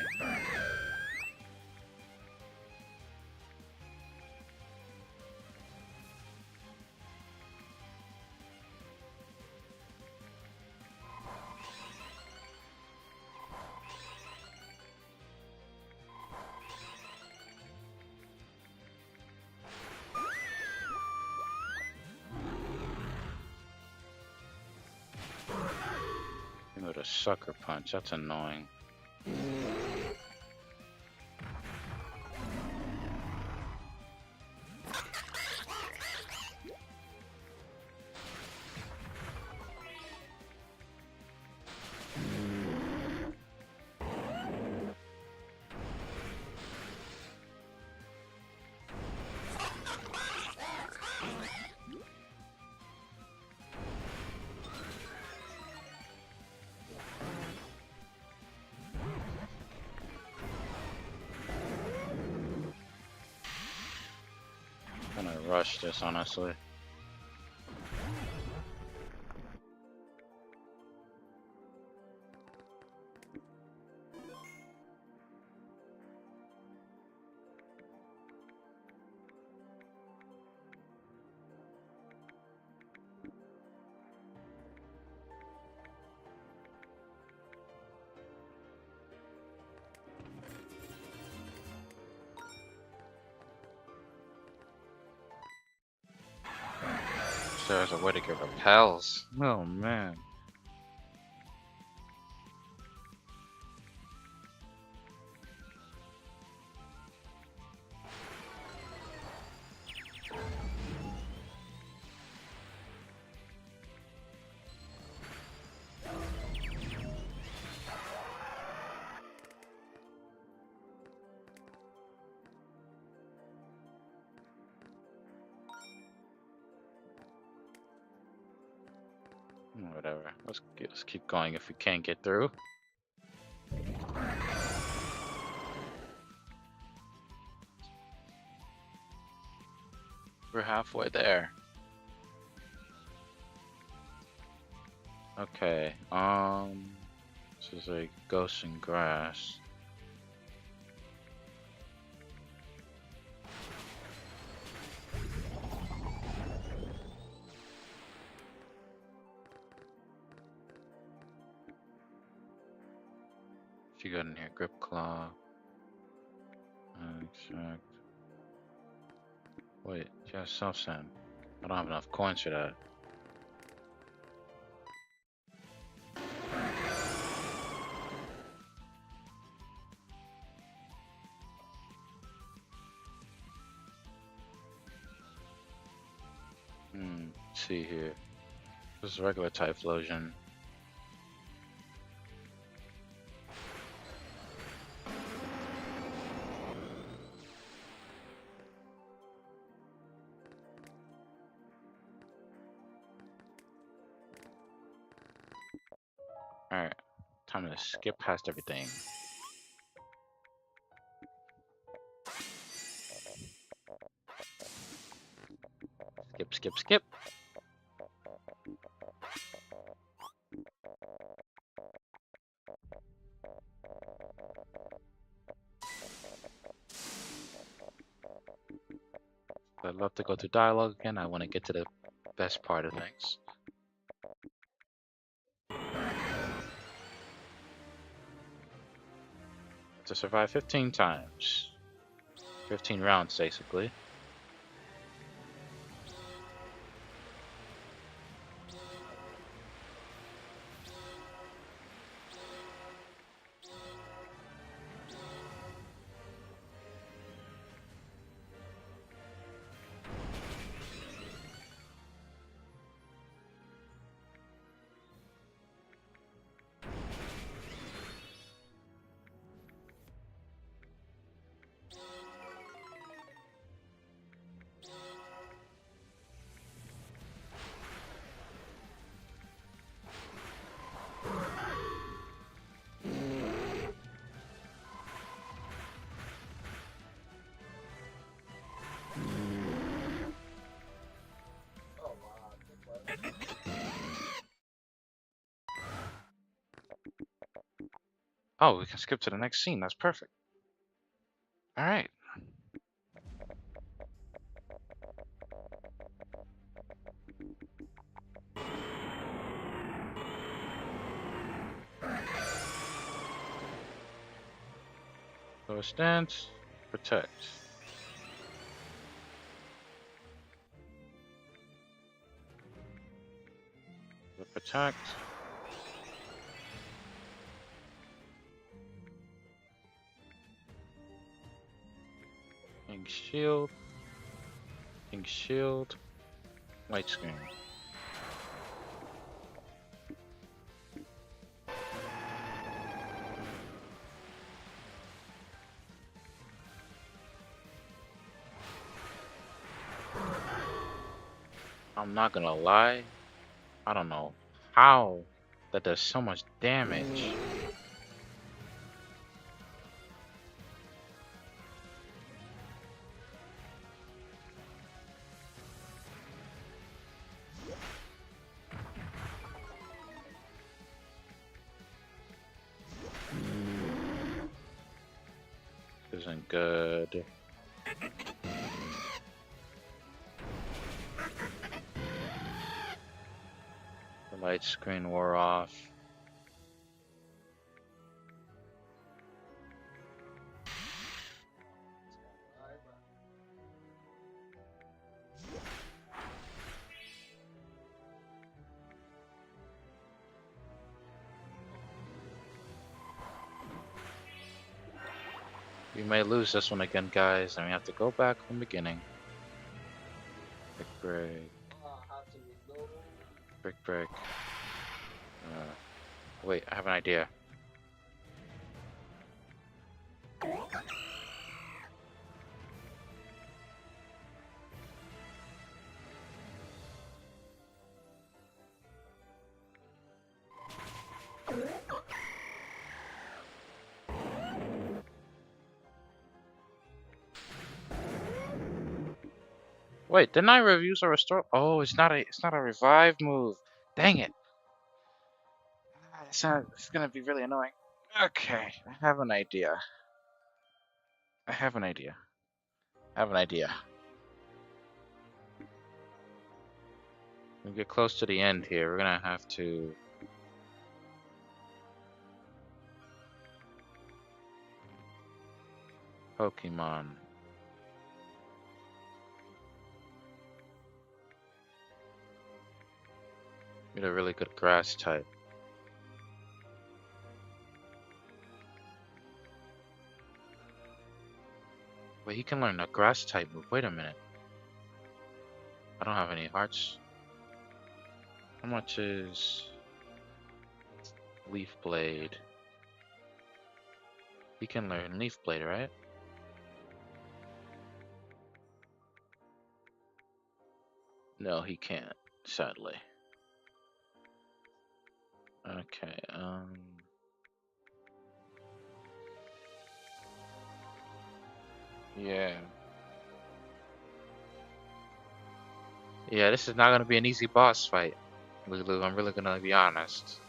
You know, the sucker punch, that's annoying. I'm gonna rush this, honestly. So there's a way to get repels. Oh man. Whatever. Let's keep going if we can't get through. We're halfway there. Okay. This is a ghost in grass. What you got in here? Grip claw. Extract. Wait, yeah, self sand. I don't have enough coins for that. Let's see here. This is regular Typhlosion. Alright, time to skip past everything. Skip, skip, skip. I'd love to go through dialogue again. I want to get to the best part of things. To survive 15 times. 15 rounds, basically. Oh, we can skip to the next scene. That's perfect. Alright. So stance, protect. The protect. Ink shield. Ink shield. Light screen. I'm not gonna lie. I don't know how that does so much damage. Isn't good. The light screen wore off. We may lose this one again, guys, and we have to go back from the beginning. Brick break. Brick break. Wait, I have an idea. Wait, didn't I reviews or restore? Oh, it's not a revive move. Dang it. It's gonna be really annoying. Okay, I have an idea. I have an idea. I have an idea. When we get close to the end here, we're gonna have to Pokemon. You're a really good grass type. Wait, he can learn a grass type move. Wait a minute. I don't have any hearts. How much is Leaf Blade? He can learn Leaf Blade, right? No, he can't, sadly. Okay, yeah. Yeah, this is not gonna be an easy boss fight, Lulu. I'm really gonna be honest.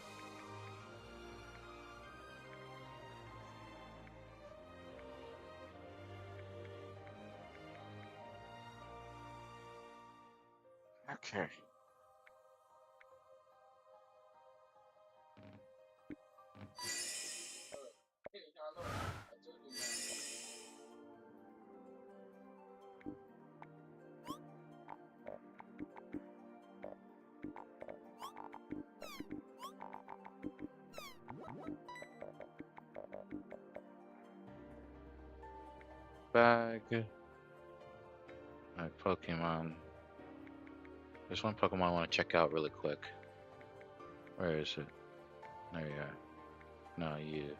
Okay. Bag. Alright, Pokemon. There's one Pokemon I want to check out really quick. Where is it? There you are. No, you.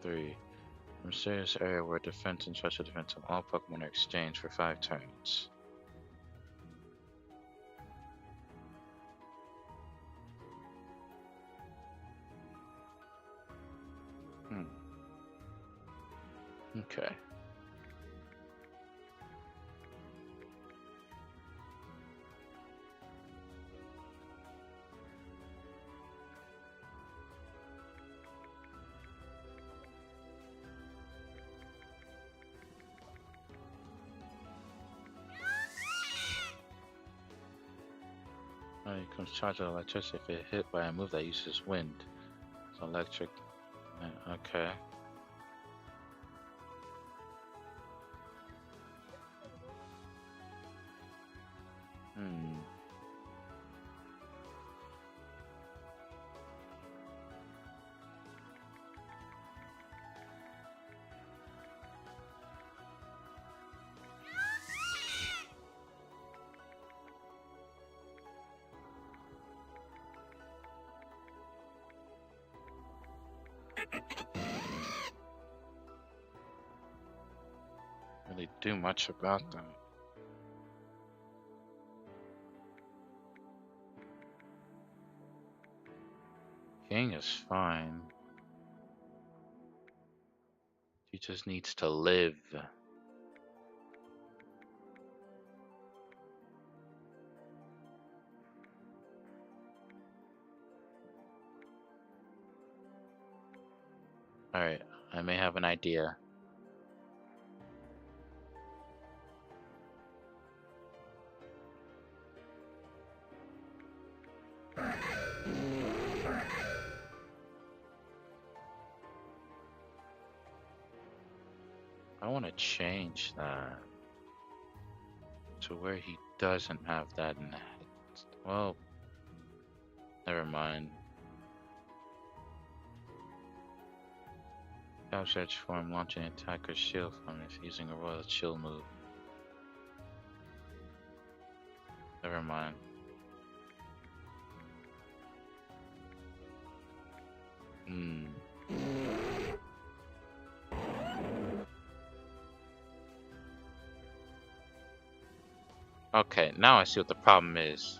3. Mysterious area where defense and special defense of all Pokemon are exchanged for 5 turns. Okay. You can charge with electricity if it hit by a move that uses wind. It's electric. Okay. Hmm. Really do much about them. King is fine. He just needs to live. Alright, I may have an idea. I want to change that to where he doesn't have that next. Well, never mind. Couch edge form, launching attack or shield from if using a royal chill move. Never mind. Hmm. Okay, now I see what the problem is.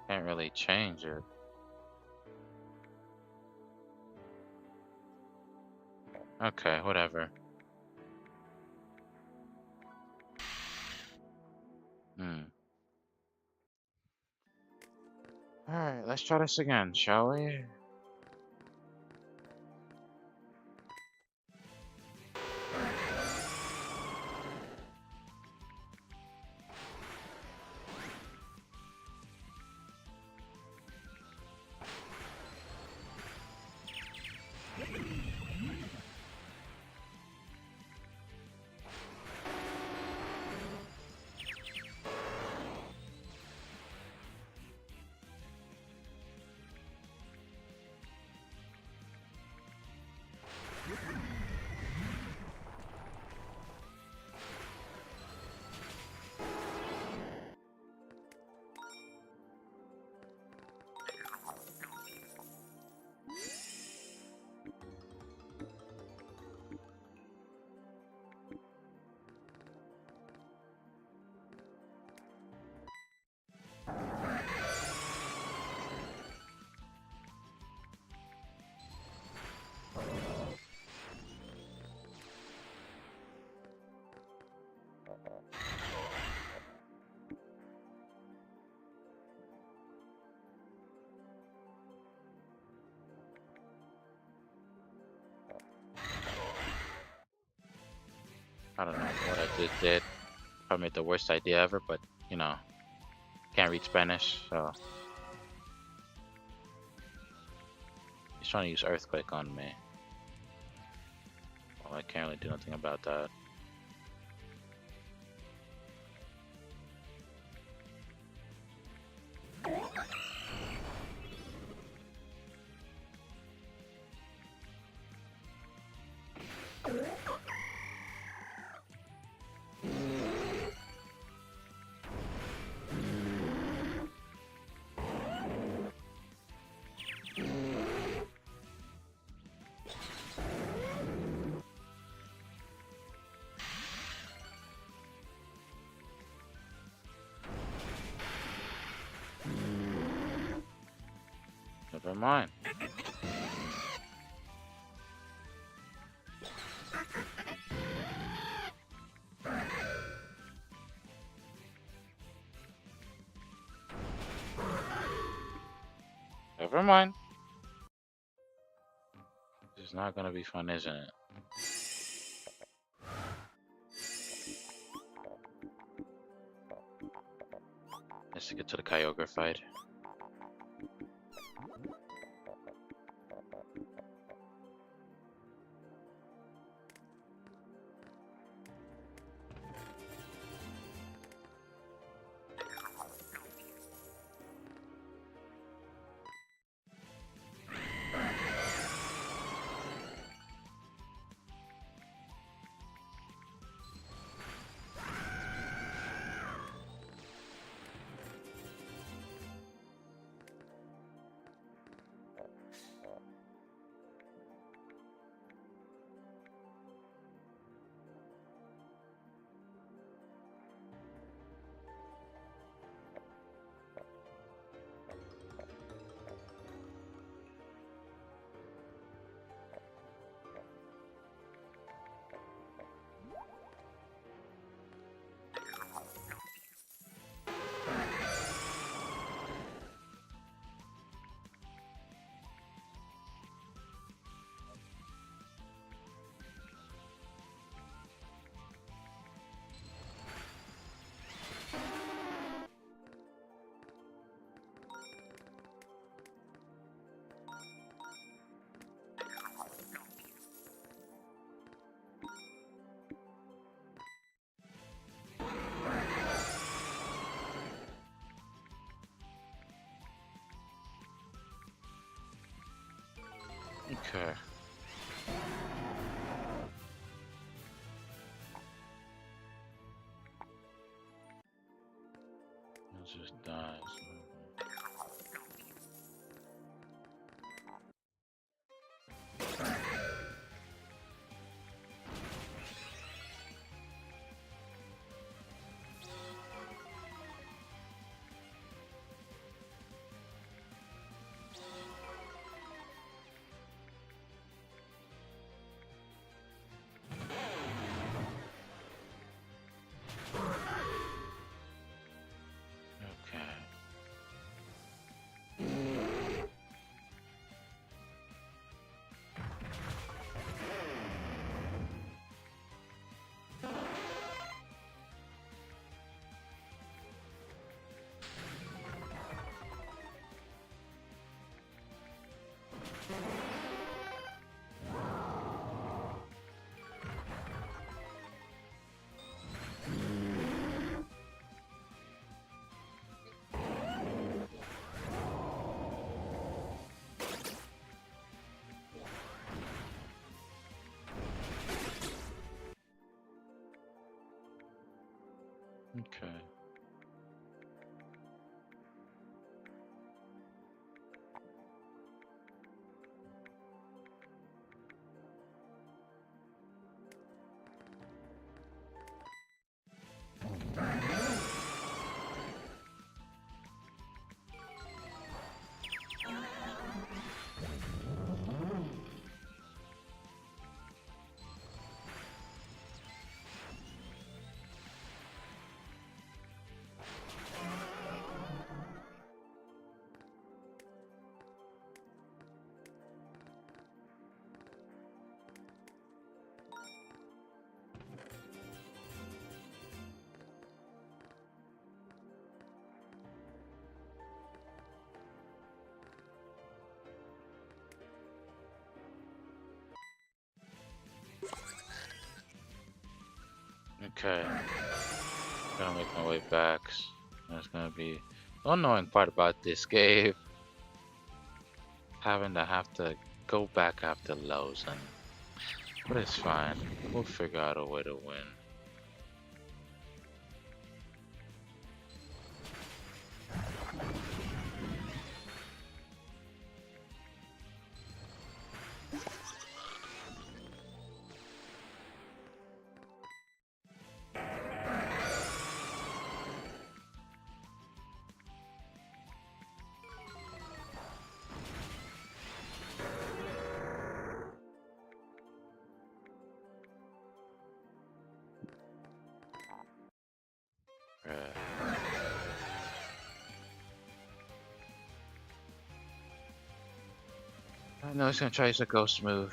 Can't really change it. Okay, whatever. Hmm. Alright, let's try this again, shall we? I don't know what I just did. Probably the worst idea ever, but you know, can't read Spanish, so he's trying to use Earthquake on me. Well, I can't really do nothing about that. Never mind. Never mind. This is not gonna be fun, isn't it? Let's get to the Kyogre fight. Okay. It just dies. Okay. Okay. Gotta make my way back. That's gonna be the annoying part about this game. Having to have to go back after losing. But it's fine. We'll figure out a way to win. Right. I know he's gonna try to go smooth.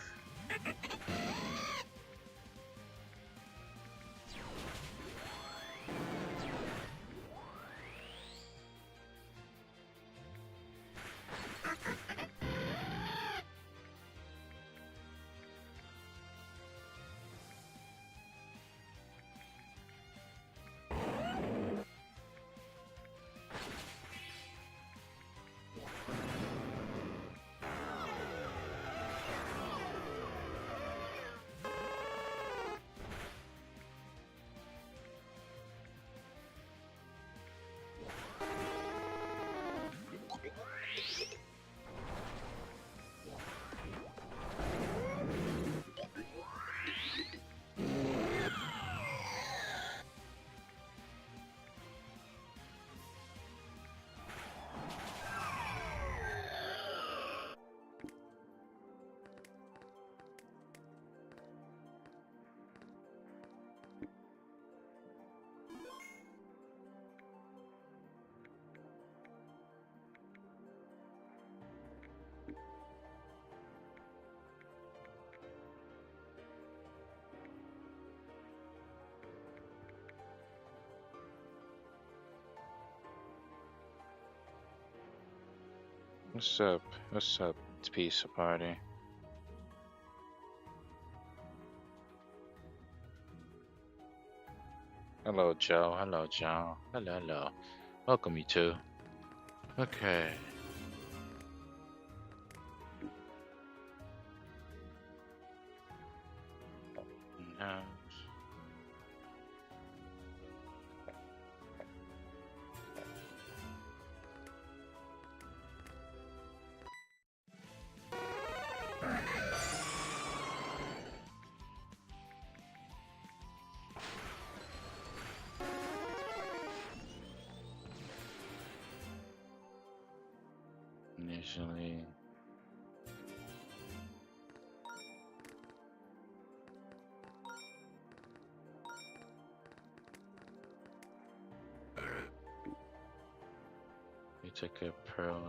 What's up? What's up, pizza party? Hello, Joe. Hello, Joe. Hello, hello. Welcome, you two. Okay. Now, initially, we took a pearl.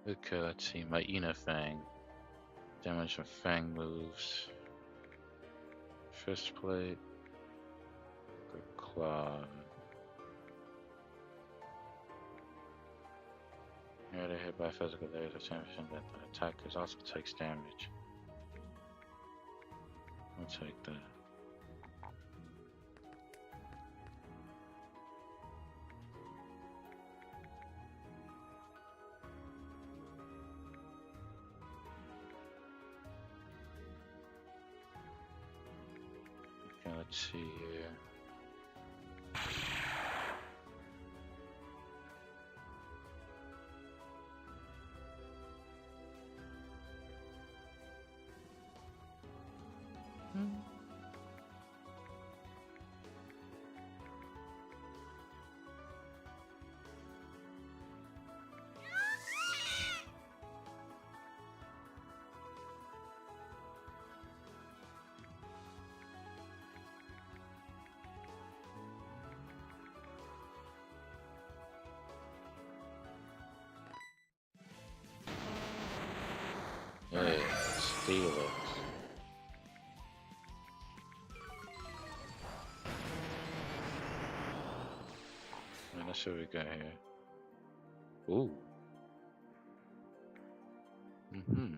Okay, let's see. My Ina Fang. Damage from Fang moves. Fist plate. Good claw. Yeah, they're hit by physical. There's a 10% that the attackers also takes damage. I'll take that. Okay, let's see here. Yeah, steal it. Let's see what we got here. Ooh. Mm-hmm.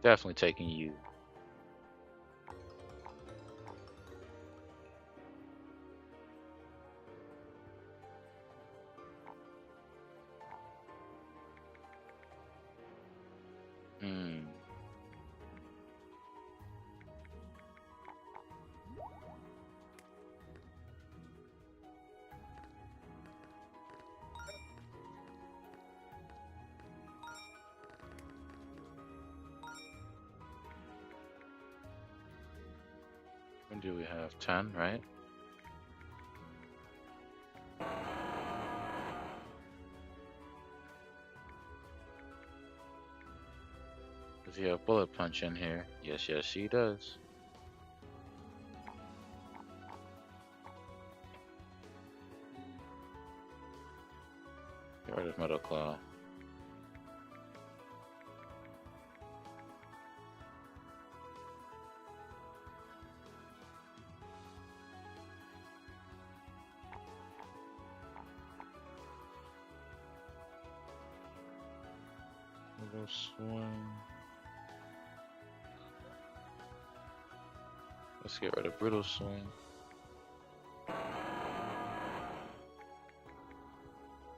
Definitely taking you. Hmm. When do we have 10, right? Does he have bullet punch in here? Yes, yes, he does. Get rid of Metal Claw. Little swing. Let's get rid of Brutal Swing.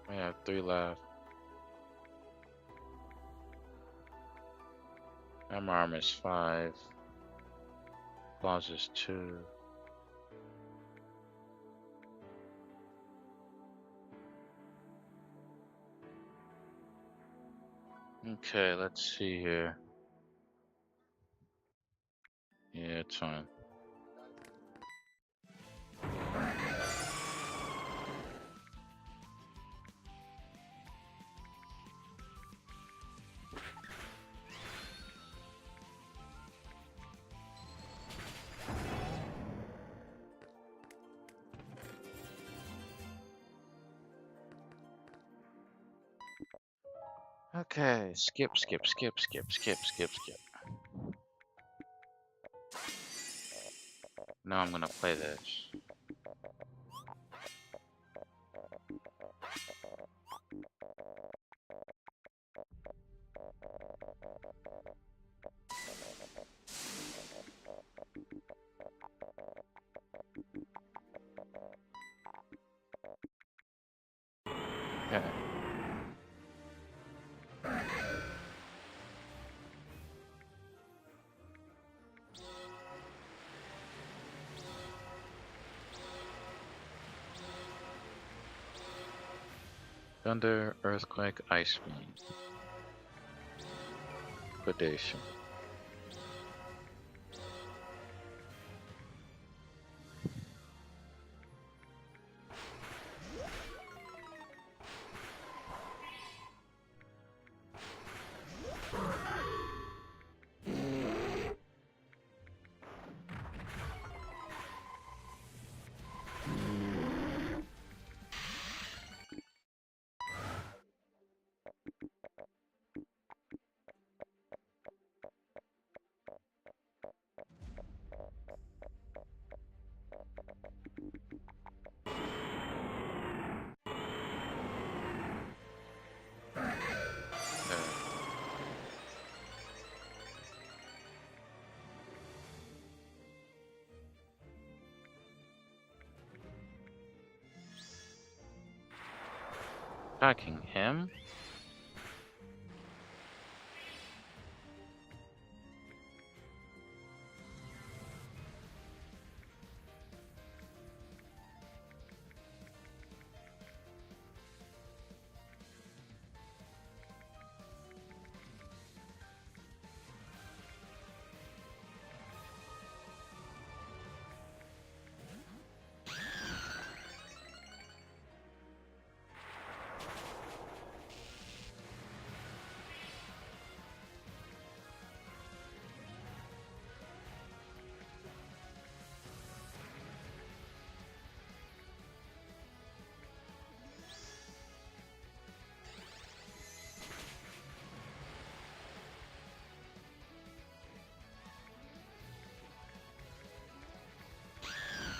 We have 3 left. Hammer Arm is 5. Claws is 2. Okay, let's see here. Yeah, it's fine. Okay, skip, skip, skip, skip, skip, skip, skip. Now I'm gonna play this. Okay. Thunder, Earthquake, Ice Beam. Liquidation. Attacking him?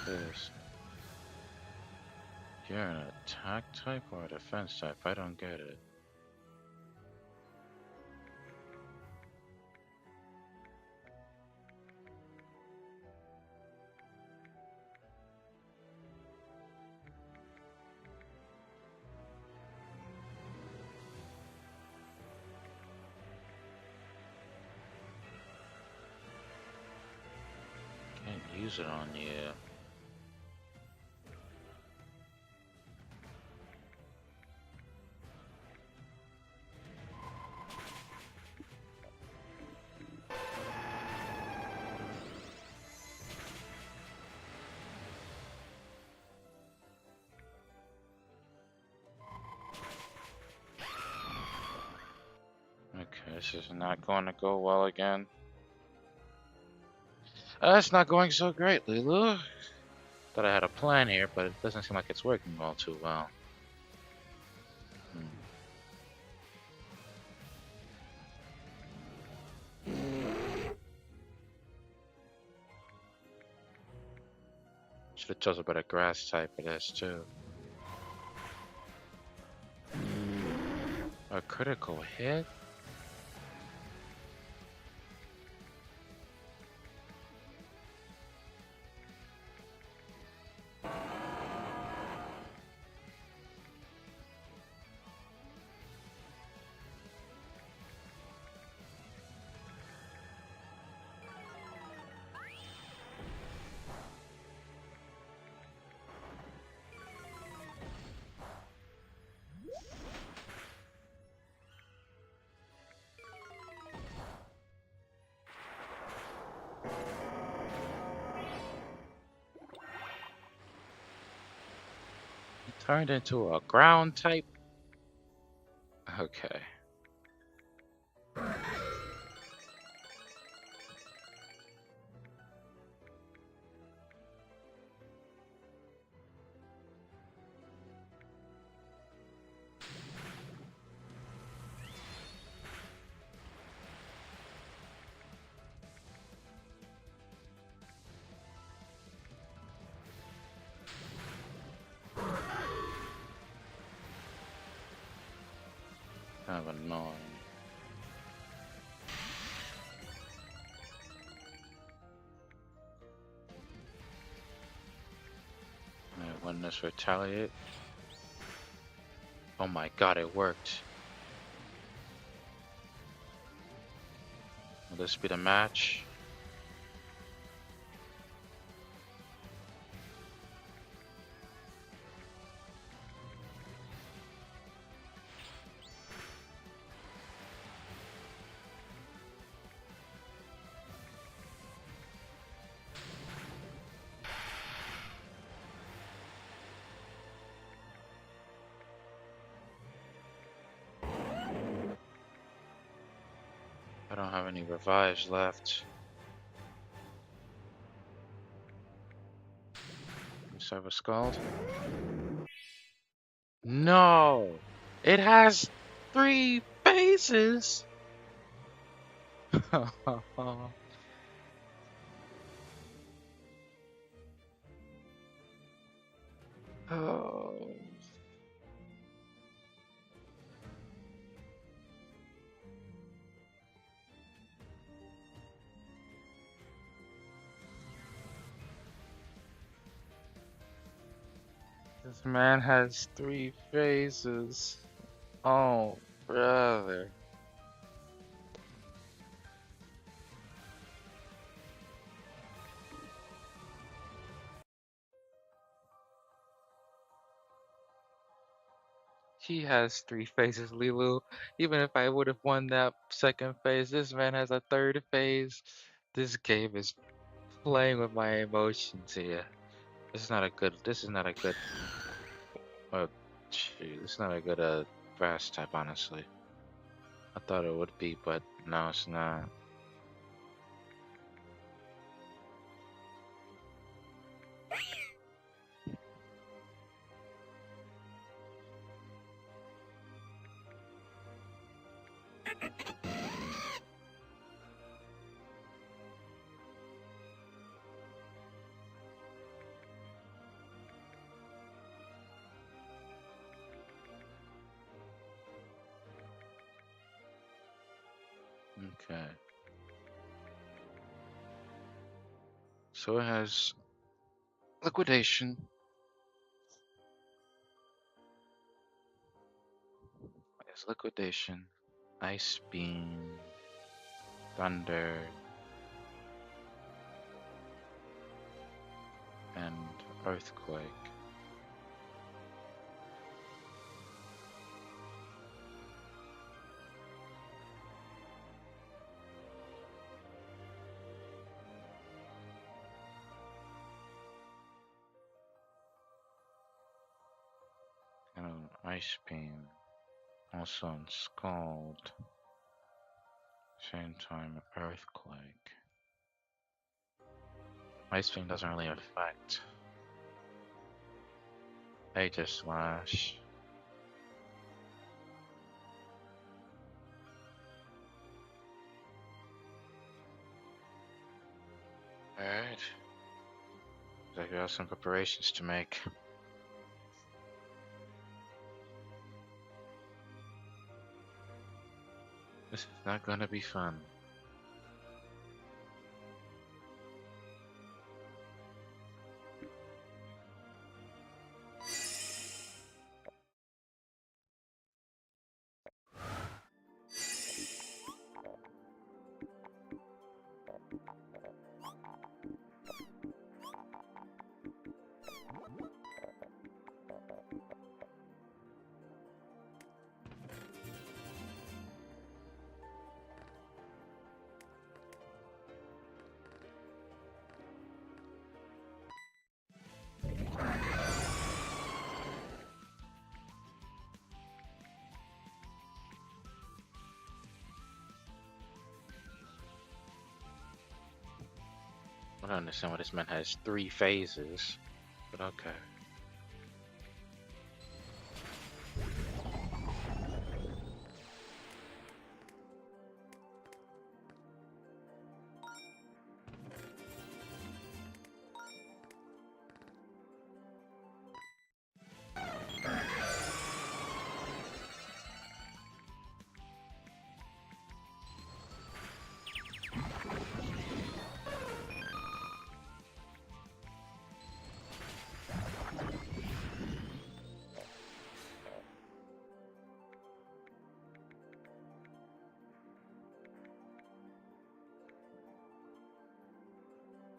This. You're an attack type or a defense type? I don't get it. Can't use it on you. Okay, this is not going to go well again. It's not going so great, Lulu. Thought I had a plan here, but it doesn't seem like it's working all too well. Should have chosen a better grass type for this too. A critical hit? Turned into a ground type? Okay. Kind of annoying. When this retaliate. Oh my god, it worked. Will this be the match? I don't have any revives left. Serve a Scald? No! It has 3 phases! Oh. This man has three phases. Oh, brother. He has three phases, Lilu. Even if I would have won that second phase, this man has a third phase. This game is playing with my emotions here. This is not a good, uh, this is not a good, grass type, honestly. I thought it would be, but no, it's not. Okay. So it has liquidation. It has liquidation, ice beam, thunder, and earthquake. And ice beam. Also on scald. Same time, earthquake. Ice beam doesn't really affect. Aegis slash. Alright. I got some preparations to make. This is not gonna be fun. I don't understand why this man has three phases, but okay.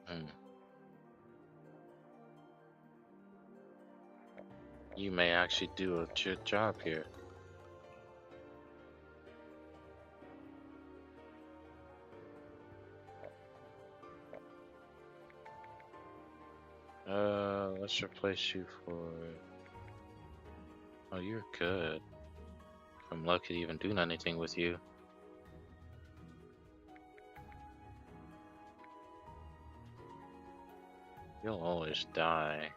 Hmm. You may actually do a good job here. Let's replace you for. Oh, you're good. I'm lucky to even do anything with you. You'll always die.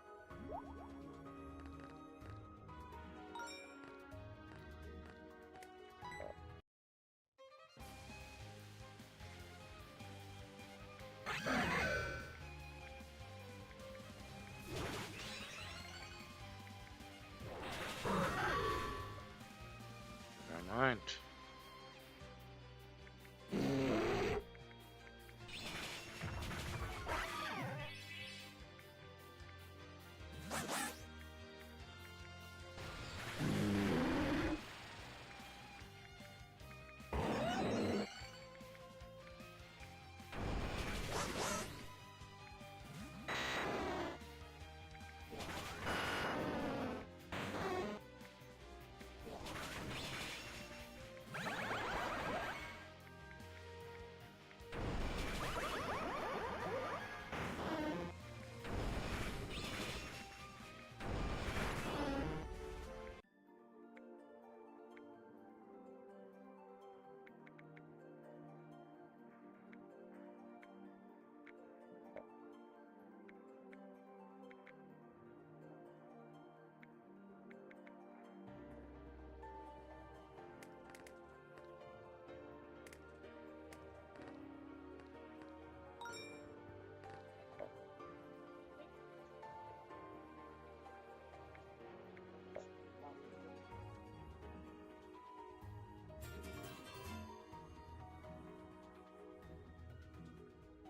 Never mind.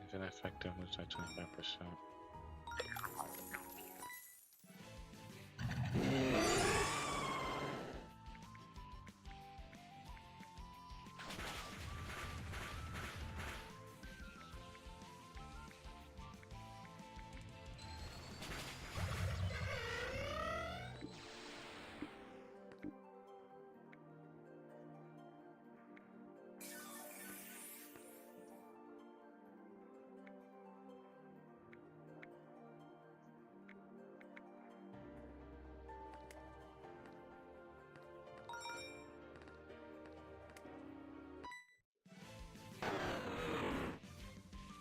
Even effective moves by 25%.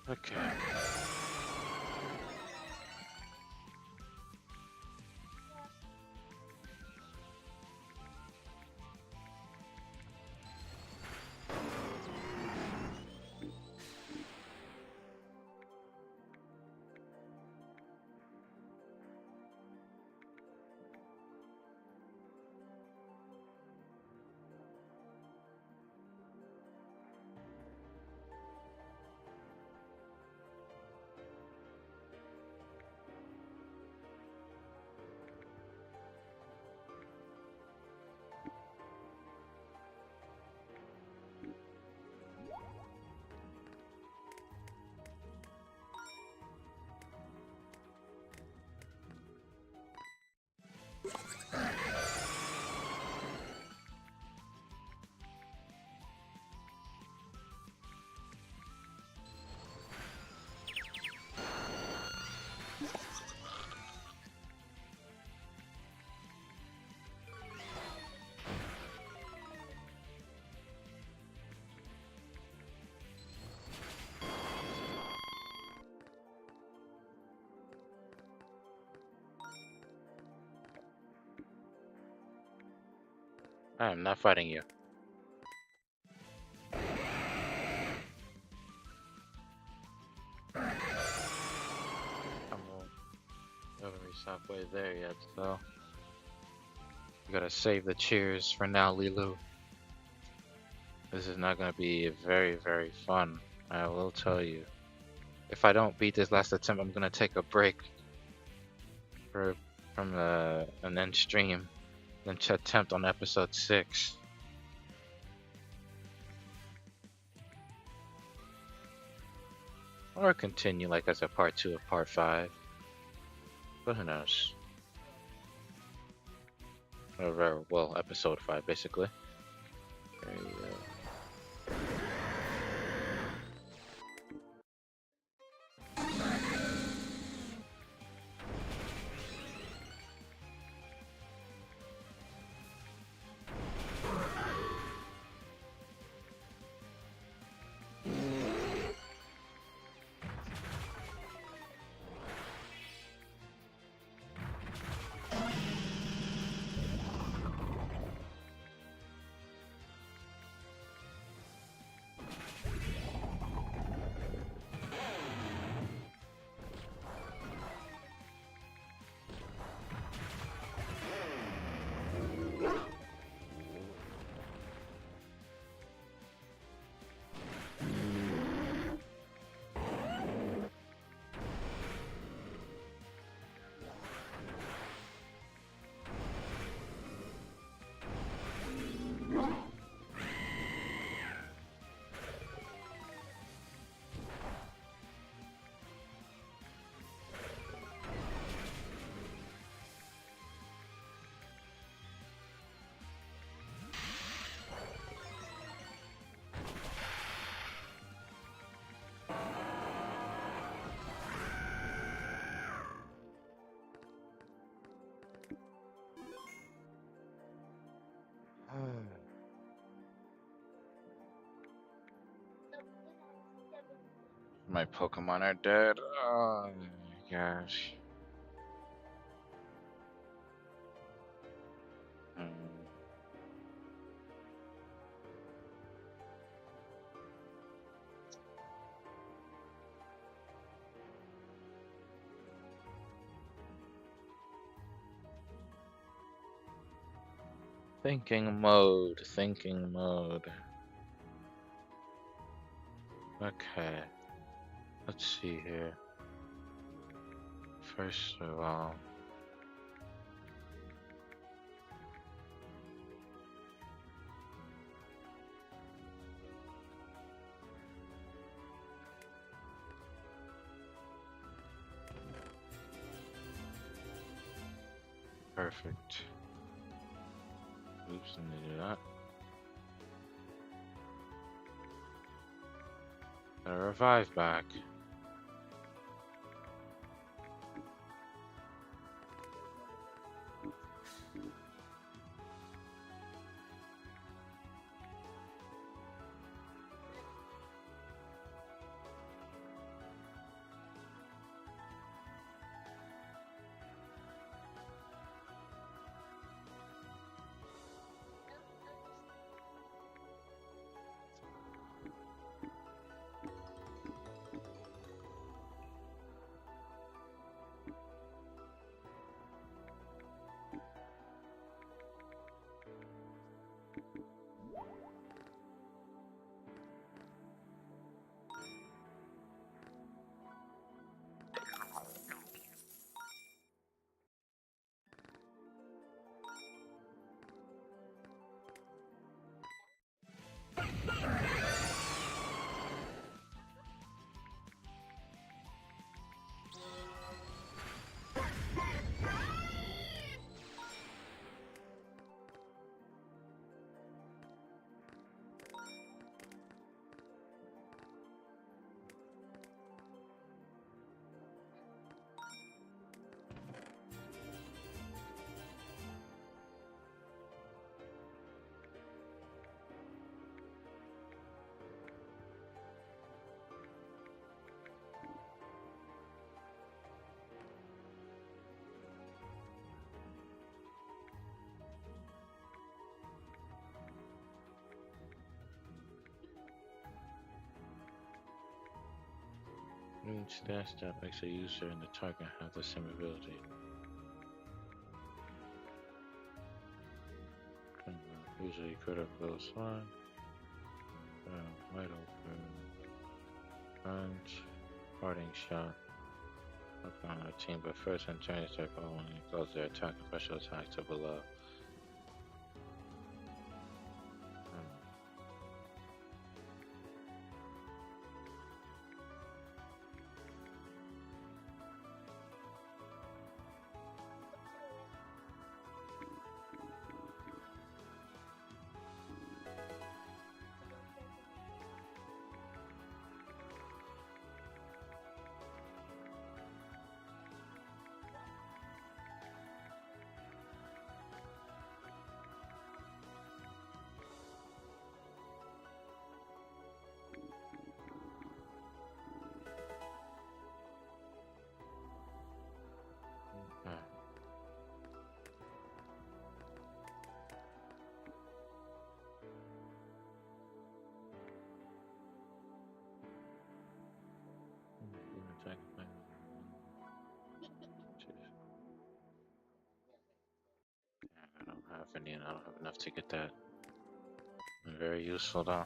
Okay. I am not fighting you. I'm not halfway there yet, so we gotta save the cheers for now, Lilu. This is not gonna be very, very fun. I will tell you. If I don't beat this last attempt, I'm gonna take a break for from an end stream, then to attempt on episode 6. Or continue like as a part 2 of part 5. But who knows? Or, well, episode 5 basically. There you go. My Pokemon are dead. Oh my gosh. Hmm. Thinking mode, thinking mode. Okay. Let's see here. First of all, perfect. Oops, let me do that. Got a revive back. Each dash step makes a user and the target have the same ability. Usually critical slide. Wide open. Punch. Parting shot. Up on our team, but first in turn, start following and close their attack and special attack to below. I don't have any, I don't have enough to get that. Very useful though.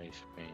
ice beam.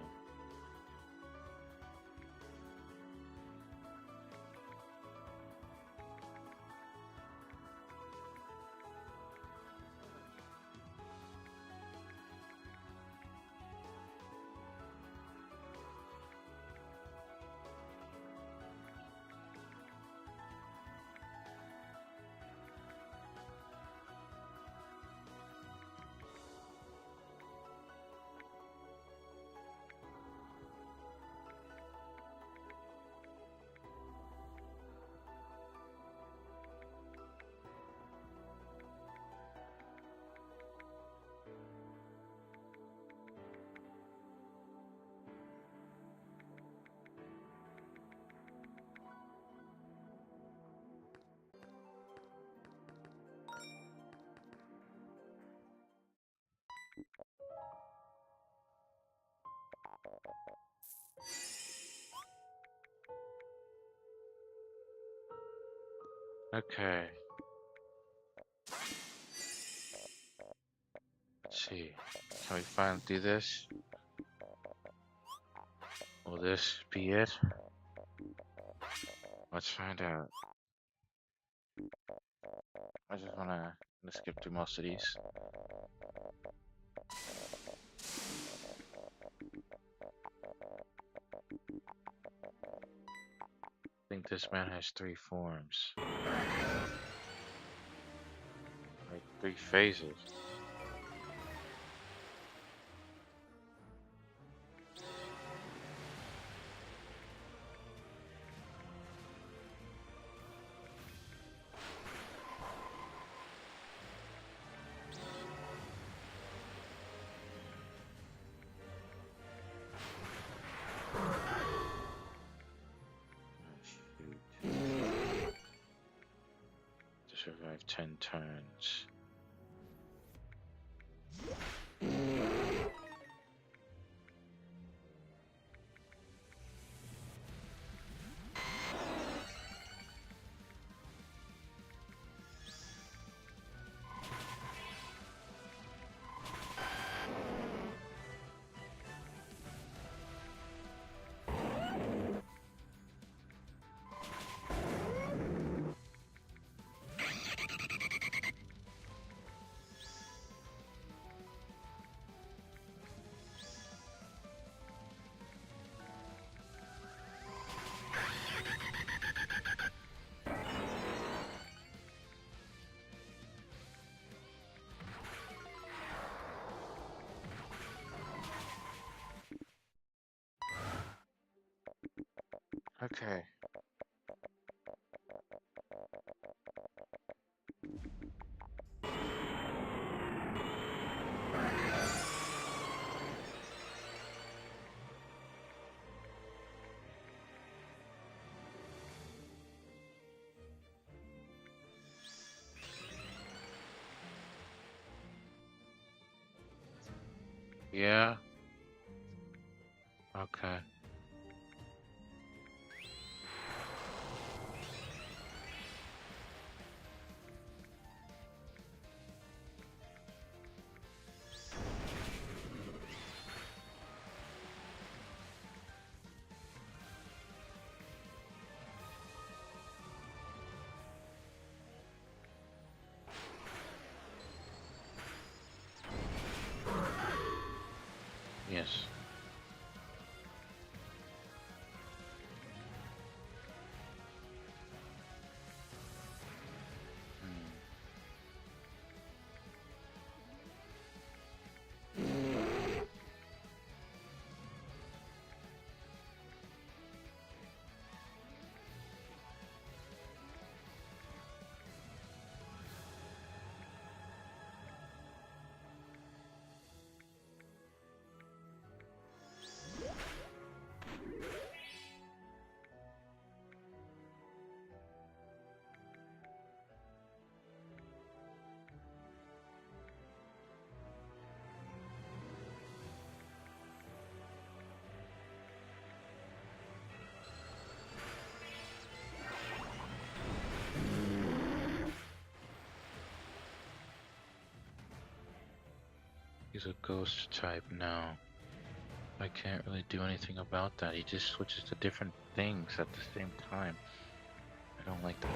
Okay. Let's see. Can we finally do this? Will this be it? Let's find out. I just wanna skip through most of these. I think this man has 3 forms. Like 3 phases. To survive 10 turns. Okay. Yeah. Okay. Yes. Hmm. He's a ghost type now. I can't really do anything about that. He just switches to different things at the same time. I don't like that.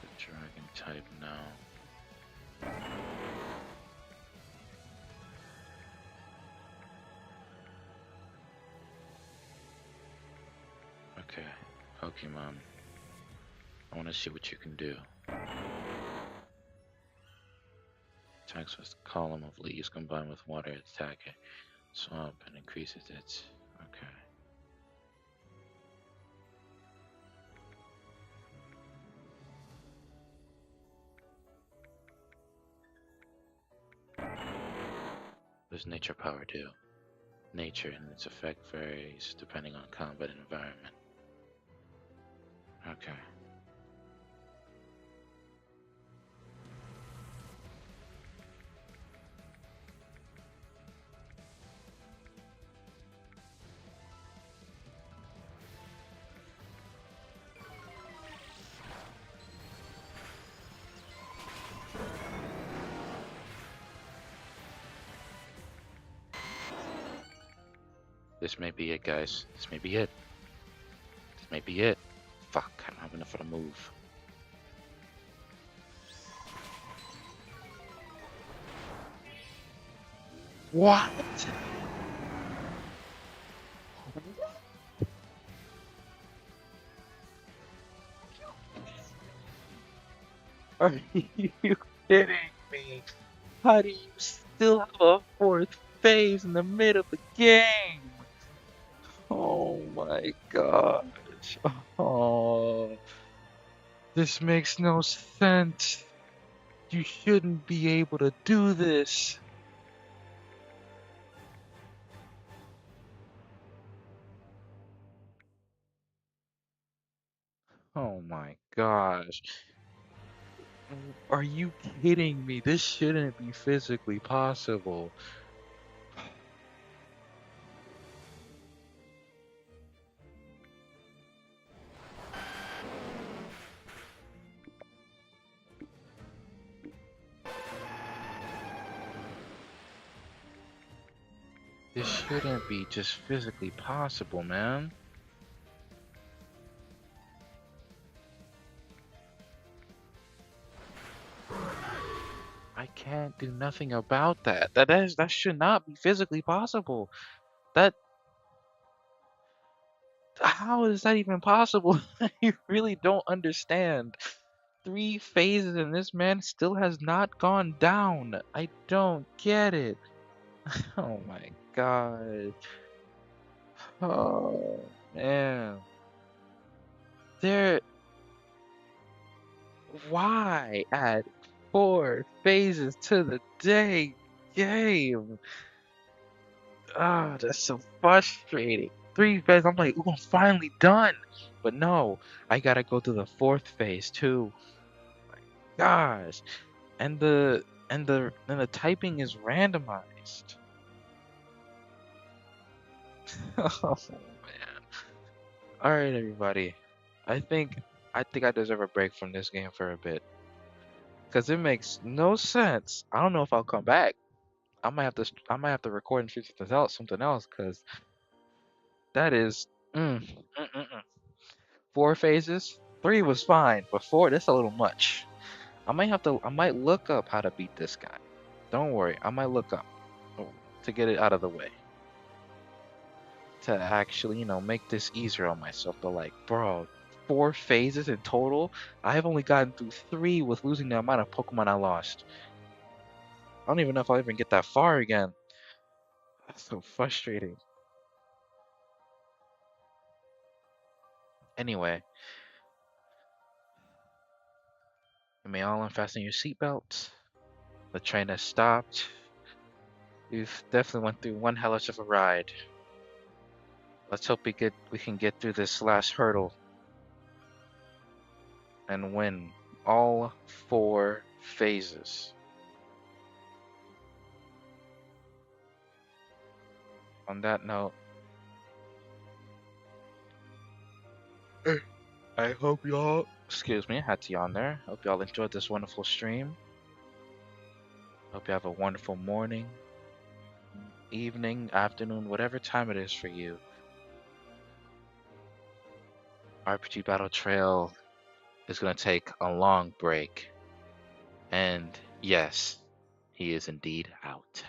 The dragon type now. Okay, Pokemon. I want to see what you can do. Attacks with column of leaves combined with water attack it. Swamp and increases its. Okay. What does nature power do? Nature and its effect varies depending on combat and environment. Okay. This may be it, guys. This may be it. This may be it. Fuck, I don't have enough for the move. What? Are you kidding me? How do you still have a fourth phase in the middle of the game? Oh my gosh. Oh, this makes no sense. You shouldn't be able to do this. Oh my gosh. Are you kidding me? This shouldn't be physically possible. This shouldn't be just physically possible, man. I can't do nothing about that. That should not be physically possible. That How is that even possible? You really don't understand. 3 phases and this man still has not gone down. I don't get it. Oh my god. Oh man. There Why add 4 phases to the day game? Ah, that's so frustrating. 3 phases, I'm like, ooh, I'm finally done. But no, I gotta go to the 4th phase too. Gosh. And the typing is randomized. Oh man. Alright everybody. I think I deserve a break from this game for a bit. Cause it makes no sense. I don't know if I'll come back. I might have to record and shoot something else because that is 4 phases. 3 was fine, but 4, that's a little much. I might look up how to beat this guy. Don't worry, I might look up to get it out of the way. To actually, make this easier on myself. But like, bro, 4 phases in total? I've only gotten through 3 with losing the amount of Pokemon I lost. I don't even know if I'll even get that far again. That's so frustrating. Anyway, you may all unfasten your seatbelts. The train has stopped. We've definitely went through one hell of a ride. Let's hope we can get through this last hurdle and win all 4 phases. On that note, I hope y'all, excuse me, I had to yawn there. Hope y'all enjoyed this wonderful stream. Hope you have a wonderful morning, evening, afternoon, whatever time it is for you. RPG Battle Trail is going to take a long break. And yes, he is indeed out.